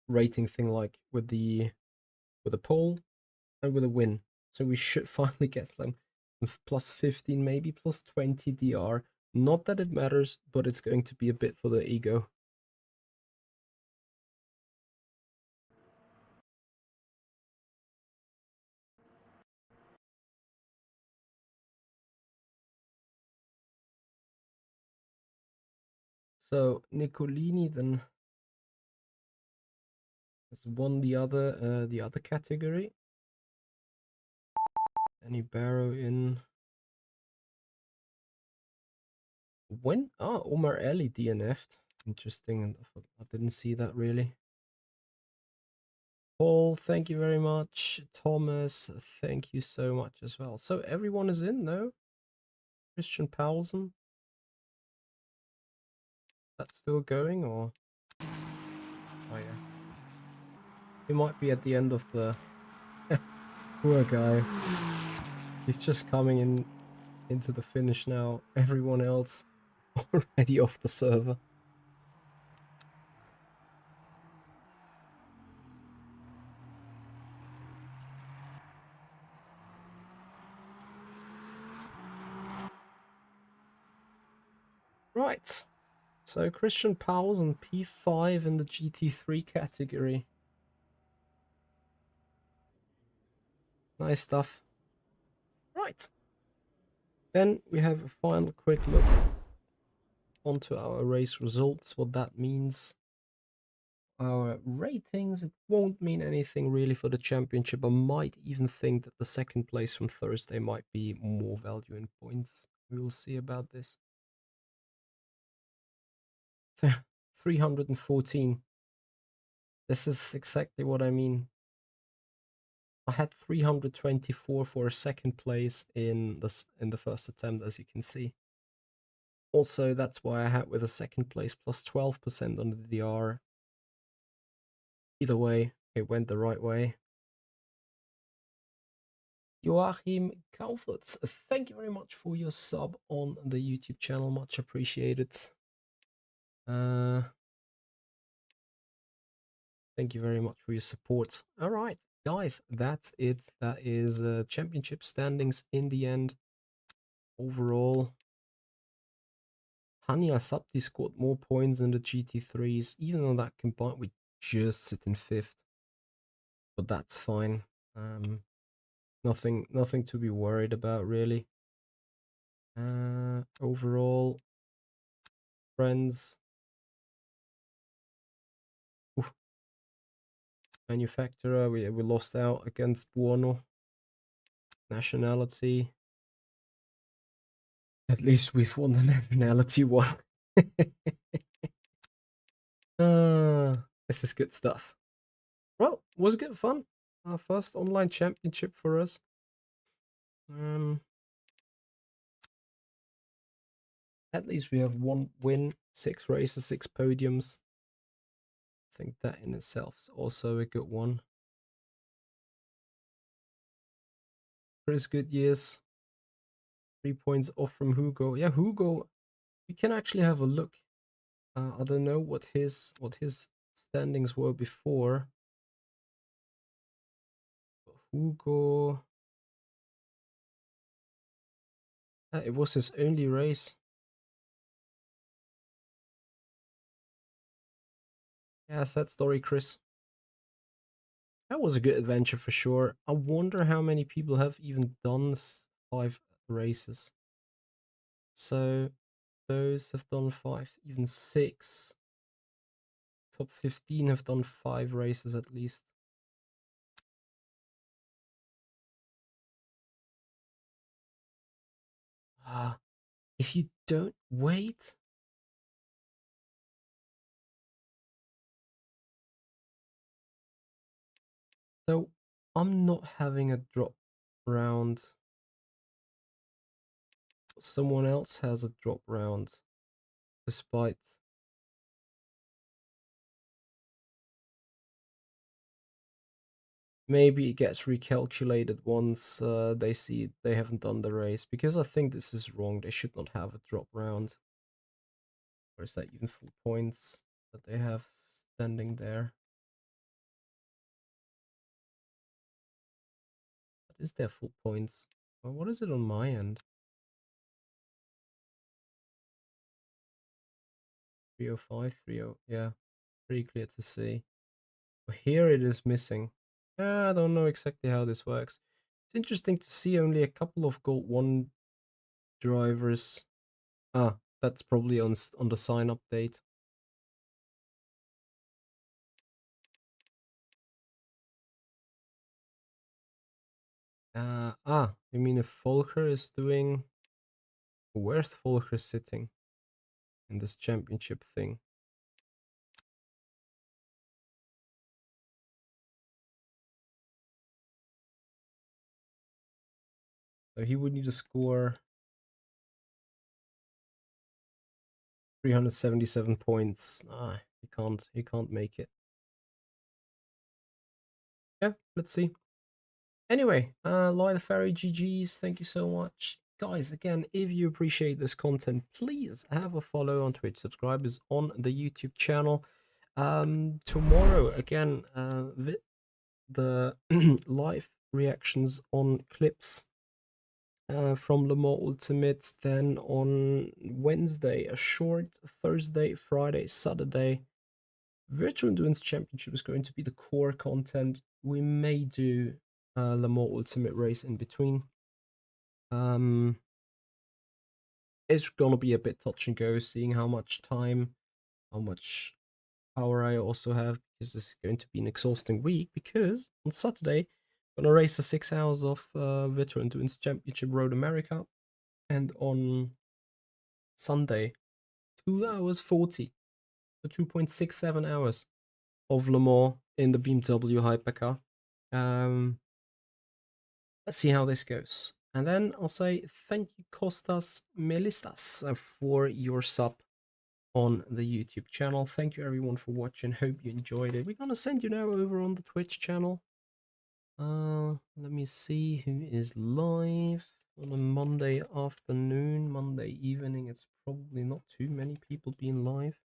rating thing, like with a pole and with a win. So we should finally get some plus 15, maybe plus 20 DR. Not that it matters, but it's going to be a bit for the ego. So Nicolini then has won the other category. Any Barrow in when? Oh, Omar Ali DNF'd. Interesting. I didn't see that really. Paul, thank you very much. Thomas, thank you so much as well. So everyone is in though. Christian Paulsen. That's still going or? Oh yeah. He might be at the end of the poor guy. He's just coming into the finish now. Everyone else already off the server. Right. So Christian Powell's on P5 in the GT3 category. Nice stuff. Right. Then we have a final quick look onto our race results, what that means. Our ratings, it won't mean anything really for the championship. I might even think that the second place from Thursday might be more value in points. We will see about this. 314. This is exactly what I mean. I had 324 for a second place in the first attempt, as you can see. Also, that's why I had with a second place plus 12% on the DR. Either way, it went the right way. Joachim Kauflitz, thank you very much for your sub on the YouTube channel. Much appreciated. Thank you very much for your support. All right, guys, that's it. That is championship standings in the end. Overall, Hania Sapti scored more points in the GT3s, even though that combined we just sit in 5th. But that's fine. Nothing to be worried about really. Overall, friends. Oof. Manufacturer, we lost out against Buono. Nationality. At least we've won the nationality one. This is good stuff. Well, was good fun. Our first online championship for us. At least we have 1 win, 6 races, 6 podiums. I think that in itself is also a good one. Chris Goodyears, 3 points off from Hugo. Yeah, Hugo, we can actually have a look. I don't know what his standings were before. Hugo, it was his only race. Yeah, sad story, Chris. That was a good adventure for sure. I wonder how many people have even done 5 races. So those have done 5, even 6. Top 15 have done 5 races at least. If you don't wait. So I'm not having a drop round. Someone else has a drop round. Despite maybe it gets recalculated once they see they haven't done the race, because I think this is wrong. They should not have a drop round. Or is that even full points that they have standing there? That is their full points. Well, what is it on my end? 305, 30, yeah, pretty clear to see. But here it is missing. I don't know exactly how this works. It's interesting to see only a couple of Gold 1 drivers. That's probably on the sign update. You mean if Volker is doing... Where's Volker sitting in this championship thing? So he would need to score 377 points. He can't make it. Yeah, let's see. Anyway, Lyle Ferry GG's, thank you so much. Guys, again, if you appreciate this content, please have a follow on Twitch, subscribers on the YouTube channel. Tomorrow, again, the live reactions on clips from Le Mans Ultimate. Then on Wednesday, a short. Thursday, Friday, Saturday. Virtual Endurance Championship is going to be the core content. We may do a Le Mans Ultimate race in between. It's gonna be a bit touch and go, seeing how much time, how much power I also have, because this is going to be an exhausting week. Because on Saturday, I'm gonna race the 6 hours of Virtual Endurance Championship Road America, and on Sunday, 2 hours 40, so 2.67 hours of Le Mans in the BMW Hypercar. Let's see how this goes. And then I'll say thank you, Kostas Melistas, for your sub on the YouTube channel. Thank you everyone for watching. Hope you enjoyed it. We're gonna send you now over on the Twitch channel. Let me see who is live on a Monday afternoon, Monday evening. It's probably not too many people being live.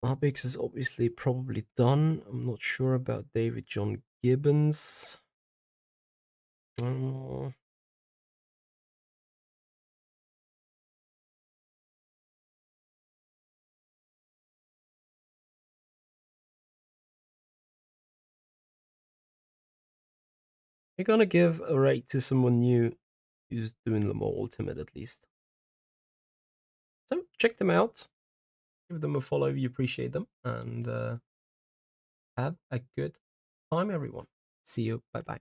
Abix is obviously probably done. I'm not sure about David John Gibbons. We're gonna give a rate to someone new who's doing the more ultimate at least. So check them out, give them a follow if you appreciate them, and have a good time, everyone. See you. Bye bye.